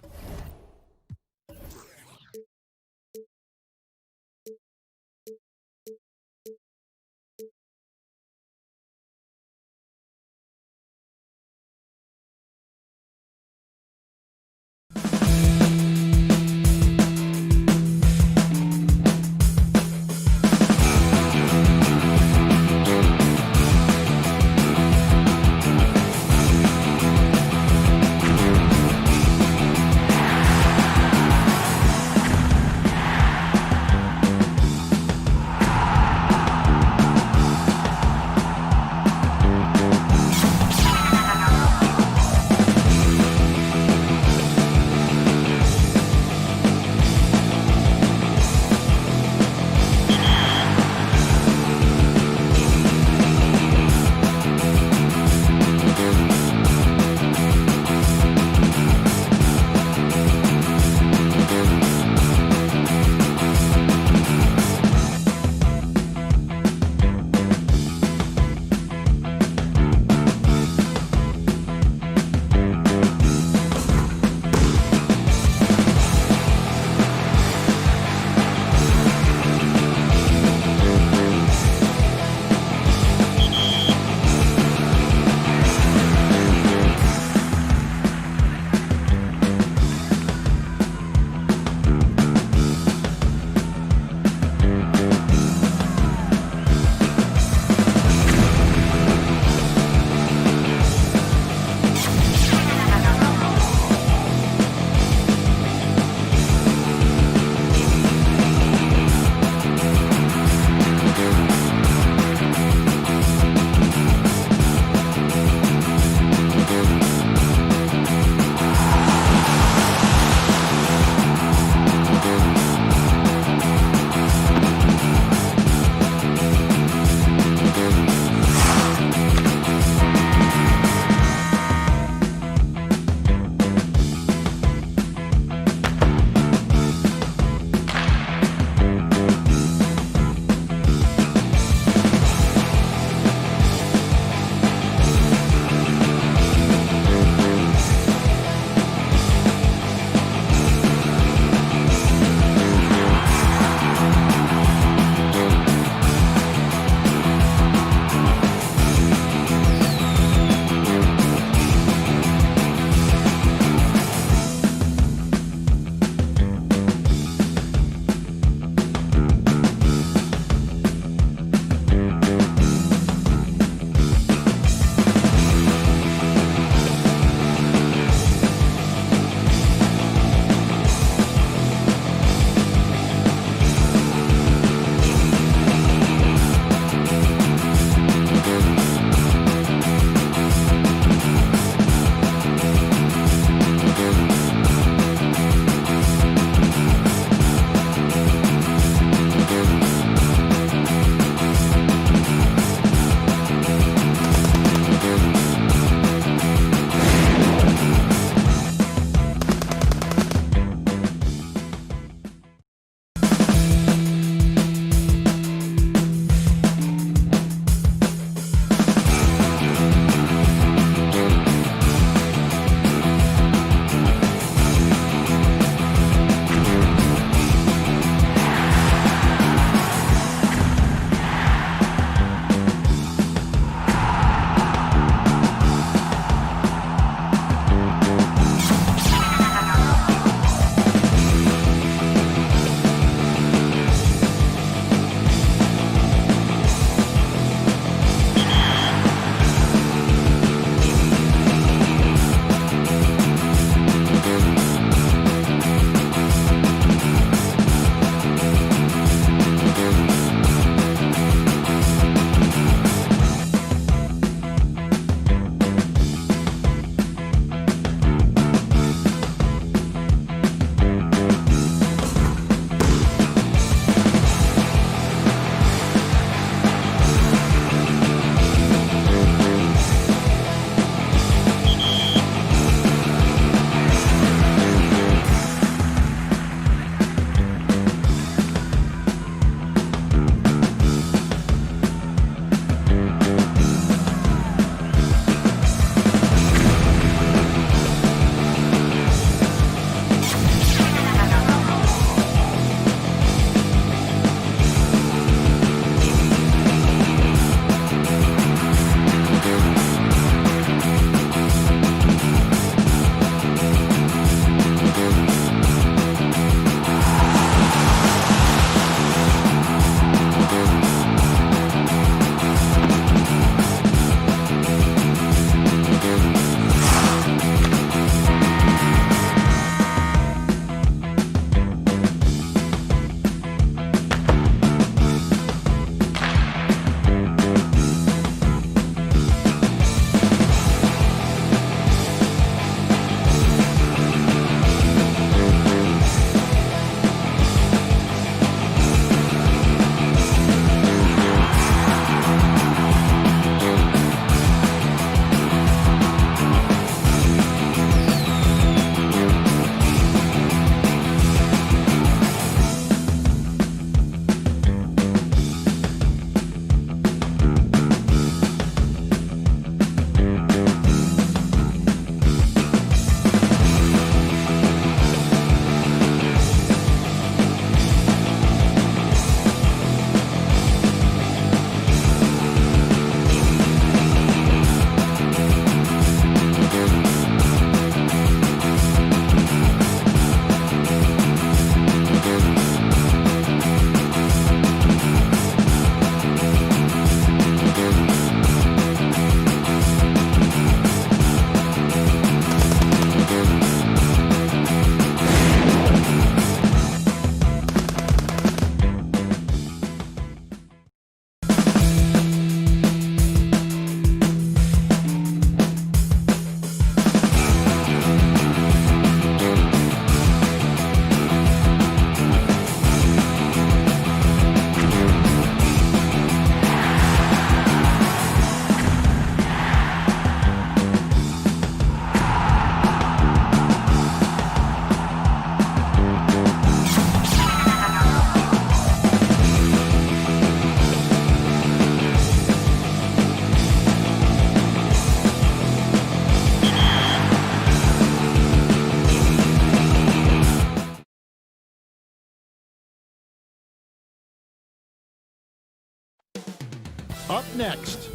up next.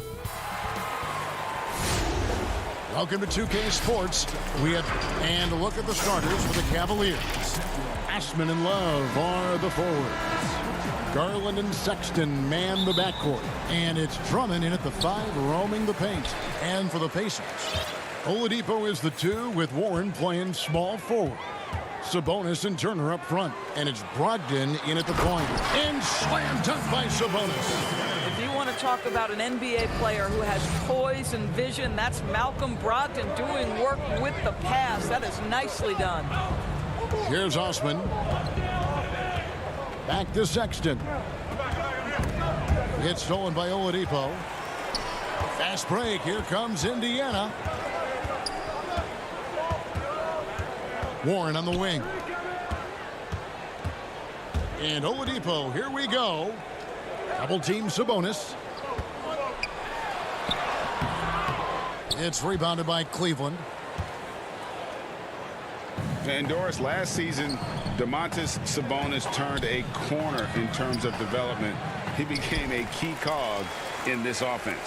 Welcome to 2K Sports. And a look at the starters for the Cavaliers. Ashman and Love are the forwards. Garland and Sexton man the backcourt. And it's Drummond in at the 5 roaming the paint. And for the Pacers, Oladipo is the 2 with Warren playing small forward. Sabonis and Turner up front. And it's Brogdon in at the point. And slam dunk by Sabonis. If you want to talk about an NBA player who has poise and vision, that's Malcolm Brogdon doing work with the pass. That is nicely done. Here's Osman. Back to Sexton. It's stolen by Oladipo. Fast break. Here comes Indiana. Warren on the wing. And Oladipo, here we go. Double team Sabonis. It's rebounded by Cleveland. And Doris, last season, Domantas Sabonis turned a corner in terms of development. He became a key cog in this offense.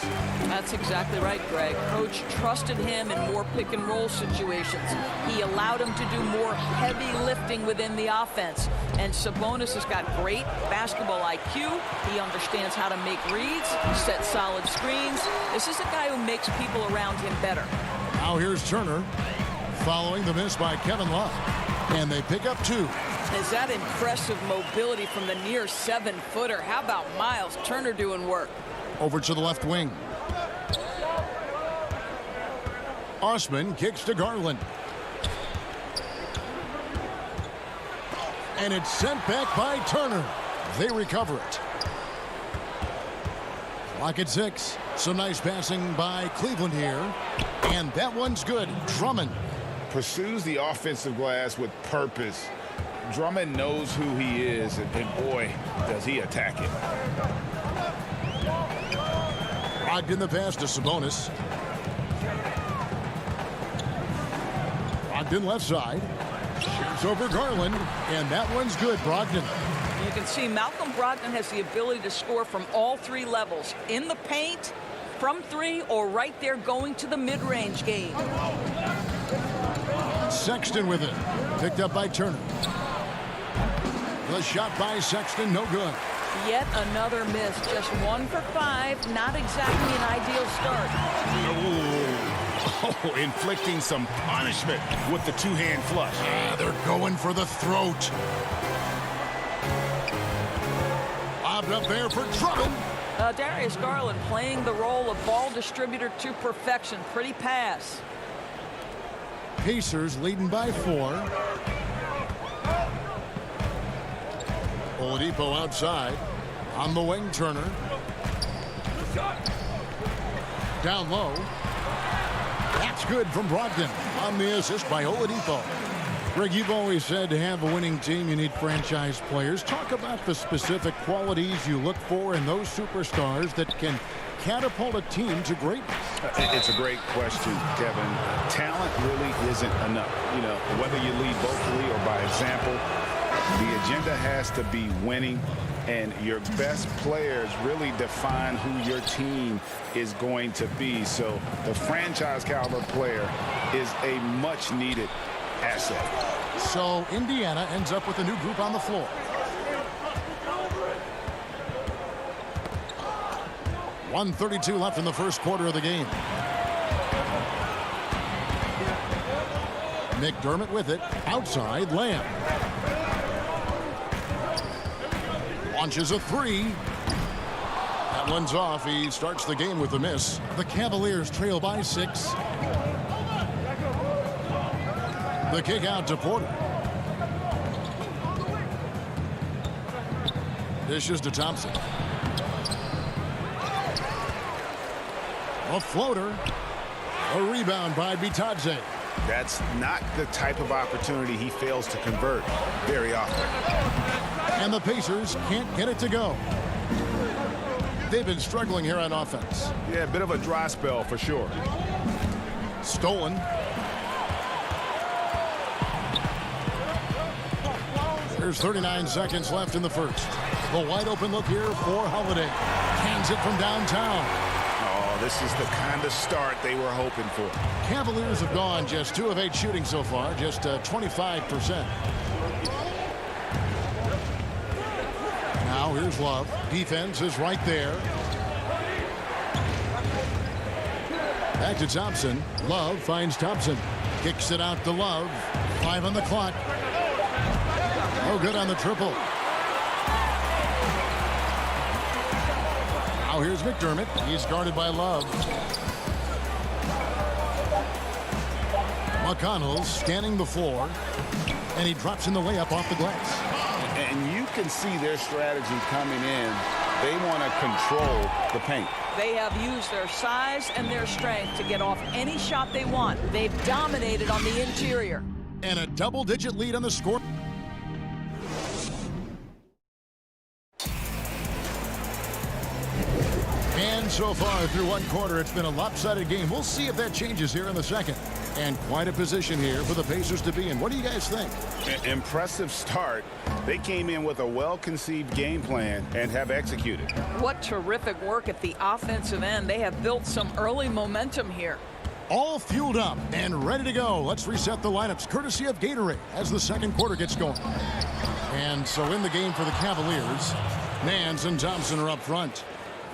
That's exactly right, Greg. Coach trusted him in more pick and roll situations. He allowed him to do more heavy lifting within the offense. And Sabonis has got great basketball IQ. He understands how to make reads, set solid screens. This is a guy who makes people around him better. Now here's Turner following the miss by Kevin Love. And they pick up 2. Is that impressive mobility from the near 7-footer? How about Miles Turner doing work? Over to the left wing. Osman kicks to Garland. And it's sent back by Turner. They recover it. Clock at 6. Some nice passing by Cleveland here. And that one's good. Drummond pursues the offensive glass with purpose. Drummond knows who he is, and boy, does he attack it. Brogdon the pass to Sabonis. Brogdon left side. Shoots over Garland, and that one's good. Brogdon. You can see Malcolm Brogdon has the ability to score from all 3 levels. In the paint, from 3, or right there going to the mid-range game. Sexton with it. Picked up by Turner. The shot by Sexton, no good. Yet another miss. Just 1 for 5. Not exactly an ideal start. Oh, inflicting some punishment with the 2-hand flush. They're going for the throat. Lobbed up there for Drummond. Darius Garland playing the role of ball distributor to perfection. Pretty pass. Pacers leading by 4. Oladipo outside. On the wing, Turner. Down low. That's good from Brogdon on the assist by Oladipo. Greg, you've always said to have a winning team, you need franchise players. Talk about the specific qualities you look for in those superstars that can catapult a team to greatness. It's a great question, Kevin. Talent really isn't enough. You know, whether you lead vocally or by example, the agenda has to be winning, and your best players really define who your team is going to be. So the franchise caliber player is a much needed asset. So Indiana ends up with a new group on the floor. .132 left in the first quarter of the game. McDermott with it. Outside, Lamb. Launches a 3. That one's off. He starts the game with a miss. The Cavaliers trail by 6. The kick out to Porter. Dishes to Thompson. A floater. A rebound by Bitadze. That's not the type of opportunity he fails to convert very often. And the Pacers can't get it to go. They've been struggling here on offense. Yeah, a bit of a dry spell for sure. Stolen. There's 39 seconds left in the first. The wide open look here for Holiday. Hands it from downtown. Oh, this is the kind of start they were hoping for. Cavaliers have gone just 2 of 8 shooting so far, just 25%. Now here's Love. Defense is right there. Back to Thompson. Love finds Thompson. Kicks it out to Love. 5 on the clock. Oh, good on the triple. Now here's McDermott. He's guarded by Love. McConnell scanning the floor. And he drops in the layup off the glass. And you can see their strategy coming in. They want to control the paint. They have used their size and their strength to get off any shot they want. They've dominated on the interior. And a double-digit lead on the score. And so far through one quarter, it's been a lopsided game. We'll see if that changes here in the second. And quite a position here for the Pacers to be in. What do you guys think? Impressive start. They came in with a well-conceived game plan and have executed. What terrific work at the offensive end. They have built some early momentum here. All fueled up and ready to go. Let's reset the lineups courtesy of Gatorade as the second quarter gets going. And so in the game for the Cavaliers, Nance and Thompson are up front.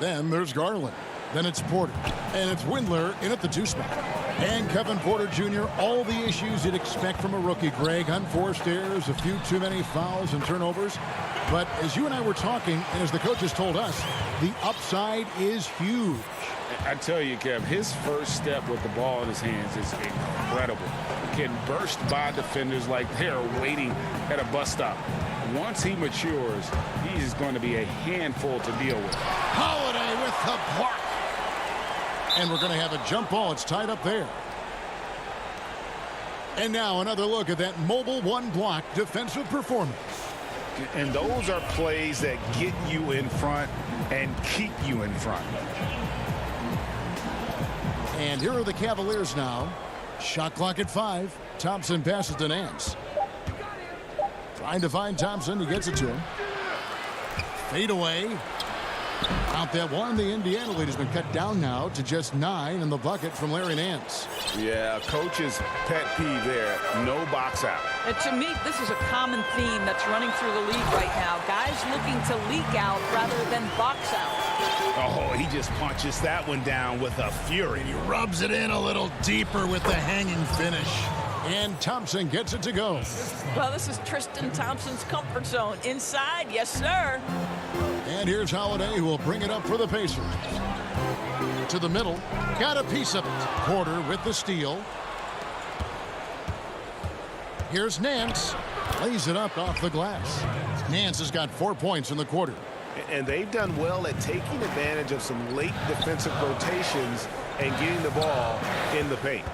Then there's Garland. Then it's Porter. And it's Windler in at the 2 spot. And Kevin Porter Jr., all the issues you'd expect from a rookie, Greg. Unforced errors, a few too many fouls and turnovers. But as you and I were talking, and as the coaches told us, the upside is huge. I tell you, Kev, his first step with the ball in his hands is incredible. He can burst by defenders like they're waiting at a bus stop. Once he matures, he is going to be a handful to deal with. Holiday with the block. And we're going to have a jump ball. It's tied up there. And now another look at that mobile one-block defensive performance. And those are plays that get you in front and keep you in front. And here are the Cavaliers now. Shot clock at 5. Thompson passes to Nance. Trying to find Thompson. He gets it to him. Fade away. Out that one. The Indiana lead has been cut down now to just 9 in the bucket from Larry Nance. Yeah, coach's pet peeve there. No box out. And to me, this is a common theme that's running through the league right now. Guys looking to leak out rather than box out. Oh, he just punches that one down with a fury. He rubs it in a little deeper with the hanging finish. And Thompson gets it to go. Well, this is Tristan Thompson's comfort zone. Inside, yes, sir. And here's Holiday, who will bring it up for the Pacers. To the middle. Got a piece of it. Porter with the steal. Here's Nance. Lays it up off the glass. Nance has got 4 points in the quarter. And they've done well at taking advantage of some late defensive rotations and getting the ball in the paint.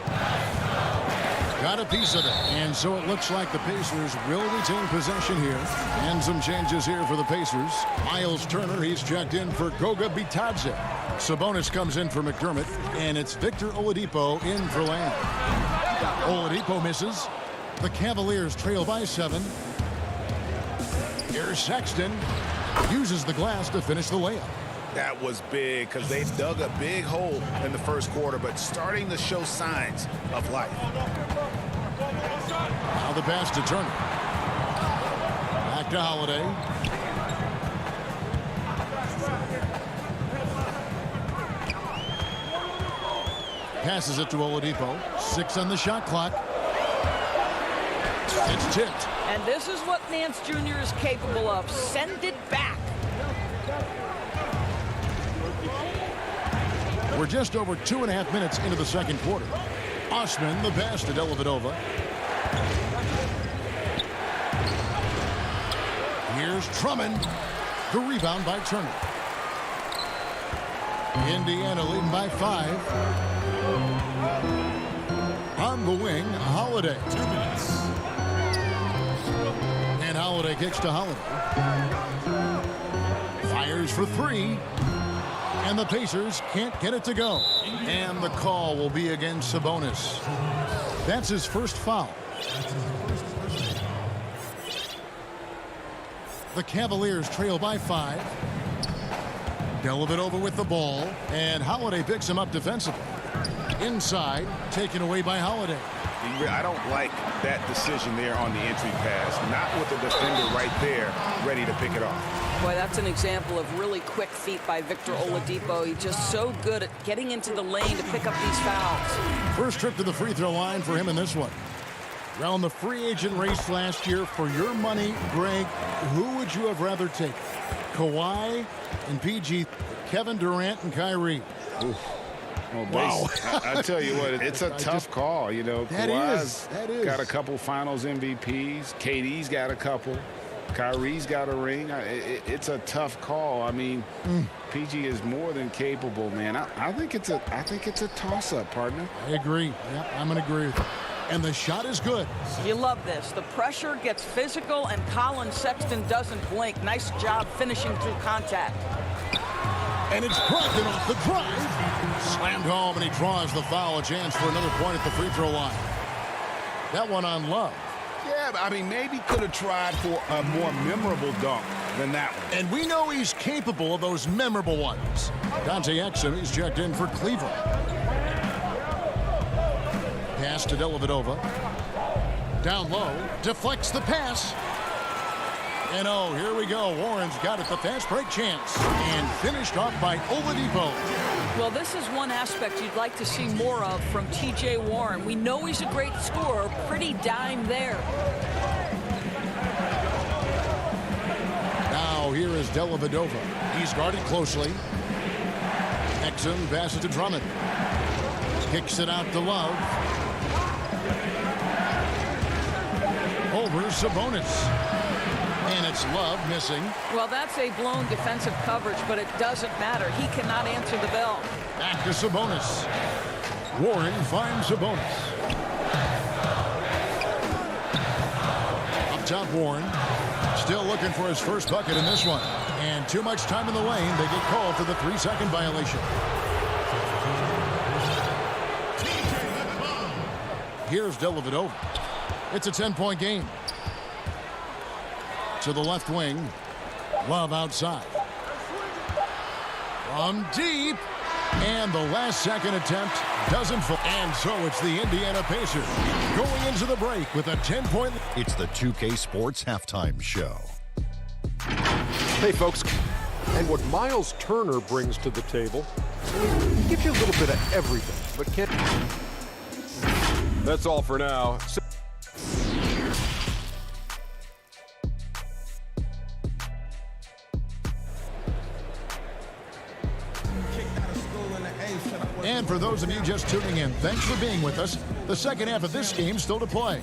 Got a piece of it. And so it looks like the Pacers will retain possession here. And some changes here for the Pacers. Miles Turner, he's checked in for Goga Bitadze. Sabonis comes in for McDermott. And it's Victor Oladipo in for Lamb. Oladipo misses. The Cavaliers trail by 7. Here's Sexton. Uses the glass to finish the layup. That was big because they dug a big hole in the first quarter, but starting to show signs of life. Now the pass to Turner. Back to Holiday. Passes it to Oladipo. 6 on the shot clock. It's tipped. And this is what Nance Jr. is capable of. Send it back. We're just over 2.5 minutes into the second quarter. Osman, the pass to Dellavedova. Here's Drummond. The rebound by Turner. Indiana leading by 5. On the wing, Holiday. 2 minutes. And Holiday kicks to Holiday. Fires for 3. And the Pacers can't get it to go. And the call will be against Sabonis. That's his first foul. The Cavaliers trail by 5. Dellavedova with the ball, and Holiday picks him up defensively. Inside, taken away by Holiday. I don't like that decision there on the entry pass. Not with the defender right there, ready to pick it off. Boy, that's an example of really quick feet by Victor Oladipo. He's just so good at getting into the lane to pick up these fouls. First trip to the free throw line for him in this one. Around the free agent race last year, for your money, Greg, who would you have rather taken? Kawhi and PG, Kevin Durant and Kyrie. Oof. Well, wow. I tell you what, it's a tough call. You know, Kawhi's got a couple finals MVPs. KD's got a couple. Kyrie's got a ring. It's a tough call. I mean, PG is more than capable, man. I think it's a toss-up, partner. I agree. Yeah, I'm going to agree with you. And the shot is good. You love this. The pressure gets physical, and Colin Sexton doesn't blink. Nice job finishing through contact. And it's Brogdon off the drive. Slammed home, and he draws the foul. A chance for another point at the free throw line. That one on Love. Yeah, I mean, maybe could have tried for a more memorable dunk than that one. And we know he's capable of those memorable ones. Dante Exum, he's checked in for Cleveland. Pass to Dellavedova. Down low, deflects the pass. And oh, here we go. Warren's got it, the fast break chance. And finished off by Oladipo. Well, this is one aspect you'd like to see more of from T.J. Warren. We know he's a great scorer, pretty dime there. Now here is Dellavedova. He's guarded closely. Exum passes to Drummond. Kicks it out to Love. Over Sabonis. And it's Love missing. Well, that's a blown defensive coverage, but it doesn't matter. He cannot answer the bell. Back to Sabonis. Warren finds Sabonis. Up top, Warren. Still looking for his first bucket in this one. And too much time in the lane. They get called for the 3-second violation. Here's Dellavedova. It's a 10-point game. To the left wing. Love outside. From deep. And the last second attempt doesn't fall. And so it's the Indiana Pacers going into the break with a 10-point. It's the 2K Sports Halftime Show. Hey, folks. And what Miles Turner brings to the table, he gives you a little bit of everything, but can't. That's all for now. And for those of you just tuning in, thanks for being with us. The second half of this game still to play.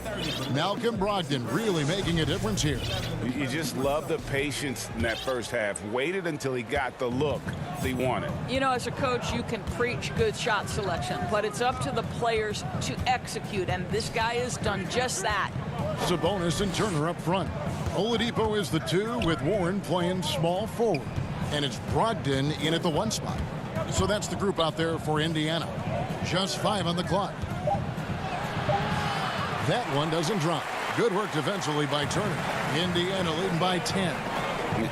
Malcolm Brogdon really making a difference here. You just love the patience in that first half. Waited until he got the look he wanted. You know, as a coach, you can preach good shot selection, but it's up to the players to execute, and this guy has done just that. Sabonis and Turner up front. Oladipo is the 2 with Warren playing small forward. And it's Brogdon in at the 1 spot. So that's the group out there for Indiana. Just 5 on the clock. That one doesn't drop. Good work defensively by Turner. Indiana leading by 10.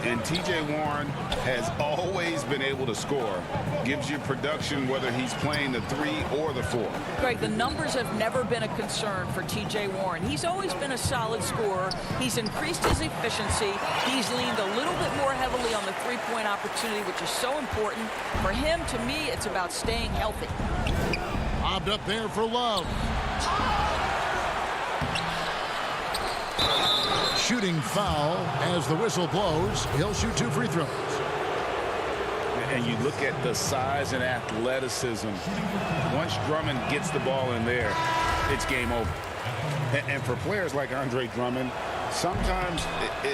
And T.J. Warren has always been able to score. Gives you production whether he's playing the 3 or the 4. Greg, the numbers have never been a concern for T.J. Warren. He's always been a solid scorer. He's increased his efficiency. He's leaned a little bit more heavily on the 3-point opportunity, which is so important. For him, to me, it's about staying healthy. Bobbed up there for Love. Shooting foul as the whistle blows. He'll shoot 2 free throws. And you look at the size and athleticism. Once Drummond gets the ball in there, it's game over. And for players like Andre Drummond, sometimes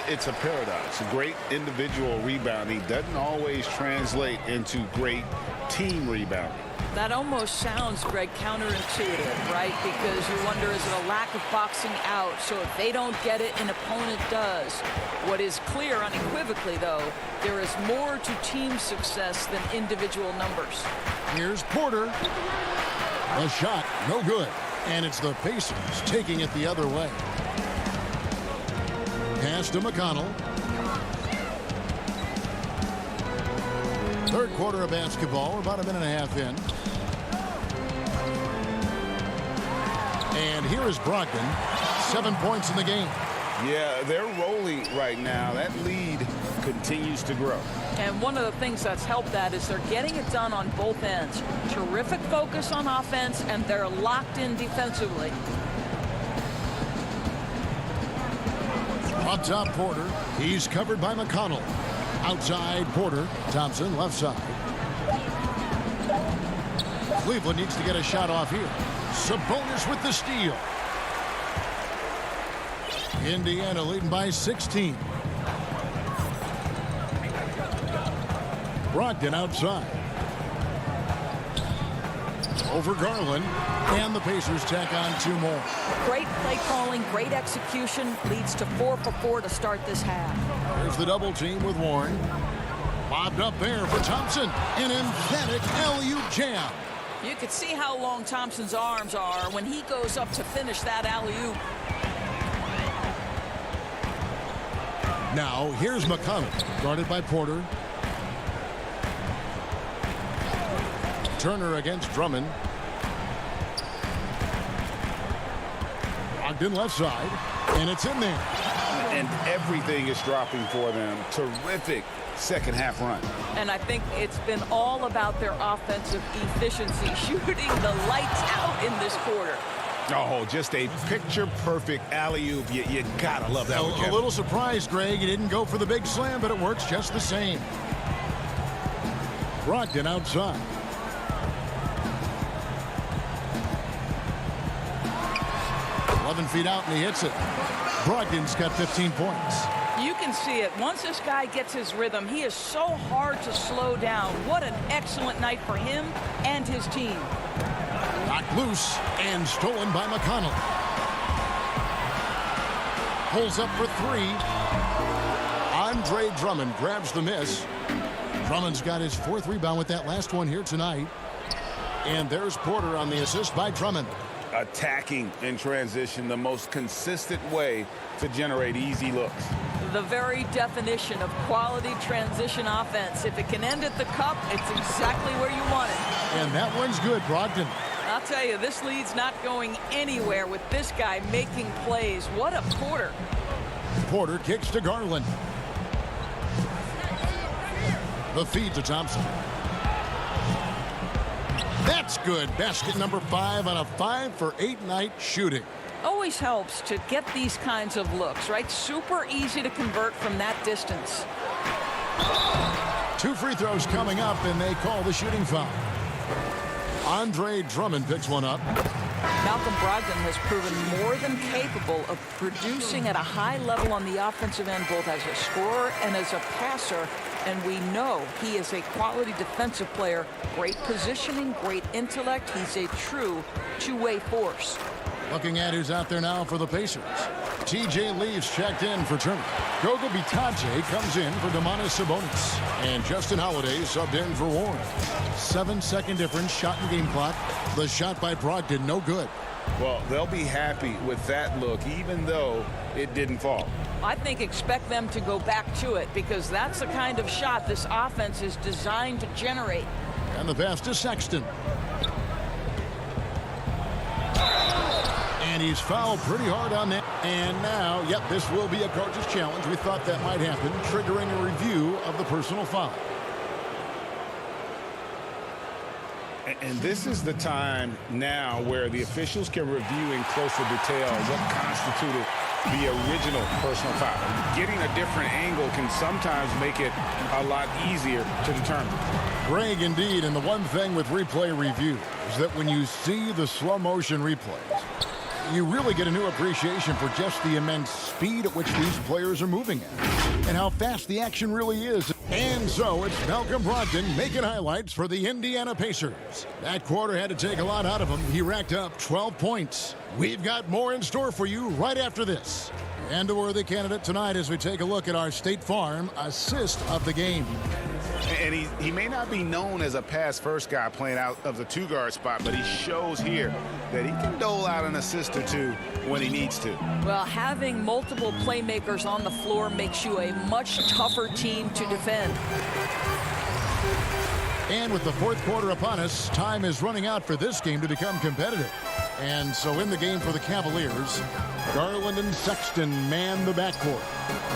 it's a paradox. A great individual rebounding doesn't always translate into great team rebounding. That almost sounds, Greg, counterintuitive, right? Because you wonder, is it a lack of boxing out? So if they don't get it, an opponent does. What is clear unequivocally, though, there is more to team success than individual numbers. Here's Porter. A shot, no good. And it's the Pacers taking it the other way. Pass to McConnell. Third quarter of basketball. We're about a minute and a half in. And here is Brogdon. 7 points in the game. Yeah, they're rolling right now. That lead continues to grow. And one of the things that's helped that is they're getting it done on both ends. Terrific focus on offense, and they're locked in defensively. Up top, Porter. He's covered by McConnell. Outside, Porter. Thompson, left side. Cleveland needs to get a shot off here. Sabonis with the steal. Indiana leading by 16. Brogdon outside. Over Garland. And the Pacers tack on 2 more. Great play calling, great execution. Leads to 4 for 4 to start this half. There's the double team with Warren. Lobbed up there for Thompson. An emphatic alley-oop jam. You could see how long Thompson's arms are when he goes up to finish that alley-oop. Now, here's McConnell, guarded by Porter. Turner against Drummond. Brogdon left side, and it's in there. And everything is dropping for them. Terrific second half run. And I think it's been all about their offensive efficiency, shooting the lights out in this quarter. Oh, just a picture-perfect alley-oop. You gotta love that one, A little surprised, Greg. He didn't go for the big slam, but it works just the same. Brogdon outside. Feet out, and he hits it. Brogdon's got 15 points. You can see it. Once this guy gets his rhythm, he is so hard to slow down. What an excellent night for him and his team. Knocked loose and stolen by McConnell. Pulls up for 3. Andre Drummond grabs the miss. Drummond's got his 4th rebound with that last one here tonight. And there's Porter on the assist by Drummond. Attacking in transition, the most consistent way to generate easy looks. The very definition of quality transition offense. If it can end at the cup, it's exactly where you want it. And that one's good, Brogdon. I'll tell you, this lead's not going anywhere with this guy making plays. What a quarter. Porter kicks to Garland. The feed to Thompson. That's good. Basket number 5 on a 5 for 8 night shooting. Always helps to get these kinds of looks, right? Super easy to convert from that distance. 2 free throws coming up, and they call the shooting foul. Andre Drummond picks one up. Malcolm Brogdon has proven more than capable of producing at a high level on the offensive end, both as a scorer and as a passer. And we know he is a quality defensive player. Great positioning, great intellect. He's a true two-way force. Looking at who's out there now for the Pacers. TJ Leaves checked in for Turner. Goga Bitadze comes in for Domantas Sabonis. And Justin Holiday subbed in for Warren. 7-second difference, shot in game clock. The shot by Brogdon, no good. Well, they'll be happy with that look, even though it didn't fall. I think expect them to go back to it, because that's the kind of shot this offense is designed to generate. And the pass to Sexton. And he's fouled pretty hard on that. And now, yep, this will be a coach's challenge. We thought that might happen, triggering a review of the personal foul. And this is the time now where the officials can review in closer detail what constituted the original personal foul. Getting a different angle can sometimes make it a lot easier to determine. Greg, indeed, and the one thing with replay review is that when you see the slow motion replays, you really get a new appreciation for just the immense speed at which these players are moving at and how fast the action really is. And so it's Malcolm Brogdon making highlights for the Indiana Pacers. That quarter had to take a lot out of him. He racked up 12 points. We've got more in store for you right after this. And a worthy candidate tonight as we take a look at our State Farm assist of the game. And he may not be known as a pass-first guy playing out of the two-guard spot, but he shows here that he can dole out an assist or two when he needs to. Well, having multiple playmakers on the floor makes you a much tougher team to defend. And with the fourth quarter upon us, time is running out for this game to become competitive. And so in the game for the Cavaliers, Garland and Sexton man the backcourt.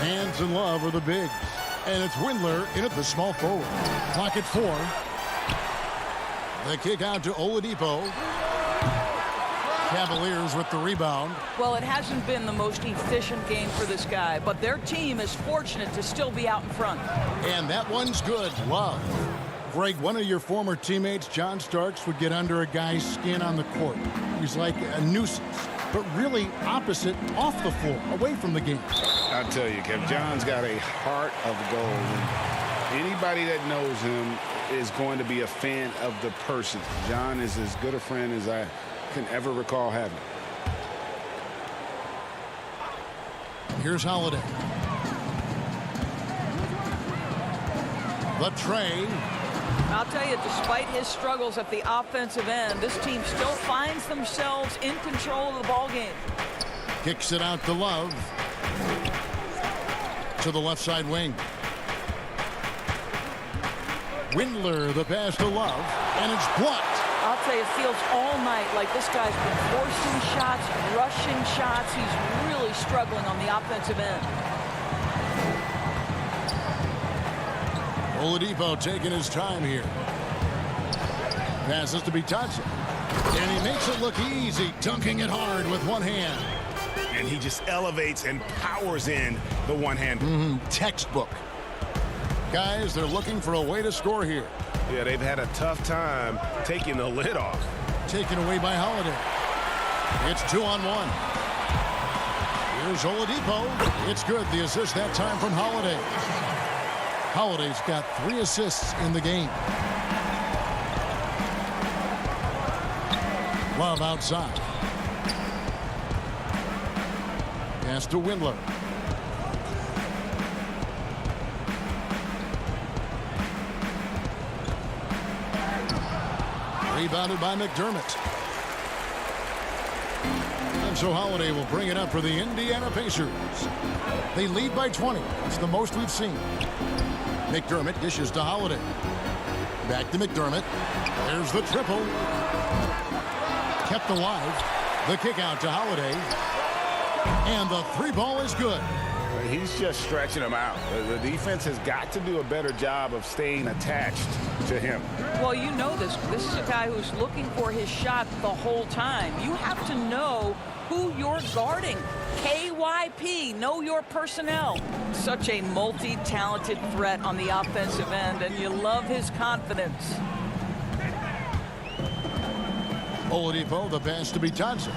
Hands and Love are the bigs. And it's Windler in at the small forward. Clock at 4. The kick out to Oladipo. Cavaliers with the rebound. Well, it hasn't been the most efficient game for this guy, but their team is fortunate to still be out in front. And that one's good. Love. Greg, one of your former teammates, John Starks, would get under a guy's skin on the court. He's like a nuisance, but really opposite off the floor, away from the game. I'll tell you, Kev, John's got a heart of gold. Anybody that knows him is going to be a fan of the person. John is as good a friend as I can ever recall having. Here's Holiday. The tray. I'll tell you, despite his struggles at the offensive end, this team still finds themselves in control of the ball game. Kicks it out to Love. To the left side wing. Windler, the pass to Love, and it's blocked. I'll tell you, it feels all night like this guy's been forcing shots, rushing shots. He's really struggling on the offensive end. Oladipo taking his time here. Passes to Bitadze. And he makes it look easy, dunking it hard with one hand. And he just elevates and powers in the one hand. Textbook. Guys, they're looking for a way to score here. Yeah, they've had a tough time taking the lid off. Taken away by Holiday. It's 2-on-1. Here's Oladipo. It's good. The assist that time from Holiday. Holiday's got 3 assists in the game. Love outside. Pass to Windler. Rebounded by McDermott. And so Holiday will bring it up for the Indiana Pacers. They lead by 20. It's the most we've seen. McDermott dishes to Holiday. Back to McDermott. There's the triple. Kept alive. The kick out to Holiday. And the 3-ball is good. He's just stretching him out. The defense has got to do a better job of staying attached to him. Well, you know this. This is a guy who's looking for his shot the whole time. You have to know who you're guarding. KYP, know your personnel. Such a multi-talented threat on the offensive end, and you love his confidence. Oladipo, the pass to Bitadze.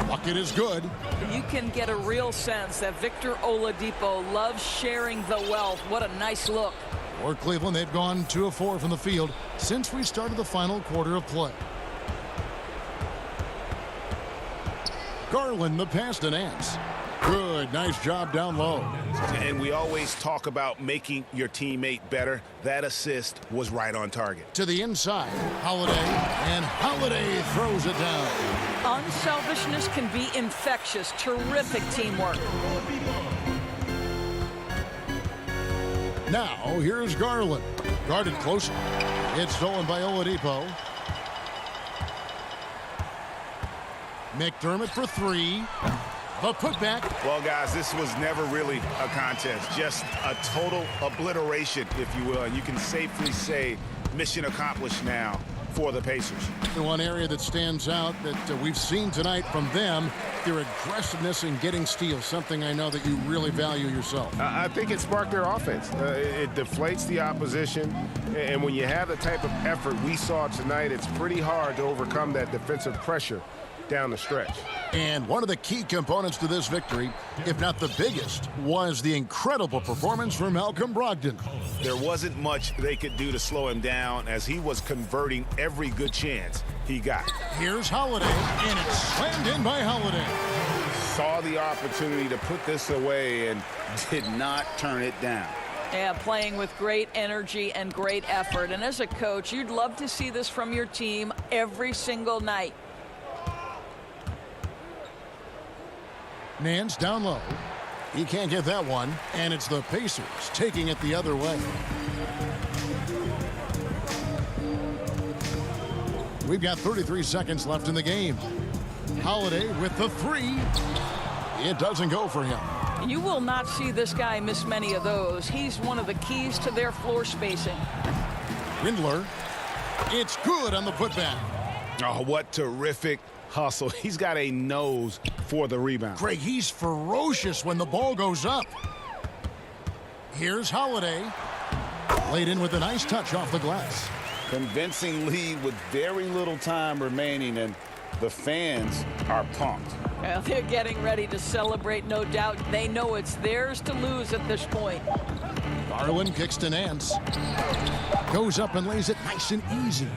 Bucket is good. You can get a real sense that Victor Oladipo loves sharing the wealth. What a nice look. For Cleveland, they've gone 2 of 4 from the field since we started the final quarter of play. Garland, the pass to Nance. Good, nice job down low. And we always talk about making your teammate better. That assist was right on target. To the inside, Holiday, and Holiday throws it down. Unselfishness can be infectious. Terrific teamwork. Now, here's Garland. Guarded closely. It's stolen by Oladipo. McDermott for 3. The putback. Well, guys, this was never really a contest. Just a total obliteration, if you will. And you can safely say mission accomplished now for the Pacers. The one area that stands out that we've seen tonight from them, their aggressiveness in getting steals, something I know that you really value yourself. I think it sparked their offense. It deflates the opposition. And when you have the type of effort we saw tonight, it's pretty hard to overcome that defensive pressure down the stretch. And one of the key components to this victory, if not the biggest, was the incredible performance from Malcolm Brogdon. There wasn't much they could do to slow him down as he was converting every good chance he got. Here's Holiday, and it's slammed in by Holiday. Saw the opportunity to put this away and did not turn it down. Yeah, playing with great energy and great effort. And as a coach, you'd love to see this from your team every single night. Nance down low. He can't get that one, and it's the Pacers taking it the other way. We've got 33 seconds left in the game. Holiday with the three. It doesn't go for him. You will not see this guy miss many of those. He's one of the keys to their floor spacing. Windler. It's good on the putback. Oh, what terrific hustle. He's got a nose for the rebound. Craig, he's ferocious when the ball goes up. Here's Holiday. Laid in with a nice touch off the glass. Convincing lead with very little time remaining, and the fans are pumped. Well, they're getting ready to celebrate, no doubt. They know it's theirs to lose at this point. Garland kicks to Nance. Goes up and lays it nice and easy.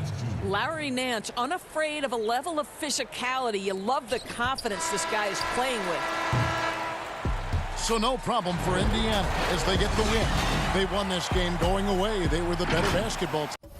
Larry Nance, unafraid of a level of physicality. You love the confidence this guy is playing with. So no problem for Indiana as they get the win. They won this game going away. They were the better basketball team.